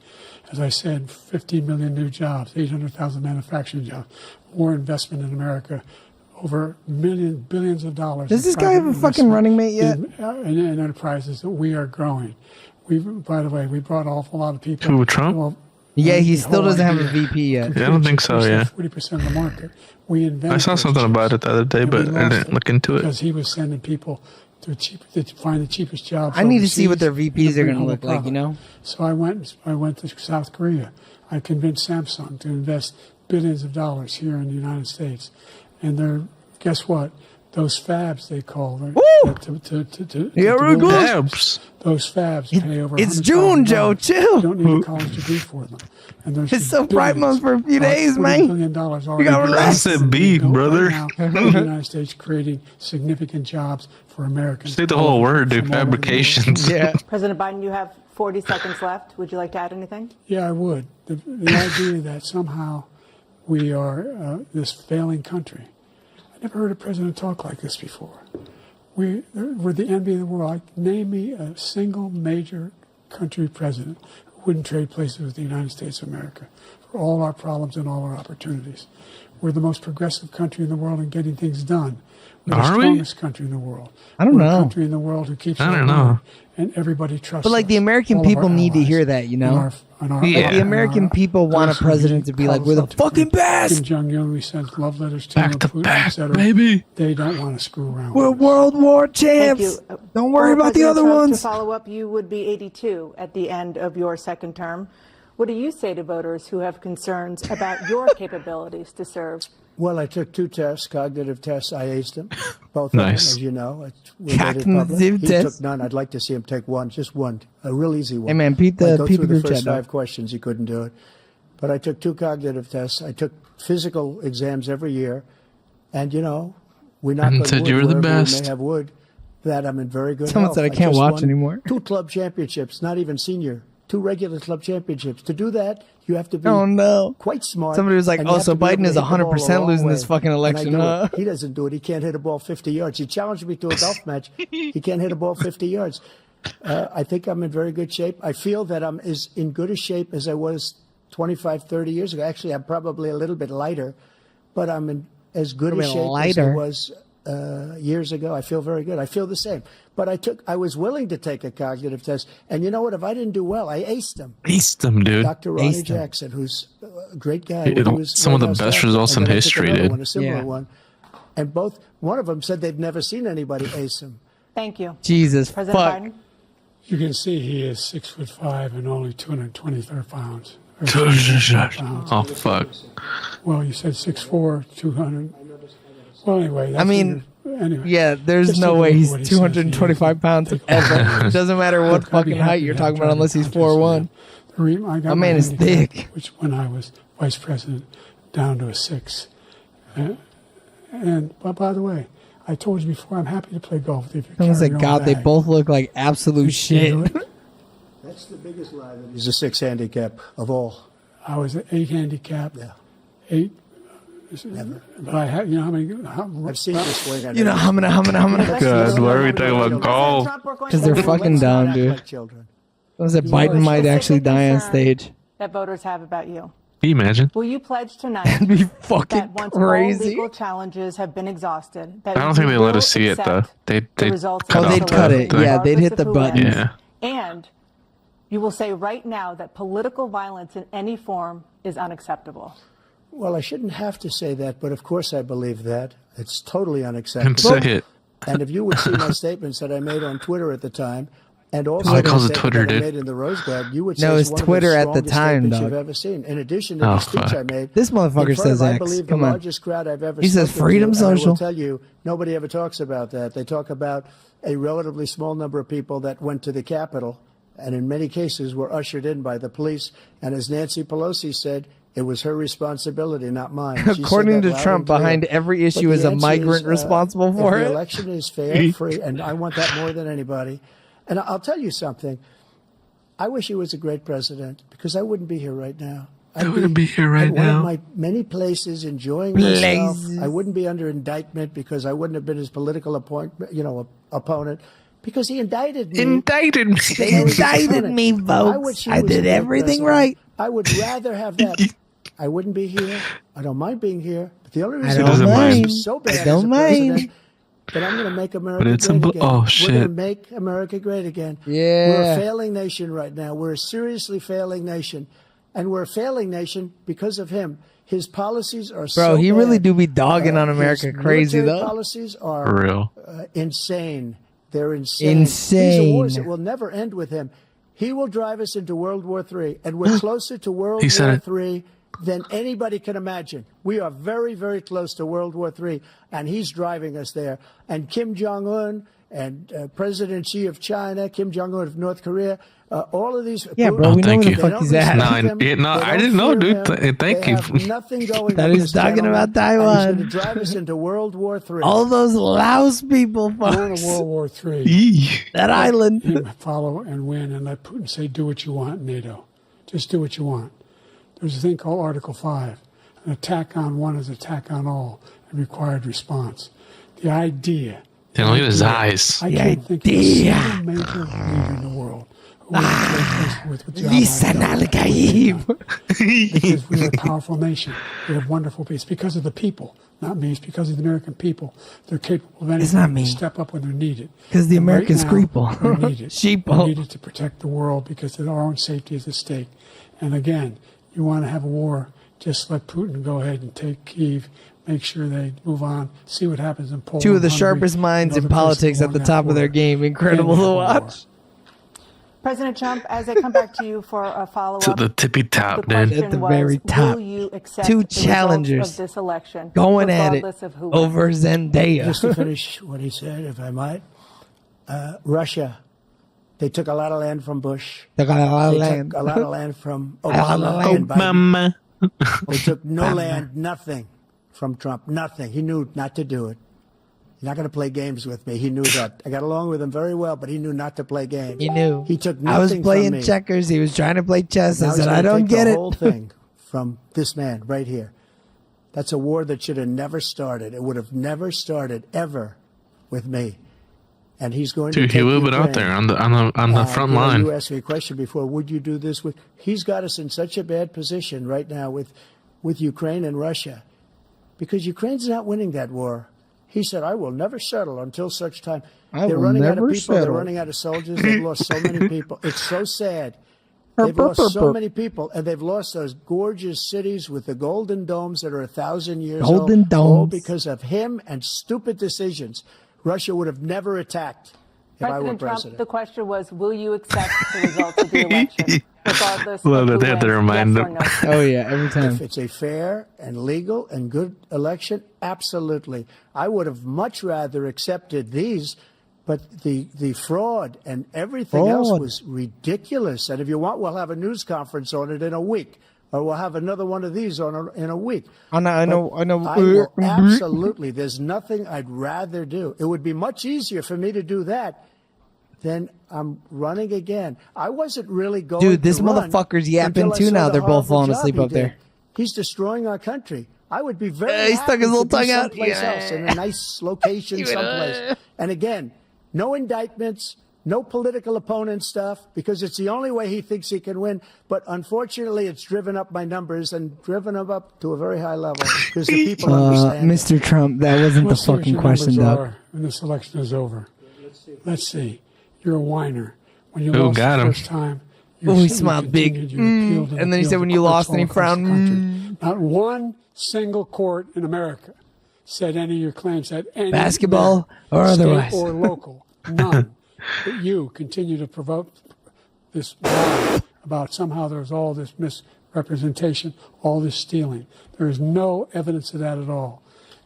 As I said, 15 million new jobs, 800,000 manufacturing jobs, more investment in America, over billions of dollars. Does this guy have a fucking running mate yet? In enterprises that we are growing. By the way, we brought an awful lot of people. Who, Trump? Well, yeah, he still doesn't have a VP yet. Yeah, I don't think so, yeah. 40% of the market. We invented I saw something about it the other day, but I didn't look into it. Because he was sending people to find the cheapest jobs. I need to see what their VPs are going to look like, you know? So I went to South Korea. I convinced Samsung to invest billions of dollars here in the United States. And guess what? Those fabs, they call them. Fabs. Those fabs pay over. It's June, Joe. Chill. You don't need a college degree for them. And there's it's so Pride Month for a few days, man. $40 billion already. You got relax. I said beef, brother. Right now, in the United States, creating significant jobs for Americans. Say the whole word, dude. Fabrications. Yeah. President Biden, you have 40 seconds left. Would you like to add anything? Yeah, I would. The idea that somehow we are this failing country. I never heard a president talk like this before. We're the envy of the world. Name me a single major country president who wouldn't trade places with the United States of America for all our problems and all our opportunities. We're the most progressive country in the world in getting things done. We're the strongest country in the world. I don't know. A country in the world who keeps. I don't know. And everybody trusts. But like the American people need to hear that, you know. Like the American people want a president to be like, "We're the fucking best." Kim Jong-un, we sent love letters to back him, to Putin, back, etc. baby. They don't want to screw around. We're World War champs. Don't worry about the other ones. To follow up, you would be 82 at the end of your second term. What do you say to voters who have concerns about your capabilities to serve? Well, I took 2 tests, cognitive tests. I aced them, both of them, as you know. Cognitive tests. He took none. I'd like to see him take one, just one, a real easy one. Hey, man, Pete go through the group first chat, 5 questions. He couldn't do it. But I took 2 cognitive tests. I took physical exams every year. And, you know, we knock on wood, said you were the best. We may have wood, that I'm in very good Someone health. said I can't watch anymore. 2 club championships, not even senior. 2 regular club championships. To do that, you have to be quite smart. Somebody was like, "Oh, so Biden is 100% losing this fucking election, huh?" He doesn't do it. He can't hit a ball 50 yards. He challenged me to a golf match. He can't hit a ball 50 yards. I think I'm in very good shape. I feel that I'm as in good a shape as I was 25, 30 years ago. Actually, I'm probably a little bit lighter, but I'm in as good a shape as I was years ago. I feel very good. I feel the same. But I was willing to take a cognitive test. And you know what? If I didn't do well, I aced them. Aced them, dude. Dr. Ronnie Jackson, who's a great guy. Some of the best results in history, dude. A similar one. And one of them said they've never seen anybody ace him. Thank you. Jesus, President Biden. You can see he is 6'5" and only 223 pounds. Oh, fuck. Well, you said 6'4", 200. Well, anyway. Anyway, yeah, there's no way he's 225 pounds ever. It doesn't matter what fucking height you're talking about unless he's 4'1". My man is thick. Which when I was vice president, down to a 6. But by the way, I told you before, I'm happy to play golf with you. Someone said, God, they both look like absolute shit. That's the biggest lie that he's a 6 handicap of all. I was an 8 handicap. Yeah. 8. Never. But I had, you know how many? I've seen this swing. You know, how many? God, why are we talking about golf? Because they're fucking dumb, dude. Someone said Biden might actually die on stage. That voters have about you. Can you imagine? Will you pledge tonight That'd be fucking that once crazy. all legal challenges have been exhausted, that I don't think they let us see it though. They'd cut it. Yeah, they'd hit the button. Yeah. And you will say right now that political violence in any form is unacceptable. Well, I shouldn't have to say that, but of course I believe that. It's totally unacceptable. And say it. And if you would see my statements that I made on Twitter at the time, and also I call it Twitter, dude. I made in the Rose Garden, you would say no, it's one Twitter of the at the time, dog. dog. You've ever seen. In addition to the speech I made, this motherfucker says I X. believe Come the on. largest crowd I've ever he says freedom to, social. I will tell you, nobody ever talks about that. They talk about a relatively small number of people that went to the Capitol, and in many cases were ushered in by the police. And as Nancy Pelosi said, It was her responsibility, not mine. According to Trump, behind every issue is a migrant responsible for it. The election is fair, free, and I want that more than anybody. And I'll tell you something. I wish he was a great president because I wouldn't be here right now. I wouldn't be here right now. One of my many places enjoying myself. I wouldn't be under indictment because I wouldn't have been his political opponent. Because he indicted me. They indicted me, folks. I did everything right. I would rather have that. I wouldn't be here. I don't mind being here. But the only reason I'm so bad as a president that I'm going to make America great again. Oh, shit. We're going to make America great again. Yeah. We're a failing nation right now. We're a seriously failing nation. And we're a failing nation because of him. His policies are so Bro, he bad. really do be dogging on America crazy, though. His policies are For real. Insane. They're insane. Insane. These are wars that will never end with him. He will drive us into World War III, and we're closer to World War III than anybody can imagine. We are very, very close to World War III, and he's driving us there. And Kim Jong-un and President Xi of China, Kim Jong-un of North Korea, all of these. Yeah, bro, we know where the fuck he's at. No, I didn't know, dude. Thank you. Nothing going that he's talking about Taiwan. He's going to drive us into World War III. All those Laos people, Go folks. to World War III. That island. Him follow and win and let Putin say, do what you want, NATO. Just do what you want. There's a thing called Article 5. An attack on one is an attack on all and required response. The idea. Look at his eyes. I can't think of a single major leader in the world who with Listen, Al-Gaib. because we're a powerful nation. We have wonderful peace. Because of the people, not me. It's because of the American people. They're capable of anything. It's not me. To step up when they're needed. Because the Americans right now, creeple. We're needed. Sheeple. We're needed to protect the world because our own safety is at stake. And again, you want to have a war, just let Putin go ahead and take Kyiv. Make sure they move on. See what happens in Poland. Two of the Hungary, sharpest minds in and other politics places at the along top that of their border. game. Incredible to watch. President Trump, as I come back to you for a follow-up, To the tippy top, the dude. question At the was, very top. will you accept Two the results challengers of this election, going at it regardless of who wins? over Zendaya. Just to finish what he said, if I might, Russia, they took a lot of land from Bush. They got a lot of They land. took a lot of land from A lot of Obama land. and Biden. Mama. They took no land, nothing from Trump, nothing. He knew not to do it. He's not going to play games with me. He knew that. I got along with him very well, but he knew not to play games. He knew. He took nothing I was from playing me. checkers. He was trying to play chess. Now I he's said, gonna I don't take get the it. whole thing from this man right here. That's a war that should have never started. It would have never started ever with me. And he's going to Dude, take he would have been out Ukraine. there on the front line. You asked me a question before. Would you do this with? He's got us in such a bad position right now with Ukraine and Russia, because Ukraine's not winning that war. He said, "I will never settle until such time." They're running out of people. They're running out of soldiers. They've lost so many people. It's so sad. They've lost so many people, and they've lost those gorgeous cities with the golden domes that are 1,000 years old. Golden All domes. because of him and stupid decisions. Russia would have never attacked if I were President Trump, president. the question was, will you accept the results of the election, regardless Love of that who they had to wins, remind yes or them. no? Oh, yeah, every time. If it's a fair and legal and good election, absolutely. I would have much rather accepted these, but the fraud and everything else was ridiculous. And if you want, we'll have a news conference on it in a week, or we'll have another one of these in a week. I know. I will absolutely. There's nothing I'd rather do. It would be much easier for me to do that than I'm running again. I wasn't really going Dude, this to run motherfucker's yapping until I too saw now. the They're both horrible falling job asleep he up there. did. He's destroying our country. I would be very he stuck happy his little to be tongue out. someplace else, in a nice location someplace. And again, no indictments, no political opponent stuff, because it's the only way he thinks he can win. But unfortunately, it's driven up my numbers and driven them up to a very high level because the people understand. Mr. Trump, that wasn't the fucking question, Doug. When this election is over. Let's see. You're a whiner. When you Oh, lost got the him. first time, He smiled big. And then he said when you lost and he frowned. Not one single court in America said any of your claims had any Basketball or state otherwise. or local. None. But you continue to provoke this lie about somehow there's all this misrepresentation, all this stealing. There is no evidence of that at all.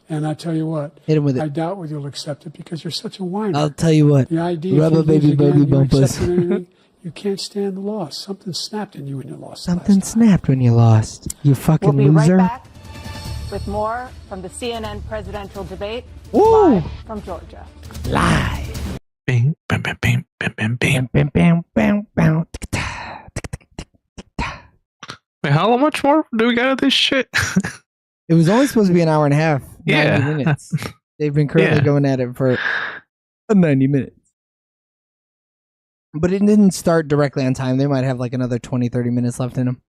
And I tell you what, Hit him with it. I doubt whether you'll accept it because you're such a whiner. I'll tell you what. The idea Rubber if you baby lose again, baby you bumpers. accept anything, You can't stand the loss. Something snapped in you when you lost. Something snapped when you lost. You fucking we'll be loser. Right back with more from the CNN presidential debate. Ooh. Live from Georgia. Live. Bing, bam, bam, bam, bam, bam, bam. Bam, bam, bam, bam. Wait, how much more do we got of this shit? It was only supposed to be an hour and a half. 90 minutes. They've been currently going at it for 90 minutes. But it didn't start directly on time. They might have like another 20, 30 minutes left in them.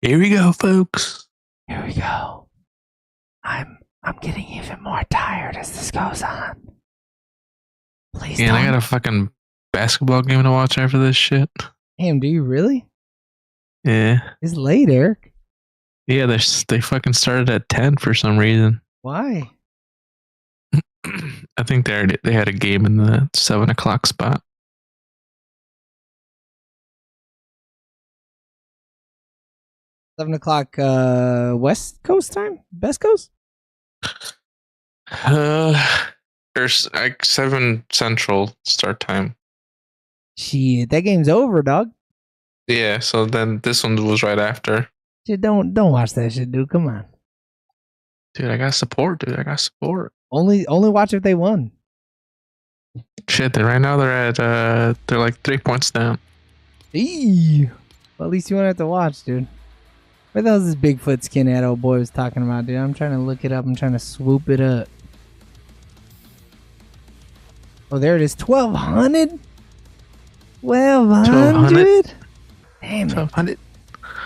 Here we go, folks. Here we go. I'm getting even more tired as this goes on. Please I got a fucking basketball game to watch after this shit. Damn, do you really? Yeah. It's late, Eric. Yeah, they fucking started at 10 for some reason. Why? I think they had a game in the 7 o'clock spot. $7 West Coast time? Best Coast? There's like 7 Central start time. Shit, that game's over, dog. Yeah, so then this one was right after. Shit, don't watch that shit, dude. Come on. Dude, I got support, dude. I got support. Only watch if they won. Shit, right now they're like 3 points down. Eee. Well, at least you won't have to watch, dude. What the hell is this Bigfoot skinhead old boy was talking about, dude? I'm trying to look it up. I'm trying to swoop it up. Oh, there it is. 1,200? 1,200? Damn it. 1,200.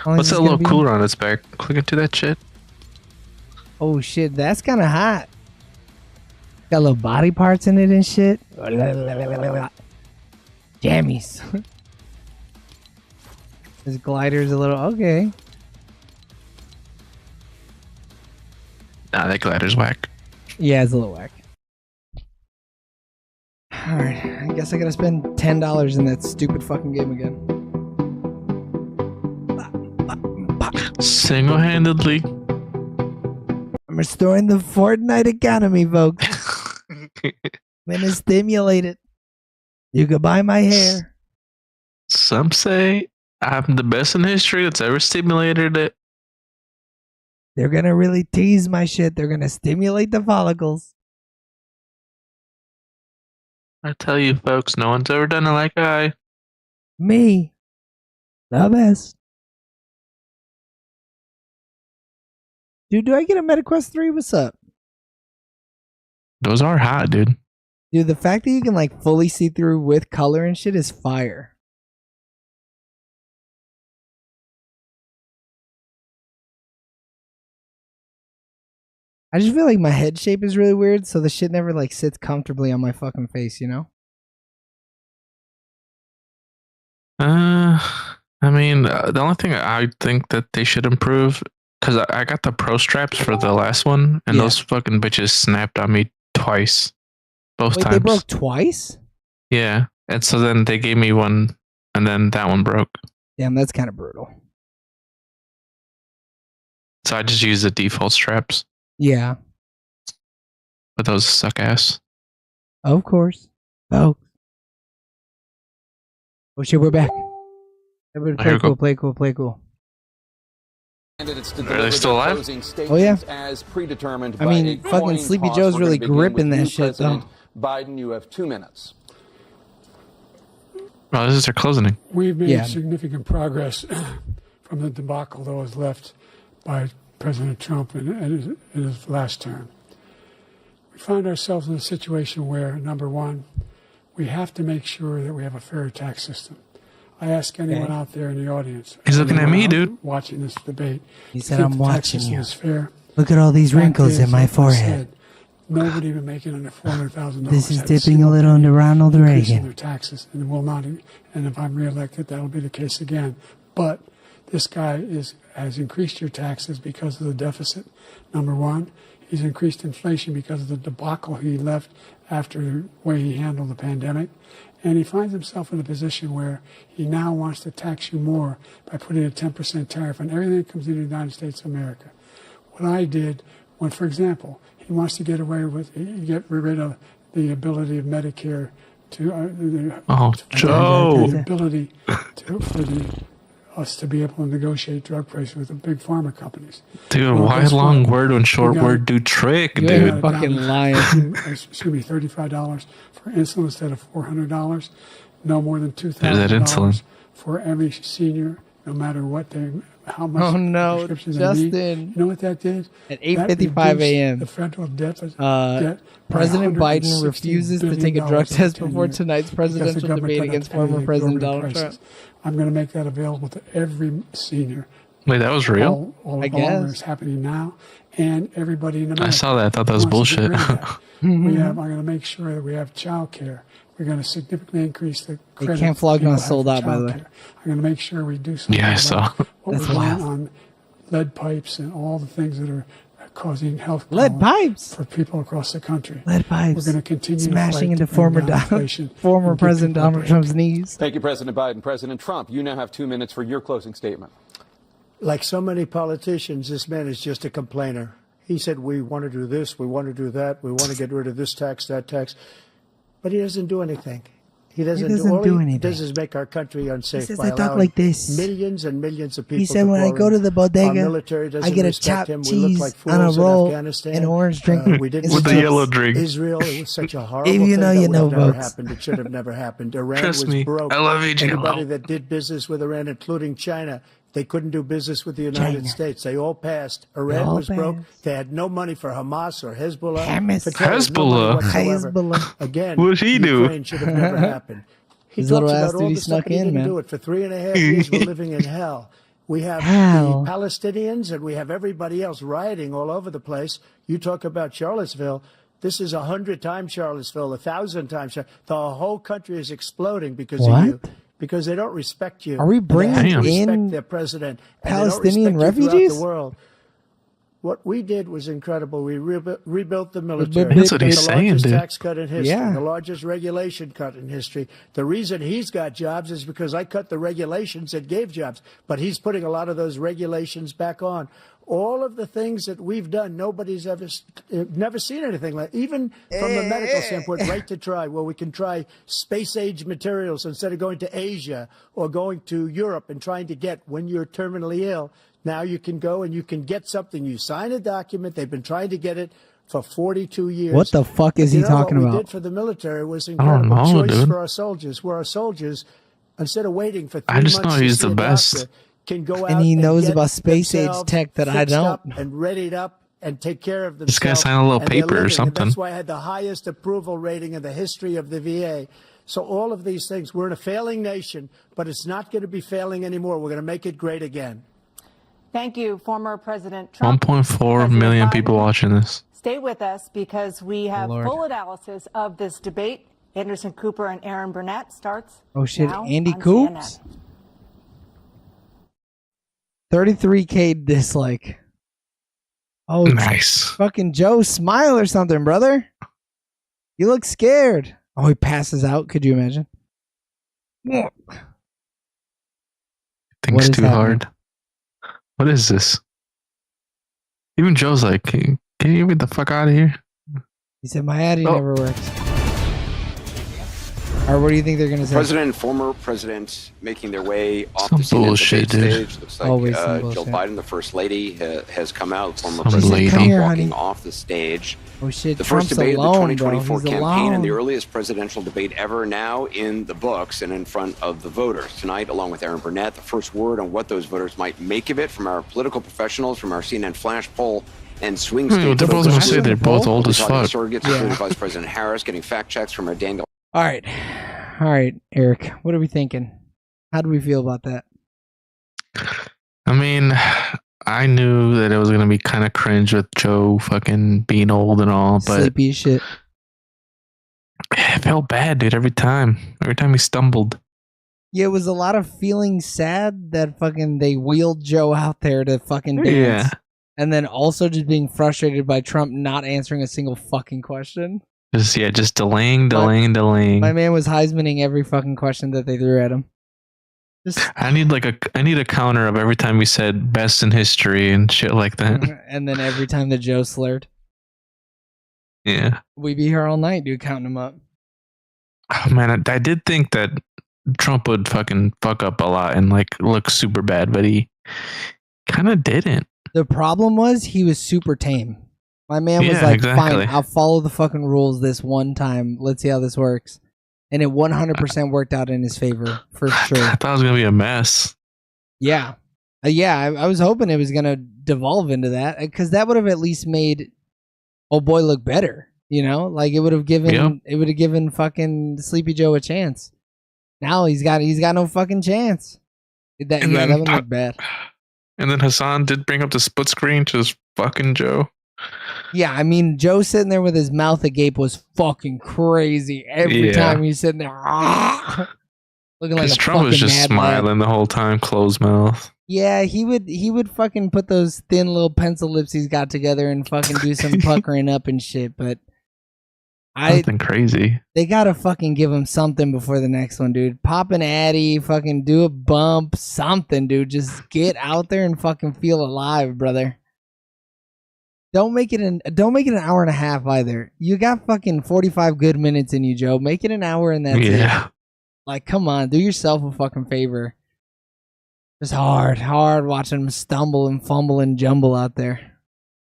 What's that little cooler on its back? Click into that shit. Oh, shit. That's kind of hot. Got little body parts in it and shit. Jammies. This glider's a little... Okay. Nah, that glider's whack. Yeah, it's a little whack. Alright, I guess I gotta spend $10 in that stupid fucking game again. Single-handedly. I'm restoring the Fortnite economy, folks. I'm gonna stimulate it. You can buy my hair. Some say I'm the best in history that's ever stimulated it. They're gonna really tease my shit. They're gonna stimulate the follicles. I tell you, folks, no one's ever done it like I. Me. The best. Dude, do I get a MetaQuest 3? What's up? Those are hot, dude. Dude, the fact that you can like fully see through with color and shit is fire. I just feel like my head shape is really weird, so the shit never like sits comfortably on my fucking face, you know? I mean, the only thing I think that they should improve, because I got the pro straps for the last one, and those fucking bitches snapped on me twice. Both times. They broke twice? Yeah. And so then they gave me one, and then that one broke. Damn, that's kind of brutal. So I just used the default straps. Yeah. But those suck ass. Of course. Oh. Oh shit, we're back. Everybody play cool. Are they still alive? Oh yeah. As predetermined I mean, fucking Sleepy Joe's really gripping that shit though. Biden, you have 2 minutes. Oh, this is their closing. We've made significant progress from the debacle that was left by President Trump in his last term. We find ourselves in a situation where, number one, we have to make sure that we have a fair tax system. I ask anyone out there in the audience. He's looking at me, dude. Watching this debate. He said, I'm watching you. Is fair? Look at all these wrinkles in my forehead. Nobody even making under $400,000. This is dipping a little into Ronald Reagan. Their taxes and will not. And if I'm reelected, that'll be the case again. But this guy has increased your taxes because of the deficit. Number one, he's increased inflation because of the debacle he left after the way he handled the pandemic. And he finds himself in a position where he now wants to tax you more by putting a 10% tariff on everything that comes into the United States of America. What I did when, for example, he wants to get rid of the ability of Medicare Joe. The ability us to be able to negotiate drug prices with the big pharma companies. Dude, why long word when short word do trick, You dude? ain't fucking lying. Excuse me, $35 for insulin instead of $400. No more than There's that $2,000 insulin. for every senior, no matter what how much Oh no, prescription they Justin. need. You know what that did? At That 8:55 reduced a.m. The federal debt President by Biden $160 refuses to take a billion drug test over 10 before years tonight's because the presidential government debate couldn't against pay former the President exorbitant Donald Trump. prices. I'm going to make that available to every senior. Wait, that was real? I guess. It's happening now, and everybody in America. I saw that. I thought that was wants to get bullshit. rid of that. I'm going to make sure that we have child care. We're going to significantly increase the credit. Camp Flog people not have sold for out, by the way. childcare. I'm going to make sure we do something Yeah, I about saw. what That's we're doing wild. on lead pipes and all the things that are causing health Lead problems pipes. for people across the country. Lead pipes. We're going to continue smashing to into fight to bring former down inflation former and give President people a Donald break. Trump's knees. Thank you, President Biden. President Trump, you now have 2 minutes for your closing statement. Like so many politicians, this man is just a complainer. He said, we want to do this, we want to do that, we want to get rid of this tax, that tax. But he doesn't do anything. He doesn't do anything. He does is make our country unsafe. He says, by I talk allowing like this. Millions and millions of people. He said, to when I pour go in. to the Our bodega, military doesn't I get a respect chopped him. We look cheese like on a fools in roll, Afghanistan. an orange drink. We didn't With the respect yellow drink. Israel. It was such a horrible If you thing know, that you would know, have never folks. happened. It should have never happened. Iran Trust was me, broke. I love Anybody EGLO. that did business with Iran, including China, they couldn't do business with the United China. States. They all passed. Iran all was broke. passed. They had no money for Hamas or Hezbollah. Hamas. Fatah, no money whatsoever. Hezbollah. Again, What'd he do? Ukraine should have never happened. He His talks little ass about all dude, he the stuff, snuck but he in, didn't man. do it. For 3.5 years, we're living in hell. We have Hell. the Palestinians and we have everybody else rioting all over the place. You talk about Charlottesville. This is 100 times Charlottesville, 1,000 times. The whole country is exploding because What? of you. Because they don't respect you. Are we And they bringing don't respect in their president. And Palestinian they don't respect you refugees? throughout the world. What we did was incredible. We rebuilt the military. That's what We he's got the saying, largest dude. tax cut in history, Yeah. the largest regulation cut in history. The reason he's got jobs is because I cut the regulations that gave jobs. But he's putting a lot of those regulations back on. All of the things that we've done, nobody's never seen anything like. Even from the medical standpoint, right to try, where we can try space-age materials instead of going to Asia or going to Europe and trying to get when you're terminally ill. Now you can go and you can get something. You sign a document. They've been trying to get it for 42 years. What the fuck is You he know, talking what we about? did for the military was don't incredible know, choice dude. for our soldiers. Where our soldiers, instead of waiting for 3 I just months know to he's see the a best. doctor, can go out And he knows get about space age themselves tech that I fixed don't. up and readied up and take care of themselves. This guy signed a little and they're paper or living. And something. that's why I had the highest approval rating in the history of the VA. So all of these things, we're in a failing nation, but it's not going to be failing anymore. We're going to make it great again. Thank you, former President Trump. 1.4 million people watching this. Stay with us because we have Lord. full analysis of this debate. Anderson Cooper and Aaron Burnett starts. Oh shit, now Andy on Coops? CNN. 33K dislike. Oh, Nice. fucking Joe, smile or something, brother. You look scared. Oh, he passes out. Could you imagine? Thinks What is too happening? hard. What is this? Even Joe's like, can you get me the fuck out of here? He said, my Addy Oh. never works. Or what do you think they're going to say? President and former president making their way off Some the CNN bullshit, debate dude. stage. Looks like Always some Jill bullshit. Biden, the first lady, has come out. Former Some President lady. Trump Come here, walking honey. off the stage. Oh shit, The Trump's first debate alone, of the bro. 2024 He's campaign and the alone. earliest presidential debate ever, now in the books and in front of the voters. Tonight, along with Aaron Burnett, the first word on what those voters might make of it from our political professionals, from our CNN flash poll and swing Hey, states. they're both gonna say they're both old We're as talking fuck. surrogates, Yeah. including Vice President Harris, getting fact checks from our Daniel. All right. All right, Eric. What are we thinking? How do we feel about that? I mean, I knew that it was gonna be kind of cringe with Joe fucking being old and all, but Sleepy as shit. it felt bad, dude. Every time he stumbled. Yeah, it was a lot of feeling sad that fucking they wheeled Joe out there to fucking dance. Yeah. And then also just being frustrated by Trump not answering a single fucking question. Just delaying. My man was Heismaning every fucking question that they threw at him. Just I need a counter of every time he said best in history and shit like that. and then every time that Joe slurred. Yeah. We'd be here all night, dude, counting them up. Oh man, I did think that Trump would fucking fuck up a lot and like look super bad, but he kind of didn't. The problem was he was super tame. My man was Yeah, like, exactly. fine, I'll follow the fucking rules this one time. Let's see how this works. And it 100% worked out in his favor, for sure. I thought it was going to be a mess. Yeah. I was hoping it was going to devolve into that, because that would have at least made old boy look better. You know, like it would have given fucking Sleepy Joe a chance. Now he's got no fucking chance. That would look bad. And then Hassan did bring up the split screen to his fucking Joe. Yeah, I mean, Joe sitting there with his mouth agape was fucking crazy. Every time he's sitting there, looking like a Trump was just smiling the whole time, closed mouth. Yeah, he would fucking put those thin little pencil lips he's got together and fucking do some puckering up and shit. But nothing crazy. They gotta fucking give him something before the next one, dude. Pop an addy, fucking do a bump, something, dude. Just get out there and fucking feel alive, brother. Don't make it an hour and a half either. You got fucking 45 good minutes in you, Joe. Make it an hour and that's it. Like, come on, do yourself a fucking favor. It's hard watching him stumble and fumble and jumble out there.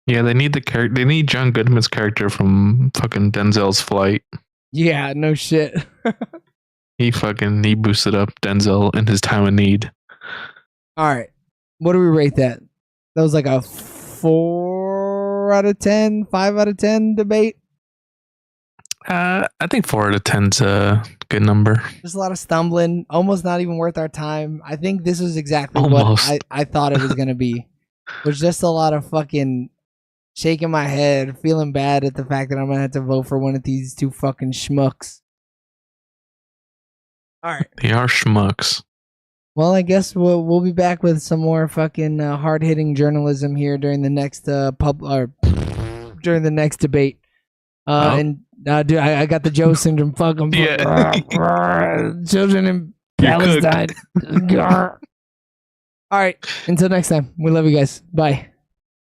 Yeah, they need they need John Goodman's character from fucking Denzel's Flight. Yeah, no shit. He boosted up Denzel in his time of need. All right. What do we rate that? That was like a 4 out of 10, 5 out of 10 debate. I think 4 out of 10's a good number. There's a lot of stumbling, almost not even worth our time. I think this was exactly what I thought it was going to be. It was just a lot of fucking shaking my head, feeling bad at the fact that I'm going to have to vote for one of these two fucking schmucks. All right. They are schmucks. Well, I guess we'll be back with some more fucking hard-hitting journalism here during the next during the next debate. And dude, I got the Joe syndrome. Fuck them. Children in Palestine. All right. Until next time. We love you guys. Bye.